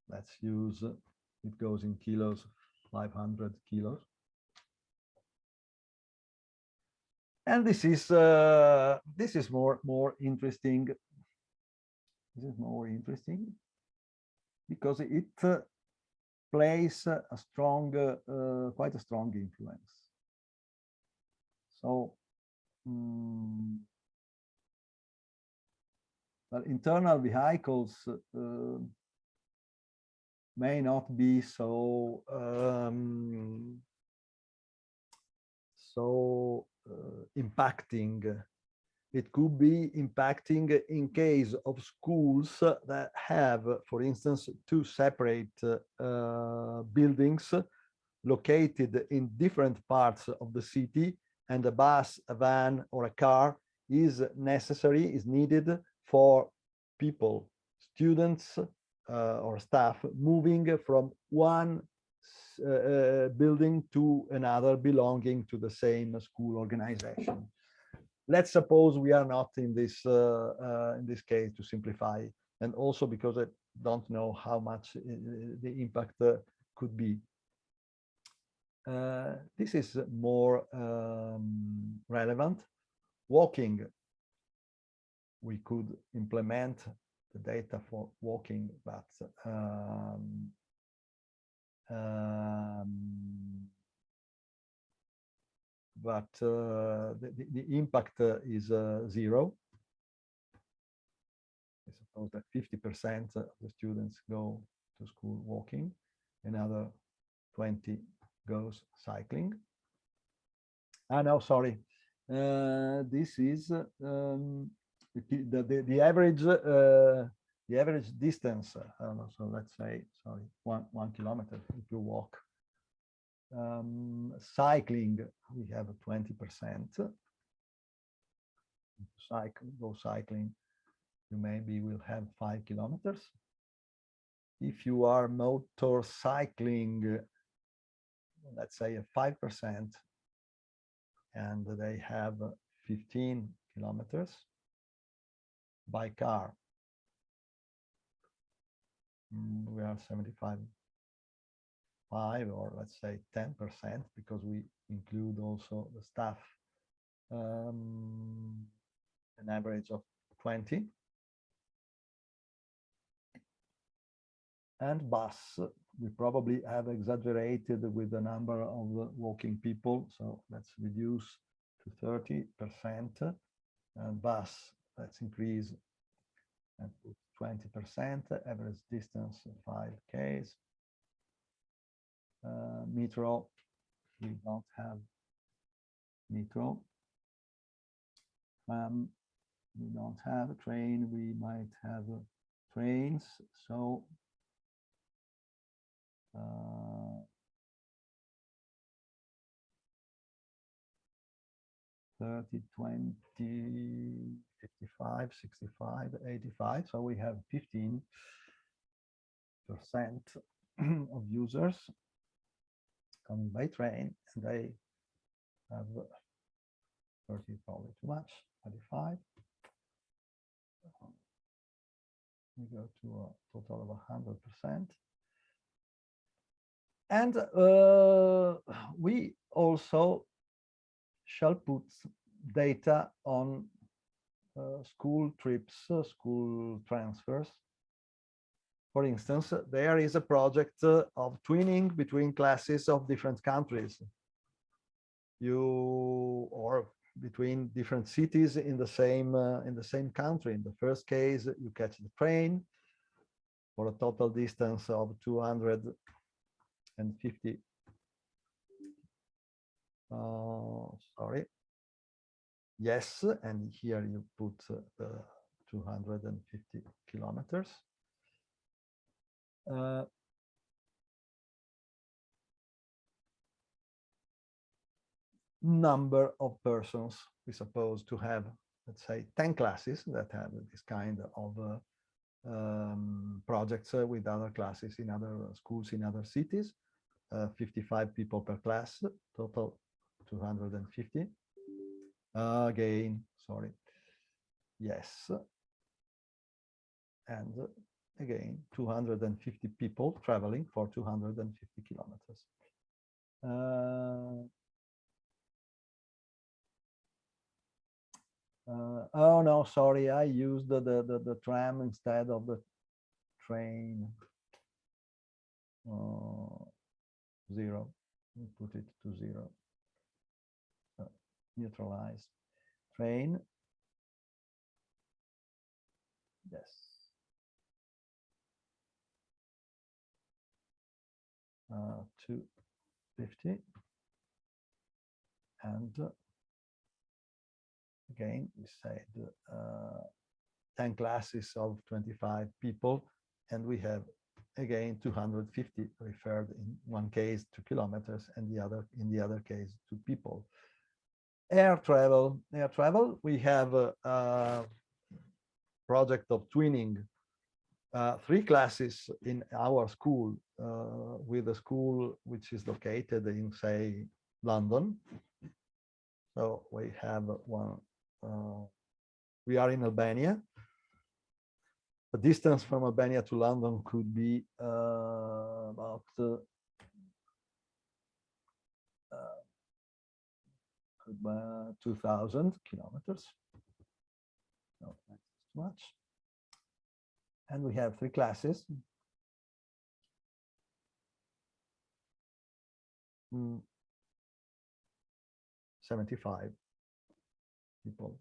Let's use, it goes in kilos, 500 kilos. And this is more interesting. This is more interesting because it plays a strong, quite a strong influence. So, well, internal vehicles may not be so impacting. It could be impacting in case of schools that have, for instance, two separate buildings located in different parts of the city, and a bus, a van, or a car is necessary, is needed for people, students, or staff moving from one building to another belonging to the same school organization. Let's suppose we are not in this case, to simplify, and also because I don't know how much the impact could be. This is more relevant. Walking, we could implement the data for walking, but the impact is 0. I suppose that 50% of the students go to school walking, another 20 goes cycling. No, sorry. This is the average distance. So let's say, sorry, one kilometer if you walk. Cycling, we have 20%. Go cycling, you maybe will have 5 kilometers. If you are motorcycling, let's say 5%, and they have 15 kilometers. By car, we are 75, or let's say 10%, because we include also the staff. An average of 20. And bus, we probably have exaggerated with the number of walking people, so let's reduce to 30%. And bus, let's increase and put 20%, average distance 5 km. Metro, we don't have metro. We don't have a train, we might have trains. So 30, 20, 55, 65, 85. So we have 15% of users coming by train, and they have 30, probably too much, 25. We go to a total of 100%. And we also shall put data on school trips, school transfers. For instance, there is a project of twinning between classes of different countries. Or between different cities in the same country. In the first case, you catch the train for a total distance of 250. Sorry. Yes, and here you put 250 kilometers. Number of persons we suppose to have, let's say 10 classes that have this kind of projects with other classes in other schools in other cities. 55 people per class, total 250. Again, sorry. Yes. And again, 250 people traveling for 250 kilometers. Oh no, sorry, I used the tram instead of the train. 0, we put it to 0. Neutralize train. Yes. Uh, 250. And again, we said 10 classes of 25 people, and we have again 250 referred in one case to kilometers, and in the other case to people. Air travel, we have a project of twinning 3 classes in our school with a school which is located in, say, London. So we have one. We are in Albania. The distance from Albania to London could be about 2,000 kilometers. No, that's too much. And we have 3 classes. 75 people.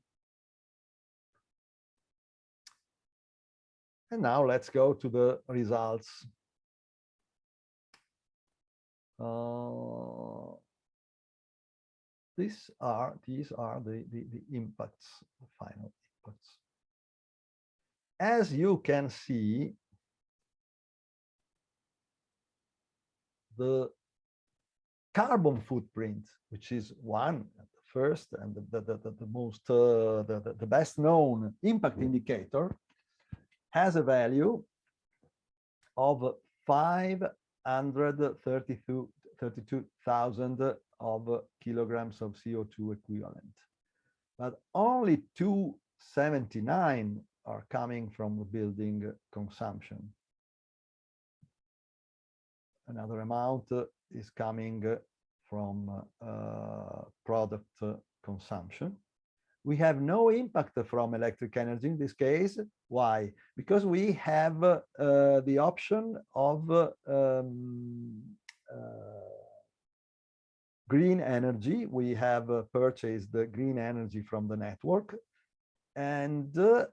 And now let's go to the results. These are the impacts, the final impacts. As you can see, the carbon footprint, which is one at the first and the most the best known impact indicator, has a value of 532,000 of kilograms of CO2 equivalent, but only 279 are coming from the building consumption. Another amount is coming from product consumption. We have no impact from electric energy in this case. Why? Because we have the option of green energy. We have purchased the green energy from the network, and the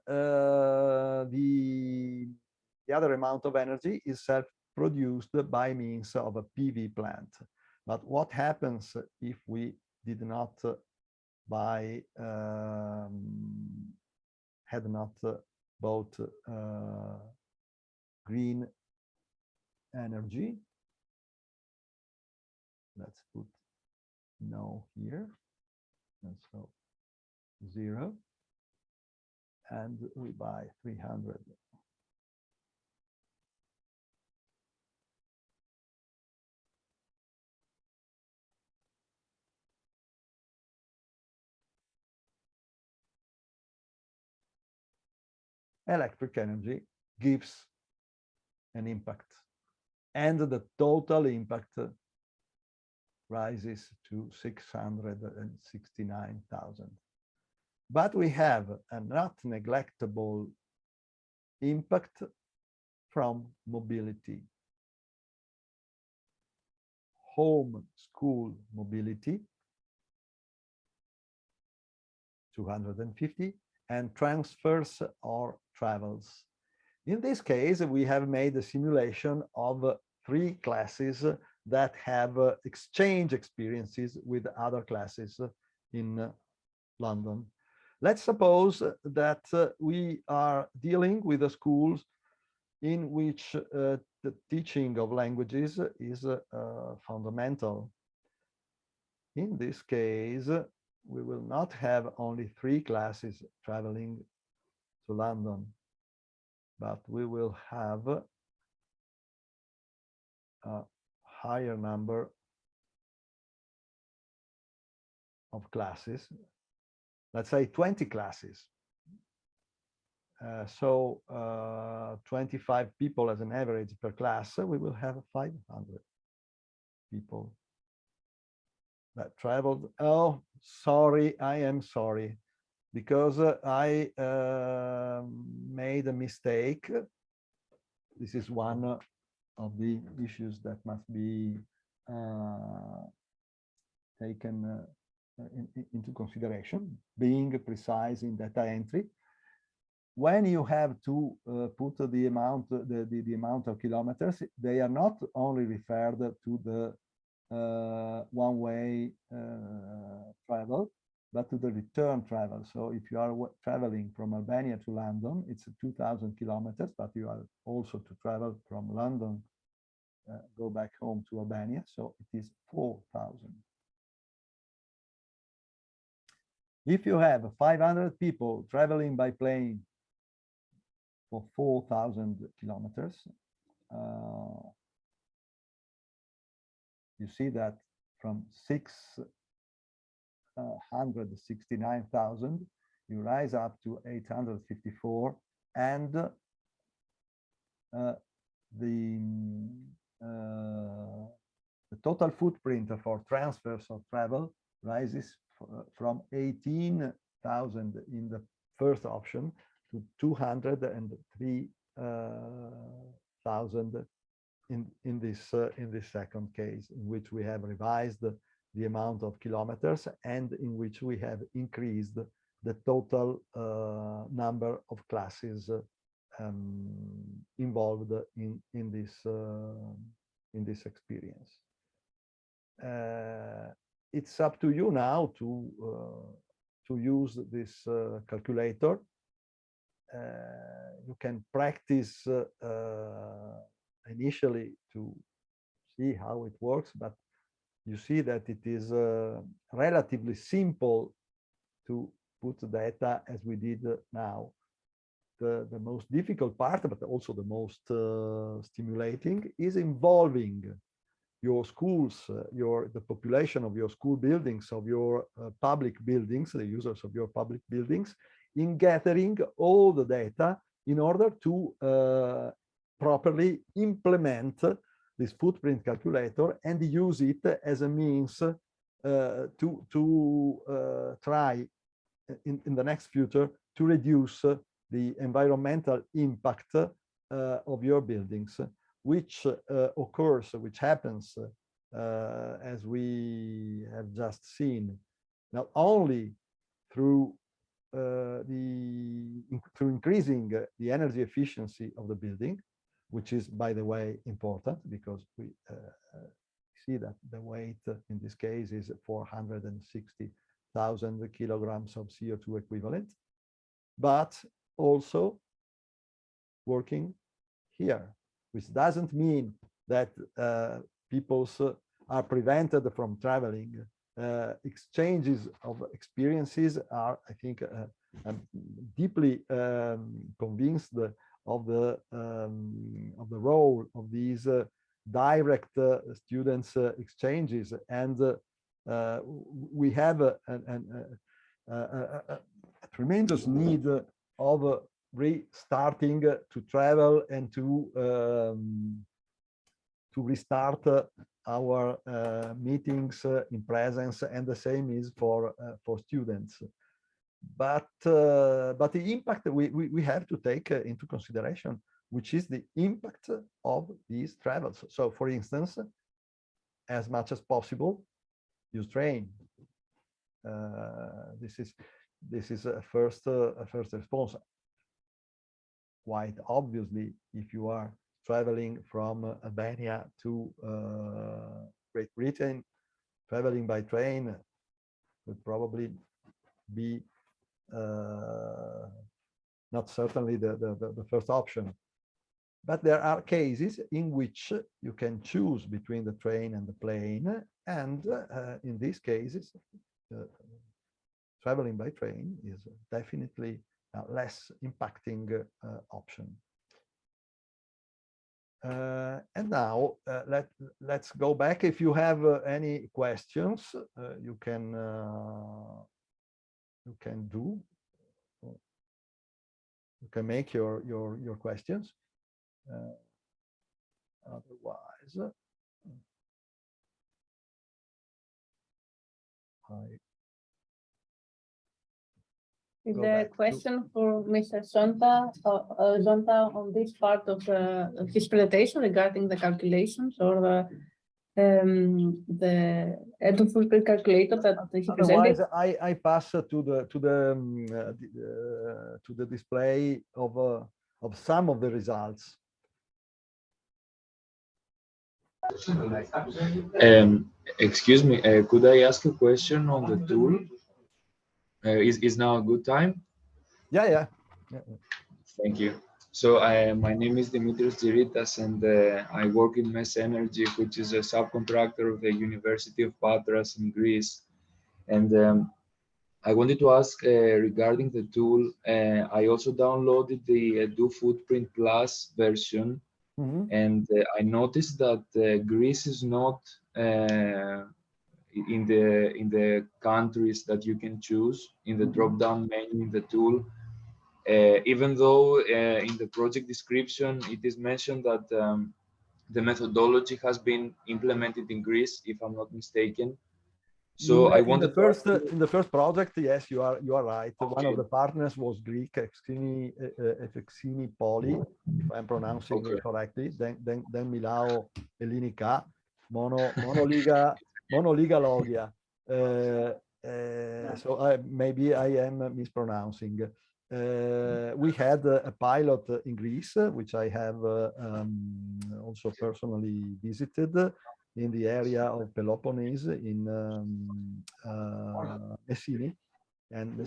other amount of energy is self-produced by means of a PV plant. But what happens if we did not buy, had not bought green energy. Let's put no here, and so 0, and we buy 300. Electric energy gives an impact, and the total impact rises to 669,000. But we have a not neglectable impact from mobility. Home school mobility, 250, and transfers or travels. In this case, we have made a simulation of 3 classes that have exchange experiences with other classes in London. Let's suppose that we are dealing with the schools in which the teaching of languages is fundamental. In this case, we will not have only 3 classes traveling to London, but we will have a higher number of classes, let's say 20 classes. So 25 people as an average per class, we will have 500 people that traveled. Oh, sorry, I am sorry, because I made a mistake. This is one of the issues that must be taken into consideration, being precise in data entry. When you have to put the amount of kilometers, they are not only referred to the one-way travel, but to the return travel. So if you are traveling from Albania to London, it's 2,000 kilometers, but you are also to travel from London, go back home to Albania, so it is 4,000. If you have 500 people traveling by plane for 4,000 kilometers, you see that from 669,000, you rise up to 854, and the total footprint for transfers of travel rises from 18,000 in the first option to 203,000 in this second case, in which we have revised the amount of kilometers and in which we have increased the total number of classes involved in this experience. It's up to you now to use this calculator. You can practice initially to see how it works, but you see that it is relatively simple to put data as we did now. The most difficult part, but also the most stimulating, is involving your schools, the population of your school buildings, of your public buildings, the users of your public buildings, in gathering all the data in order to properly implement this footprint calculator and use it as a means to try in the next future to reduce the environmental impact of your buildings, which happens as we have just seen, not only through increasing the energy efficiency of the building, which is, by the way, important because we see that the weight in this case is 460,000 kilograms of CO2 equivalent, but also working here which doesn't mean that people are prevented from traveling. Exchanges of experiences are, I think, I'm deeply convinced of the role of these direct students exchanges, and we have a tremendous need of restarting to travel and to restart our meetings in presence, and the same is for students. But the impact we have to take into consideration, which is the impact of these travels. So, for instance, as much as possible, use train. This is a first response. Quite obviously, if you are traveling from Albania to Great Britain, traveling by train would probably be not certainly the first option. But there are cases in which you can choose between the train and the plane, and in these cases, traveling by train is definitely a less impacting option. And now let's go back. If you have any questions, you can make your questions. Otherwise, Is there a question for Mr. Zonta on this part of his presentation regarding the calculations or the end-of-footprint calculator that he presented? Otherwise, I pass to the display of some of the results. Excuse me, could I ask a question on the tool? Is now a good time? Yeah. Thank you. So my name is Dimitris Giritas, and I work in MES Energy, which is a subcontractor of the University of Patras in Greece. And I wanted to ask regarding the tool. I also downloaded the Do Footprint Plus version, and I noticed that Greece is not in the countries that you can choose in the drop-down menu in the tool. Even though in the project description it is mentioned that the methodology has been implemented in Greece, if I'm not mistaken. So I wanted in the first project, yes, you are right. Okay. One of the partners was Greek, Efexini Poly, if I'm pronouncing it correctly. Then Milao Ellinika, Monoliga Logia. So maybe I am mispronouncing. We had a pilot in Greece, which I have also personally visited, in the area of Peloponnese, in Messini and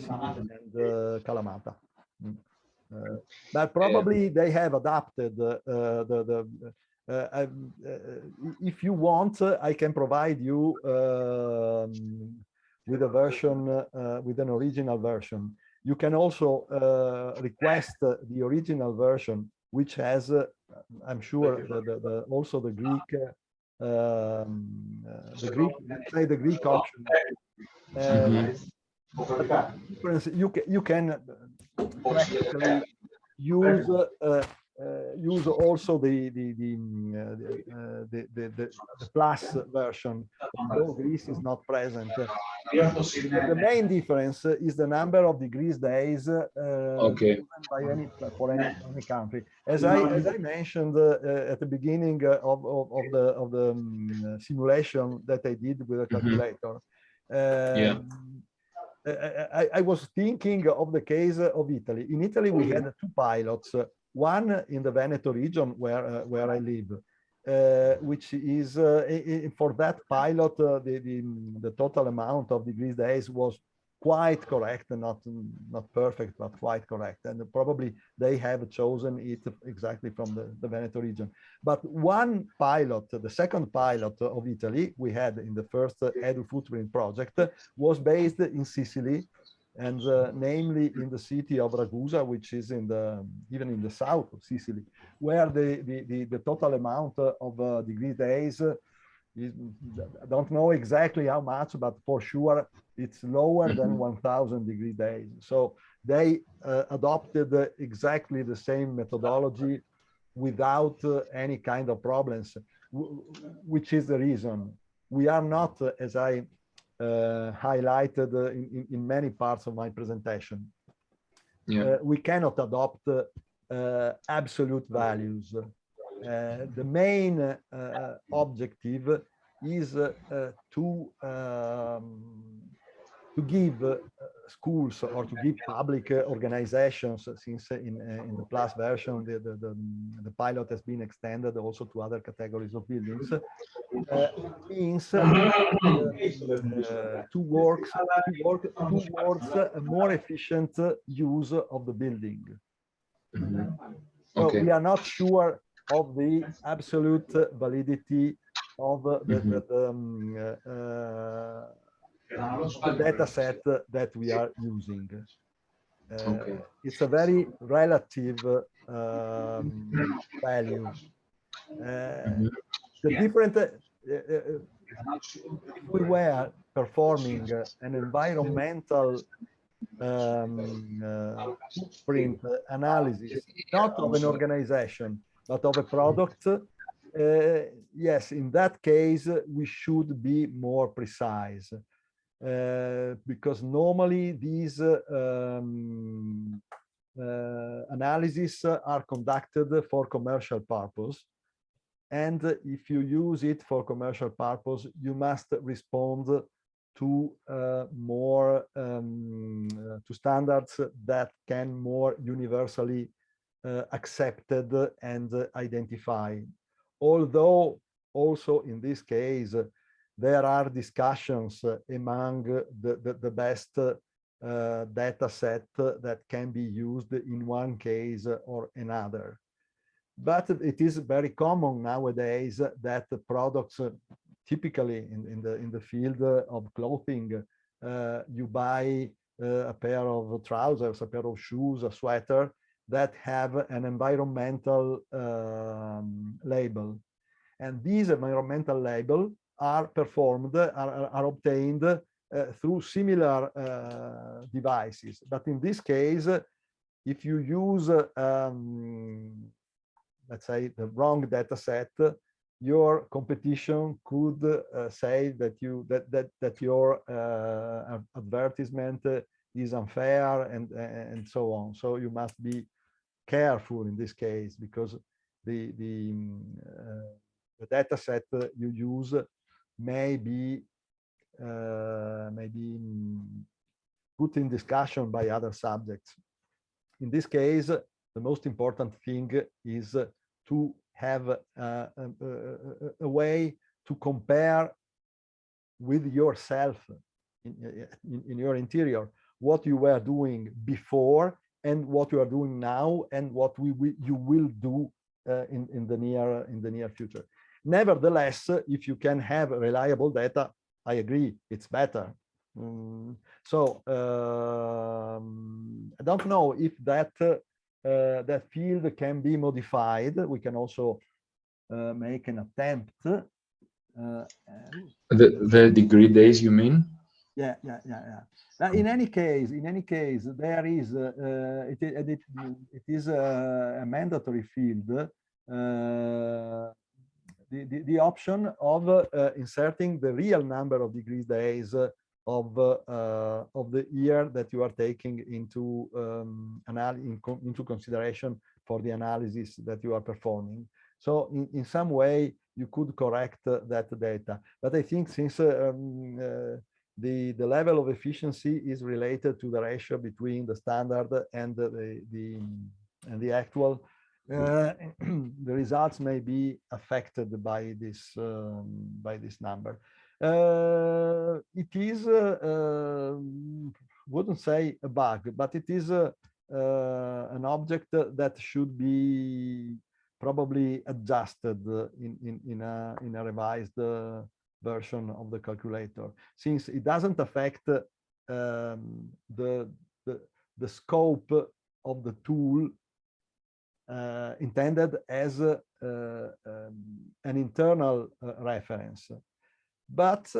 Kalamata. But probably they have adapted if you want, I can provide you with a version, with an original version. You can also request the original version, which has, I'm sure, also the Greek option. You can practically use also the plus version, although Greece is not present. The main difference is the number of degrees days by for any country. As I mentioned at the beginning of the simulation that I did with a calculator. I was thinking of the case of Italy. In Italy, we had two pilots. One in the Veneto region, where I live, which is for that pilot, the total amount of degrees days was quite correct, and not perfect, but quite correct. And probably they have chosen it exactly from the Veneto region. But one pilot, the second pilot of Italy we had in the first Edu Footprint project, was based in Sicily, and namely in the city of Ragusa, which is even in the south of Sicily, where the total amount of degree days is, I don't know exactly how much, but for sure it's lower than 1,000 degree days. So they adopted exactly the same methodology without any kind of problems, which is the reason we are not, as I highlighted in many parts of my presentation, we cannot adopt absolute values. The main objective is to give schools or to give public organizations, since in the plus version the pilot has been extended also to other categories of buildings, means to work towards a more efficient use of the building. So we are not sure of the absolute validity of the data set that we are using. It's a very relative value. The different, if we were performing an environmental footprint analysis, not of an organization, but of a product, yes, in that case, we should be more precise. Because normally these analyses are conducted for commercial purpose. And if you use it for commercial purpose, you must respond to more to standards that can more universally accepted and identified. Although also in this case, there are discussions among the best data set that can be used in one case or another. But it is very common nowadays that the products, typically in the field of clothing, you buy a pair of trousers, a pair of shoes, a sweater that have an environmental label. And these environmental labels are performed, are obtained through similar devices. But in this case, if you use, let's say, the wrong data set, your competition could say that your advertisement is unfair and so on. So you must be careful in this case, because the data set you use may be put in discussion by other subjects. In this case, the most important thing is to have a way to compare with yourself in your interior what you were doing before and what you are doing now and what you will do in the near future. Nevertheless, if you can have reliable data, I agree, it's better. So I don't know if that that field can be modified. We can also make an attempt. The degree days, you mean? Yeah. In any case, there is it is a mandatory field. The option of inserting the real number of degree days of the year that you are taking into consideration for the analysis that you are performing. So in some way you could correct that data, but I think since the level of efficiency is related to the ratio between the standard and the actual, the results may be affected by this number. It is wouldn't say a bug, but it is an object that should be probably adjusted in a revised version of the calculator, since it doesn't affect the scope of the tool intended as an internal reference. But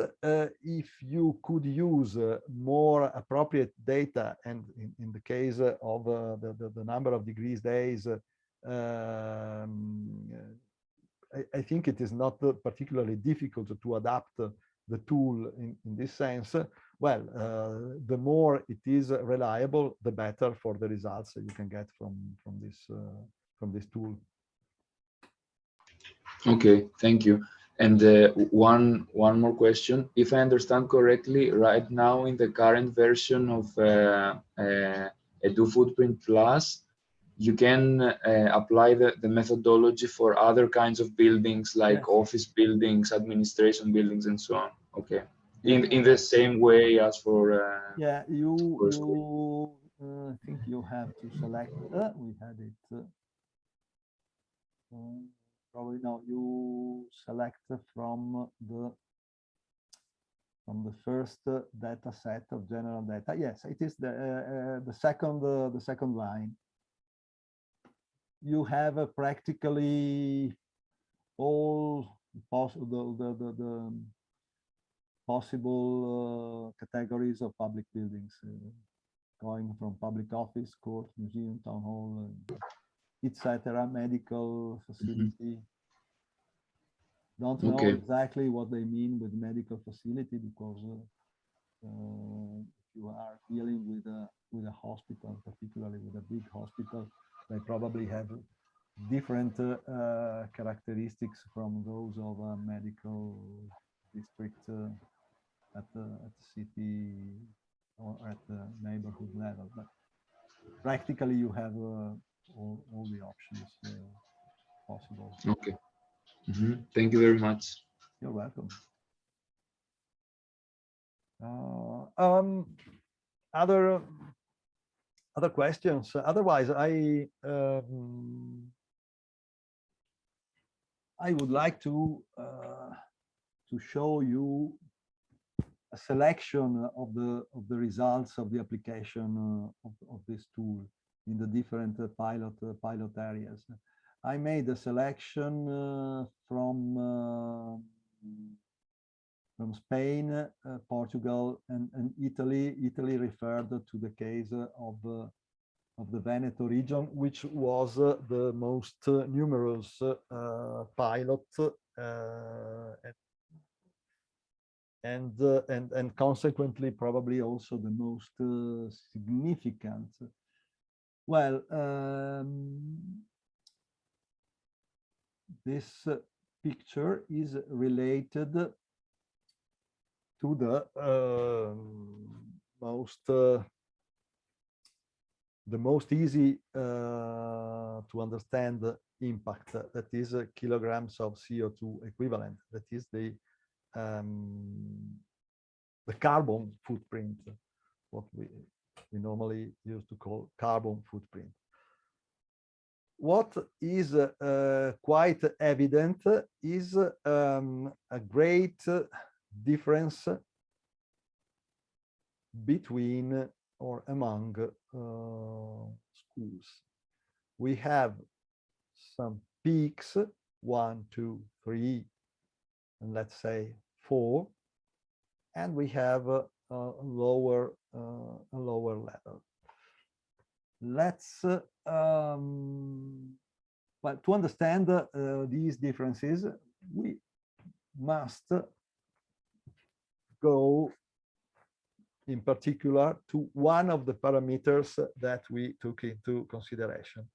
if you could use more appropriate data, and in the case of the number of degrees days, I think it is not particularly difficult to adapt the tool in this sense. Well, the more it is reliable, the better for the results you can get from this tool. Okay, thank you. And one more question. If I understand correctly, right now in the current version of Edu Footprint Plus, you can apply the methodology for other kinds of buildings like Yes. office buildings, administration buildings, and so on. Okay, in the same way as for Yeah, you for school. I think you have to select. We had it. Probably no. You select from the first data set of general data. Yes, it is the second line. You have practically all the possible categories of public buildings, going from public office, court, museum, town hall, etc., medical facility. Don't know Okay. exactly what they mean with medical facility, because if you are dealing with a hospital, particularly with a big hospital, they probably have different characteristics from those of a medical district at the city or at the neighborhood level. But practically, you have all the options possible. Okay. Thank you very much. You're welcome. Other questions? Otherwise, I would like to show you a selection of the results of the application of this tool in the different pilot areas. I made a selection from Spain, Portugal, and Italy. Italy referred to the case of the Veneto region, which was the most numerous pilot and consequently probably also the most significant. Well, this picture is related to the most easy to understand impact, that is kilograms of CO2 equivalent. That is the carbon footprint, what we normally used to call carbon footprint. What is quite evident is a great difference between or among schools. We have some peaks, 1, 2, 3, and let's say 4, and we have a lower level. Let's well, to understand these differences, we must go in particular to one of the parameters that we took into consideration,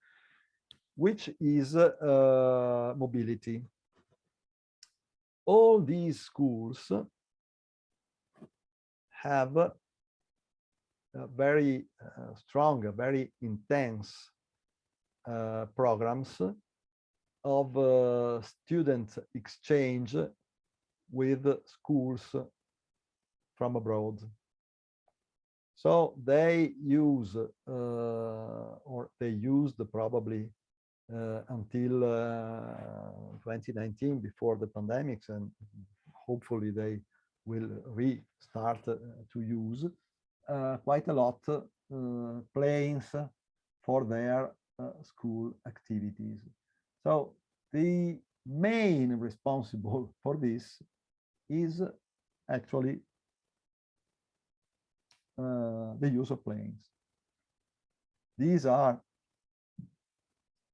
which is mobility. All these schools have very strong, very intense programs of student exchange with schools from abroad. So they use or they used probably until 2019 before the pandemics, and hopefully they will restart to use quite a lot planes for their school activities. So the main responsible for this is actually the use of planes. These are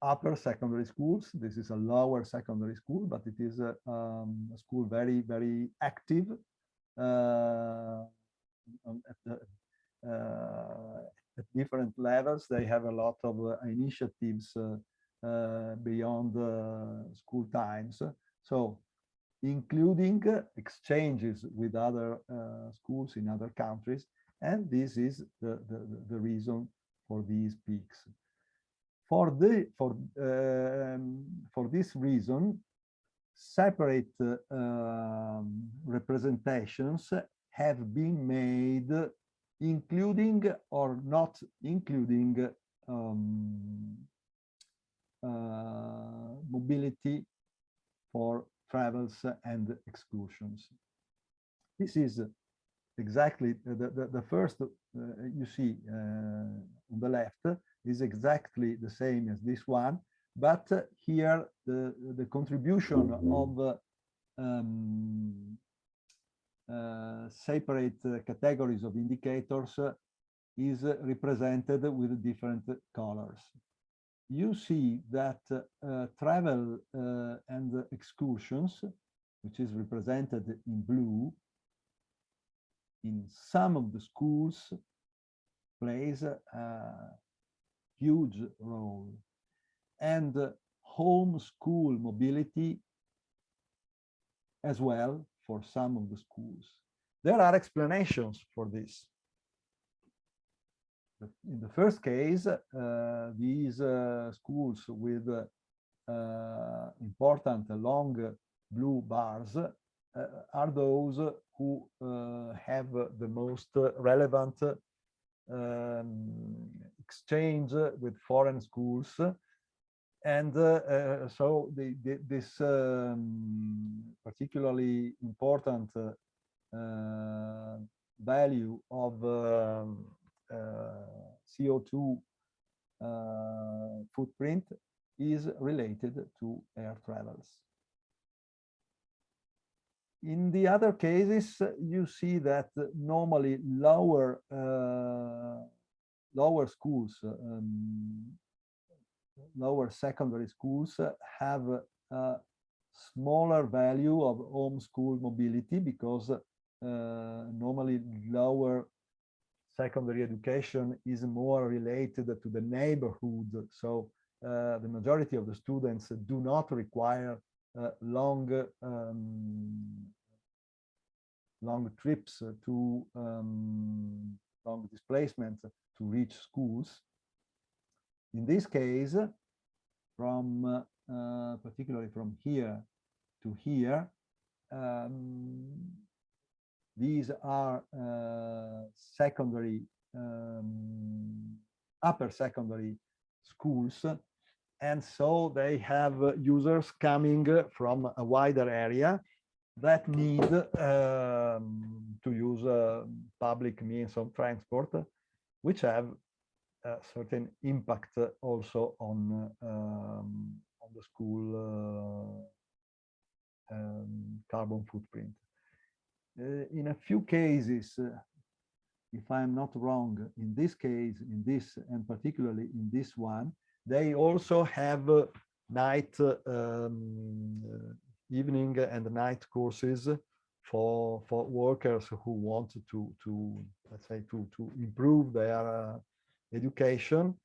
upper secondary schools. This is a lower secondary school, but it is a school very, very active at different levels. They have a lot of initiatives beyond school times. So including exchanges with other schools in other countries. And this is the reason for these peaks. For this reason, separate representations have been made, including or not including mobility for travels and excursions. This is exactly the first you see on the left is exactly the same as this one, but here the contribution of separate categories of indicators is represented with different colors. You see that travel and excursions, which is represented in blue, in some of the schools plays a huge role, and home school mobility as well for some of the schools. There are explanations for this. In the first case, these schools with important long blue bars are those who have the most relevant exchange with foreign schools. And so this particularly important value of CO2 footprint is related to air travels. In the other cases, you see that normally lower schools, lower secondary schools have a smaller value of home school mobility because normally lower secondary education is more related to the neighborhood. So the majority of the students do not require long trips to long displacement to reach schools. In this case, from particularly from here to here, these are secondary, upper secondary schools, and so they have users coming from a wider area that need to use public means of transport, which have a certain impact also on the school carbon footprint. In a few cases, if I'm not wrong, in this case, in this, and particularly in this one, they also have night, evening and night courses for workers who want to let's say to improve their education,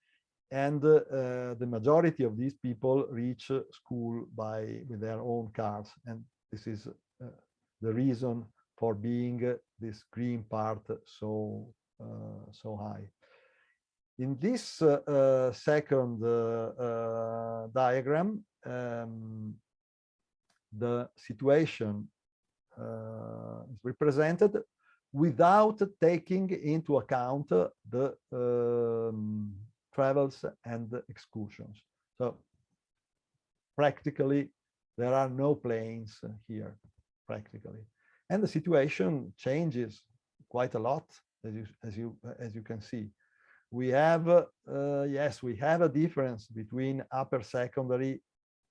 and the majority of these people reach school with their own cars, and this is the reason for being this green part so high. In this second diagram, the situation is represented without taking into account the travels and the excursions. So practically, there are no planes here, practically. And the situation changes quite a lot, as you can see. We have, yes, we have a difference between upper secondary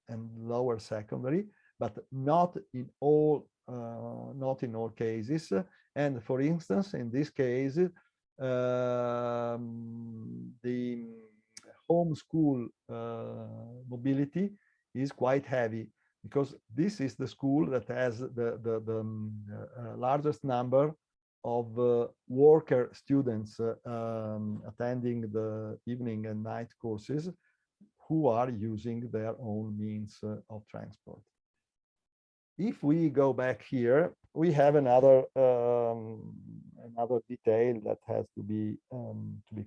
and lower secondary, but not in all cases. And for instance, in this case, the homeschool mobility is quite heavy, because this is the school that has the largest number of worker students attending the evening and night courses, who are using their own means of transport. If we go back here, we have another detail that has to be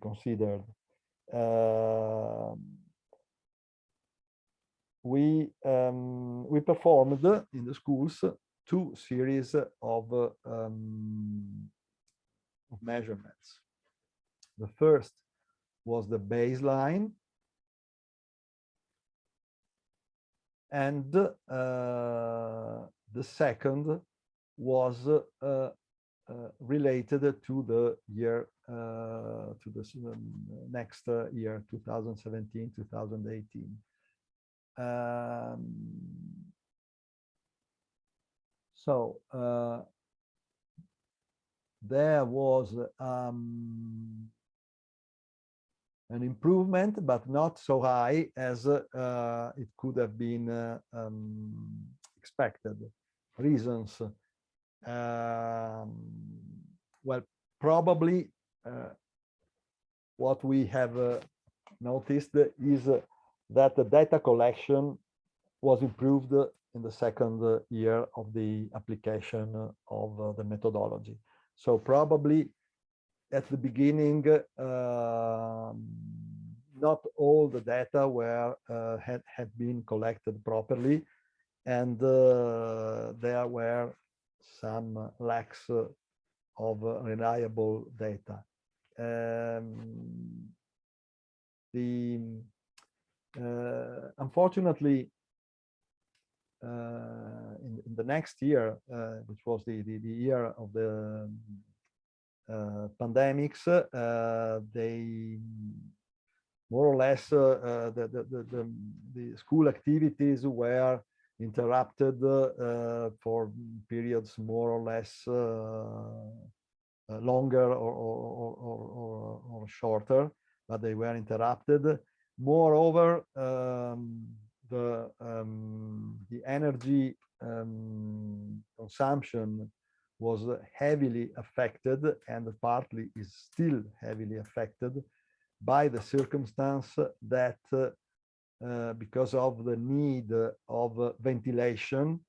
considered. We performed in the schools 2 series of measurements. The first was the baseline, and the second was related to the year, to the next year, 2017-2018. So there was an improvement, but not so high as it could have been expected. Reasons. Well, probably what we have noticed is that the data collection was improved in the second year of the application of the methodology. So probably at the beginning, not all the data were had been collected properly, and there were some lacks of reliable data. Unfortunately, in the next year, which was the year of the pandemics, they more or less the school activities were interrupted for periods more or less longer or shorter, but they were interrupted. Moreover, the energy consumption was heavily affected, and partly is still heavily affected by the circumstance that because of the need of ventilation,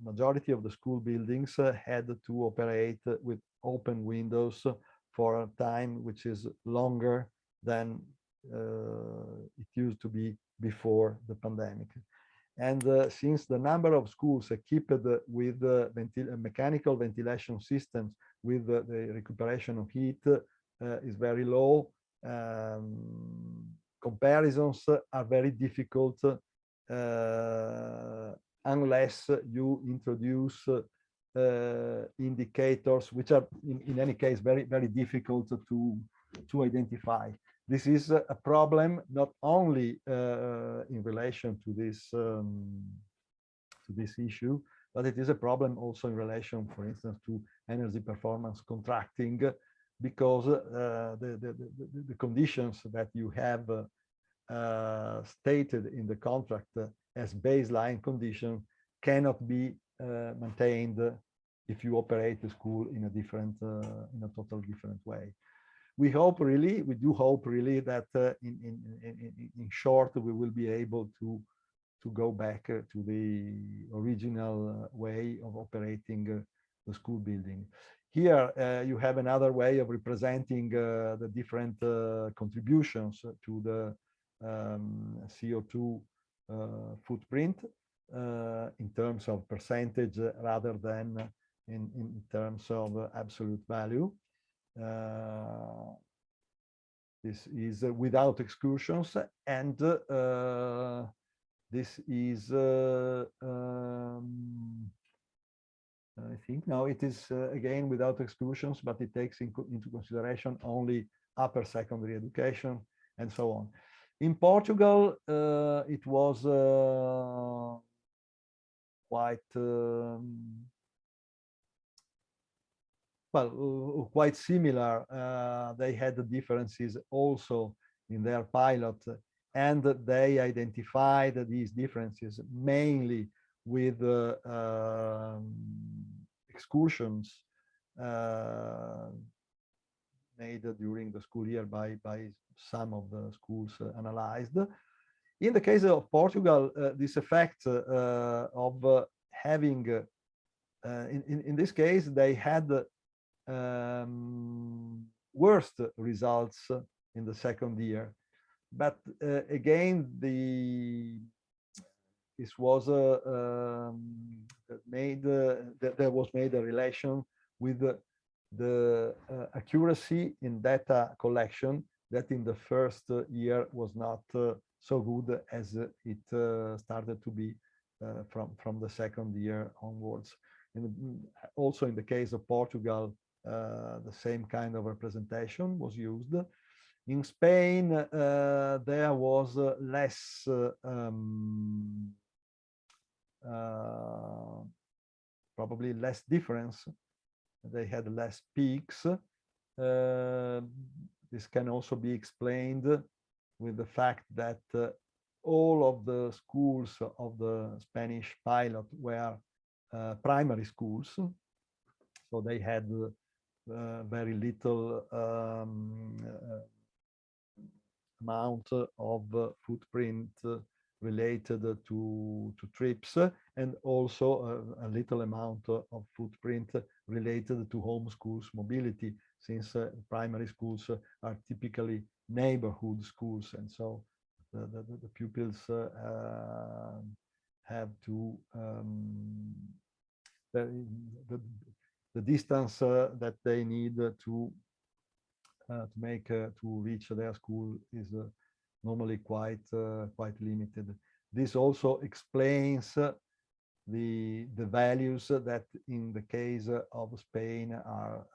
majority of the school buildings had to operate with open windows for a time which is longer than it used to be before the pandemic. And since the number of schools equipped with mechanical ventilation systems with the recuperation of heat is very low, comparisons are very difficult unless you introduce indicators which are in any case very difficult to identify. This is a problem not only in relation to this issue, but it is a problem also in relation, for instance, to energy performance contracting, because the conditions that you have stated in the contract as baseline condition cannot be maintained if you operate the school in a different, in a totally different way. We hope really, we do hope really that in short, we will be able to go back to the original way of operating the school building. Here you have another way of representing the different contributions to the CO2 footprint in terms of percentage rather than in terms of absolute value. This is without excursions, and this is I think now it is again without exclusions, but it takes into consideration only upper secondary education and so on. In Portugal, it was quite quite similar. They had the differences also in their pilot, and they identified these differences mainly with excursions made during the school year by some of the schools analyzed. In the case of Portugal, this effect of having, in this case, they had worst results in the second year, but again, this was there was made a relation with the accuracy in data collection that in the first year was not so good as it started to be from the second year onwards. Also in the case of Portugal, the same kind of representation was used. In Spain, there was less probably less difference. They had less peaks. This can also be explained with the fact that all of the schools of the Spanish pilot were primary schools, so they had very little amount of footprint related to trips, and also a little amount of footprint related to home schools mobility, since primary schools are typically neighborhood schools, and so the pupils have to the distance that they need to make to reach their school is normally quite limited. This also explains the values that in the case of Spain are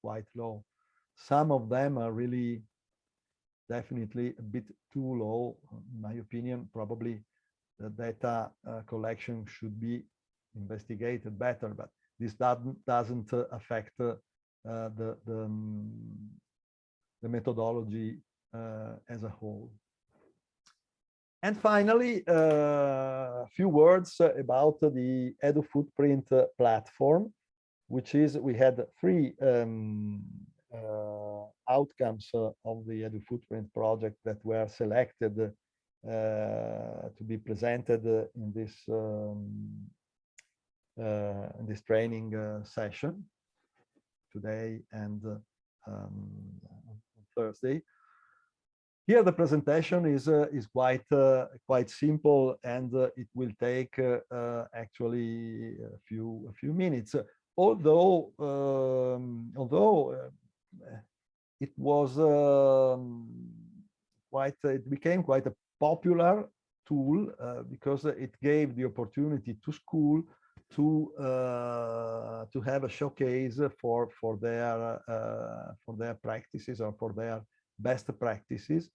quite low. Some of them are really definitely a bit too low, in my opinion. Probably the data collection should be investigated better, but this doesn't affect the methodology as a whole. And finally, a few words about the EduFootprint platform, which is, we had three outcomes of the EduFootprint project that were selected to be presented in this training session today and on Thursday. Here the presentation is quite simple, and it will take actually a few minutes. Although it was it became quite a popular tool because it gave the opportunity to school to have a showcase for their practices or for their best practices.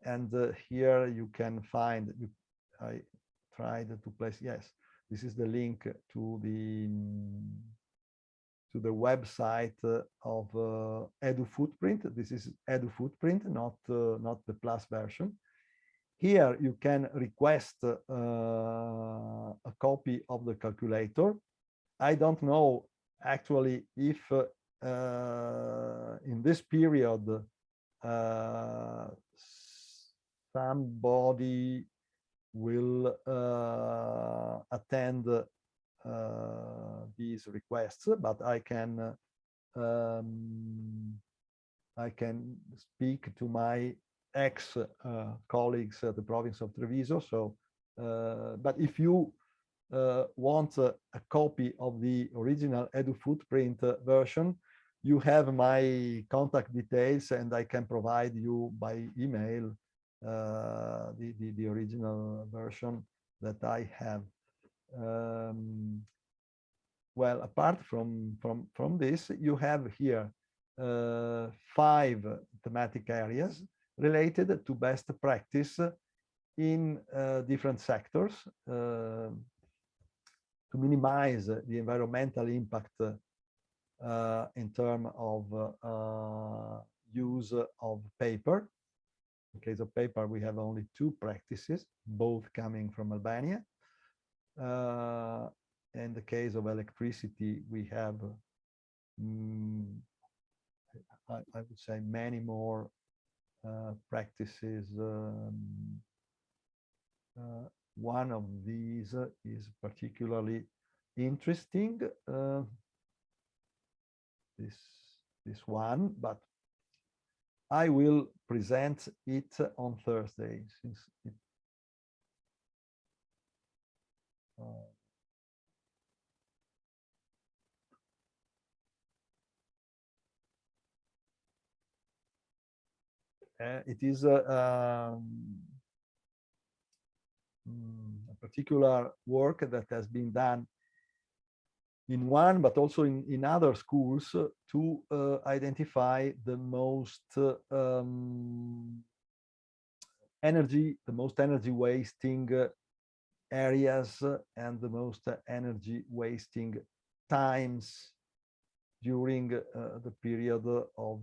And here you can find, I tried to place, yes, this is the link to the website of EduFootprint. This is EduFootprint, not the Plus version. Here you can request a copy of the calculator. I don't know actually if in this period somebody will attend these requests, but I can speak to my ex colleagues at the province of Treviso. So, but if you want a copy of the original Edu Footprint version, you have my contact details, and I can provide you by email the original version that I have. Well, apart from this, you have here 5 thematic areas related to best practice in different sectors to minimize the environmental impact in terms of use of paper. In case of paper, we have only 2 practices, both coming from Albania. In the case of electricity, we have, I would say, many more practices. One of these is particularly interesting. This one, but I will present it on Thursday, since it, it is a particular work that has been done in one, but also in other schools to identify the most energy wasting areas and the most energy wasting times during the period of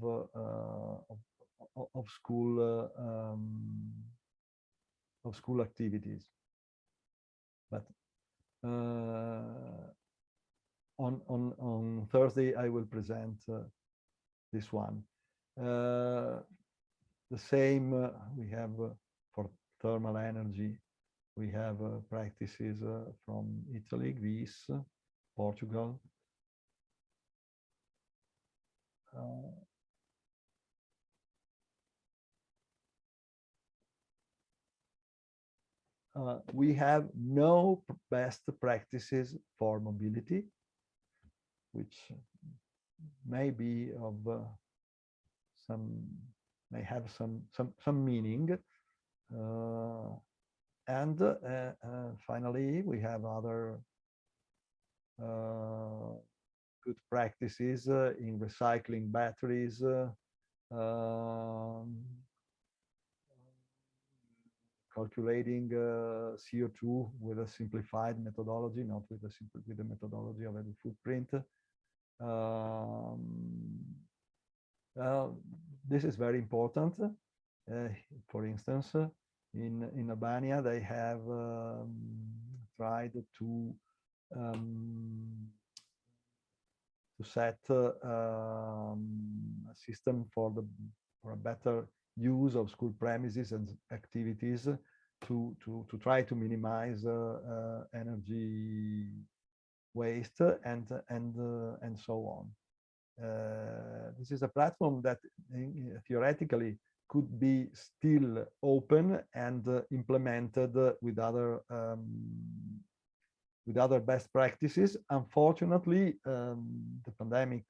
school activities. But on Thursday I will present this one. The same we have for thermal energy. We have practices from Italy, Greece, Portugal. We have no best practices for mobility, which may be of may have some meaning. And finally, we have other good practices in recycling batteries, calculating CO2 with a simplified methodology, not with the methodology of Edu Footprint. This is very important. For instance, in Albania, they have tried to set a system for a better use of school premises and activities to try to minimize energy waste and so on. This is a platform that theoretically could be still open and implemented with other best practices. Unfortunately, the pandemic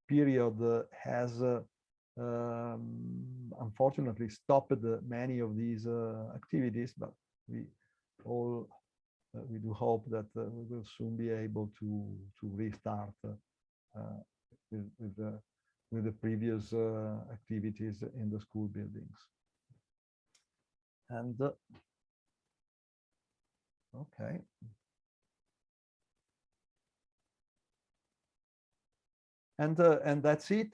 period has unfortunately stopped many of these activities, but we do hope that we will soon be able to restart with the previous activities in the school buildings. And okay. And that's it.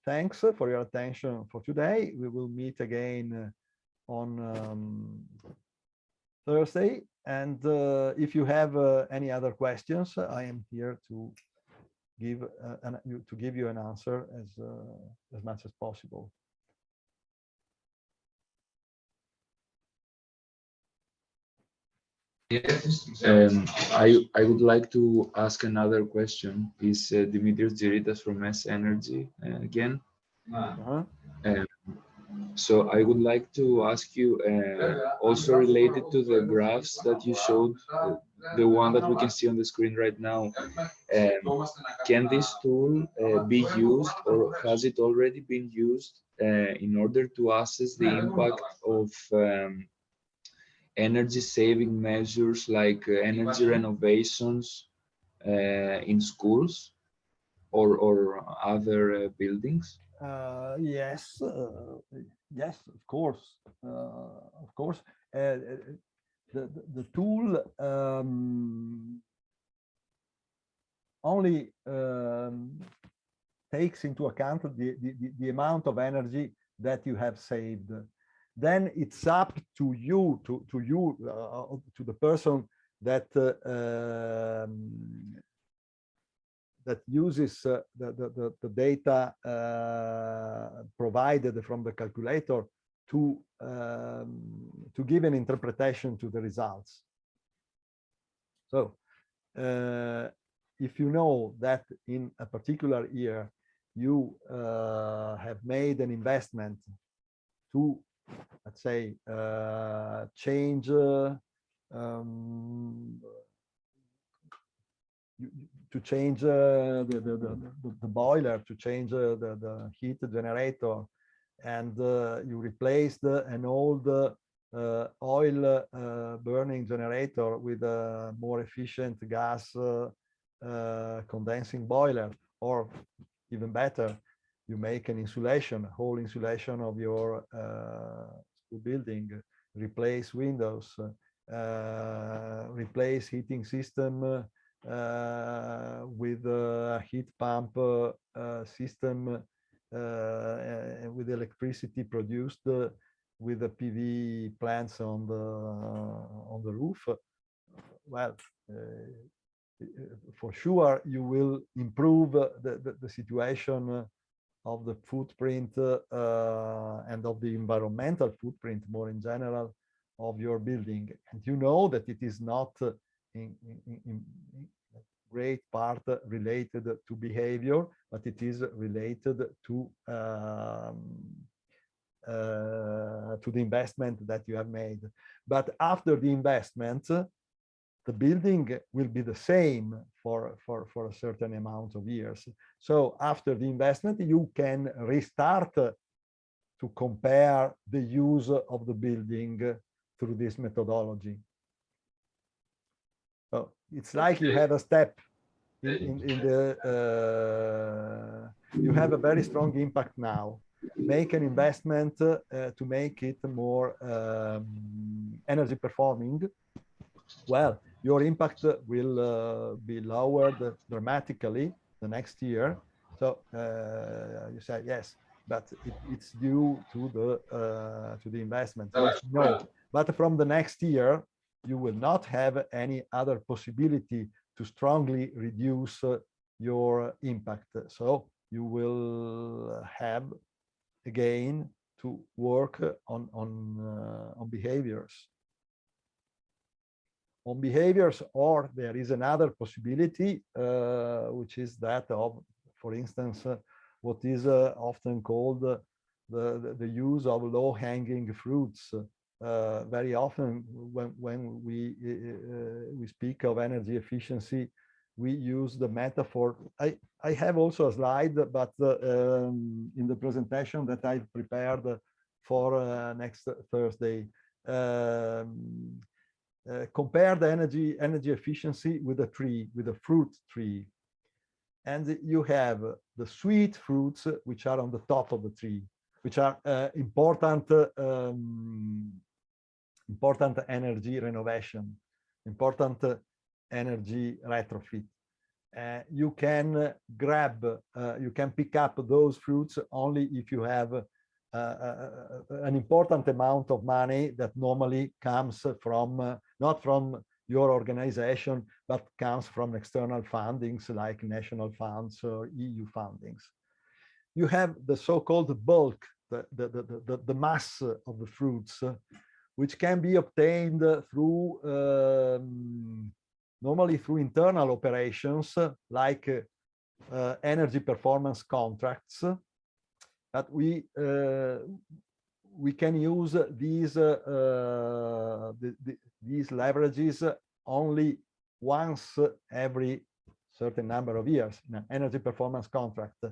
Thanks for your attention for today. We will meet again on Thursday. And if you have any other questions, I am here to give you an answer as much as possible. Yes, I would like to ask another question. Is Dimitris Geritas from S Energy again? So I would like to ask you, also related to the graphs that you showed, the one that we can see on the screen right now, can this tool be used, or has it already been used in order to assess the impact of energy saving measures like energy renovations in schools or other buildings? Yes, yes, of course, of course. The tool only takes into account the amount of energy that you have saved. Then it's up to you, to the person that that uses the data provided from the calculator to give an interpretation to the results. So if you know that in a particular year you have made an investment to, let's say, change to change the boiler, to change the heat generator, and you replaced an old oil burning generator with a more efficient gas condensing boiler, or even better, you make an insulation, a whole insulation of your school building, replace windows, replace heating system with a heat pump system with electricity produced with the PV plants on the roof. Well, for sure you will improve the situation of the footprint and of the environmental footprint more in general of your building. And you know that it is not in great part related to behavior, but it is related to the investment that you have made. But after the investment, the building will be the same for a certain amount of years. So after the investment, you can restart to compare the use of the building through this methodology. So it's like you have a step in the, you have a very strong impact now. Make an investment to make it more energy performing. Well, your impact will be lowered dramatically the next year. So you say yes, but it's due to the investment. Yes, no, but from the next year, you will not have any other possibility to strongly reduce your impact. So you will have again to work on behaviors. On behaviors, or there is another possibility, which is that of, for instance, what is often called the use of low-hanging fruits. Very often, when we speak of energy efficiency, we use the metaphor. I have also a slide, but in the presentation that I've prepared for next Thursday. Compare the energy efficiency with a tree, with a fruit tree. And you have the sweet fruits, which are on the top of the tree, which are important energy renovation, important energy retrofit. You can you can pick up those fruits only if you have an important amount of money that normally comes from, not from your organization, but comes from external fundings like national funds or EU fundings. You have the so-called bulk, the mass of the fruits, which can be obtained through, normally through internal operations like energy performance contracts. But we we can use these these leverages only once every certain number of years. In an energy performance contract,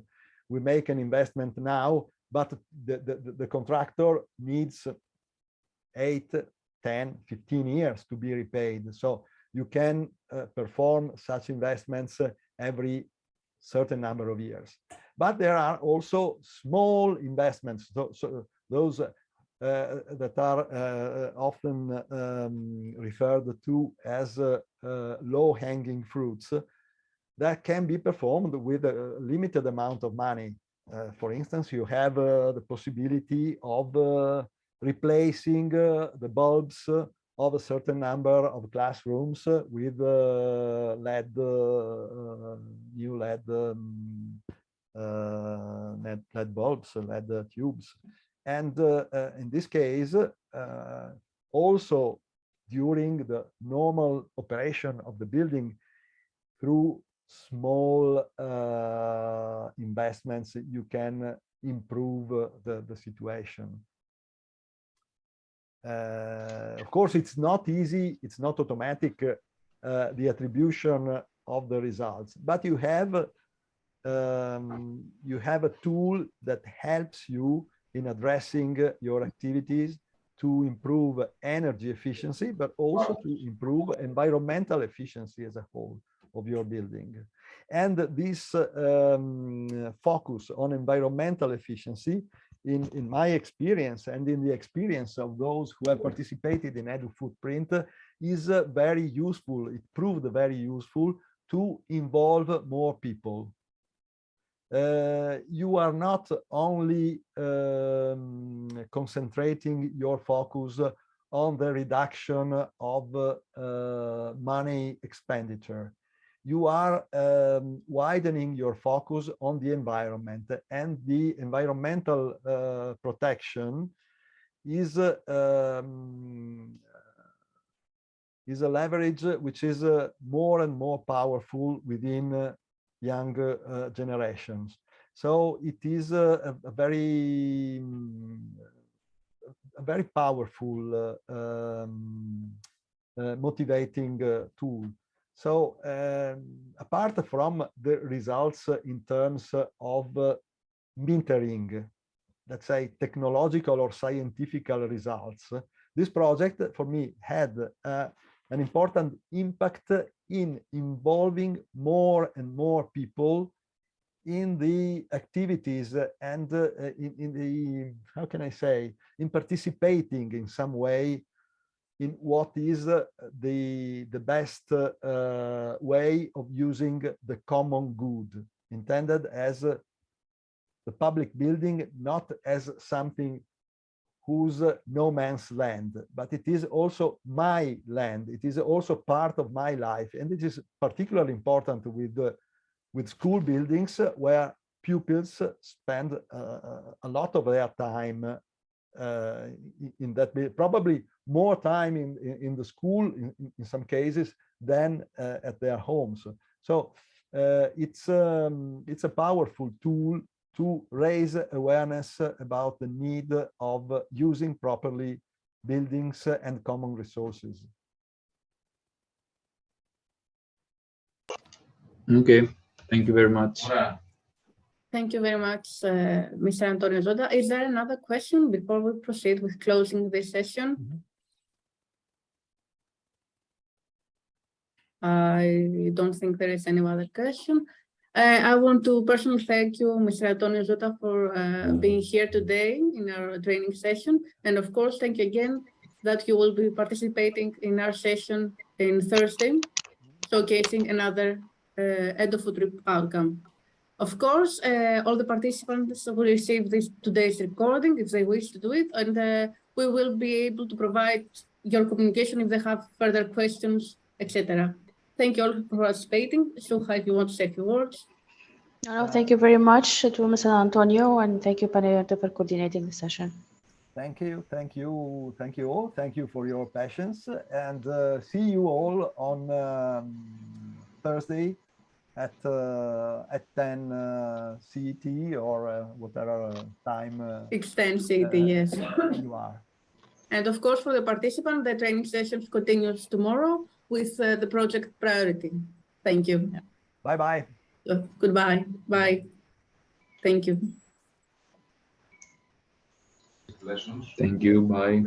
we make an investment now, but the contractor needs 8, 10, 15 years to be repaid. So you can perform such investments every certain number of years. But there are also small investments, so those that are often referred to as low-hanging fruits that can be performed with a limited amount of money. For instance, you have the possibility of replacing the bulbs of a certain number of classrooms with LED, new LED LED bulbs, LED tubes. And in this case, also during the normal operation of the building, through small investments, you can improve the situation. Of course, it's not easy, it's not automatic, the attribution of the results, but you have a tool that helps you in addressing your activities to improve energy efficiency, but also to improve environmental efficiency as a whole of your building. And this focus on environmental efficiency, in my experience and in the experience of those who have participated in Edu Footprint, is very useful. It proved very useful to involve more people. You are not only concentrating your focus on the reduction of money expenditure. You are widening your focus on the environment, and the environmental protection is a leverage which is more and more powerful within younger generations. So it is a very powerful motivating tool. So apart from the results in terms of metering, let's say technological or scientific results, this project for me had an important impact in involving more and more people in the activities and in the, how can I say, in participating in some way in what is the best way of using the common good, intended as the public building, not as something whose no man's land, but it is also my land. It is also part of my life, and it is particularly important with school buildings where pupils spend a lot of their time in that, probably more time in the school in some cases than at their homes. So it's a powerful tool to raise awareness about the need of using properly buildings and common resources. Okay, thank you very much. Thank you very much, Mr. Antonio Zota. Is there another question before we proceed with closing this session? Mm-hmm. I don't think there is any other question. I want to personally thank you, Mr. Antonio Zota, for being here today in our training session. And of course, thank you again that you will be participating in our session in Thursday, showcasing another Edu Footprint outcome. Of course, all the participants will receive today's recording if they wish to do it, and we will be able to provide your communication if they have further questions, etc. Thank you all for participating. So, if you want to say a few words. No, thank you very much to Mr. Antonio, and thank you, Panayota, for coordinating the session. Thank you, thank you, thank you all. Thank you for your patience, and see you all on Thursday at 10 CET or whatever time Extensity, yes. you are. And of course, for the participant, the training sessions continues tomorrow with the project priority. Thank you. Bye-bye. Goodbye. Bye. Thank you. Thank you. Bye.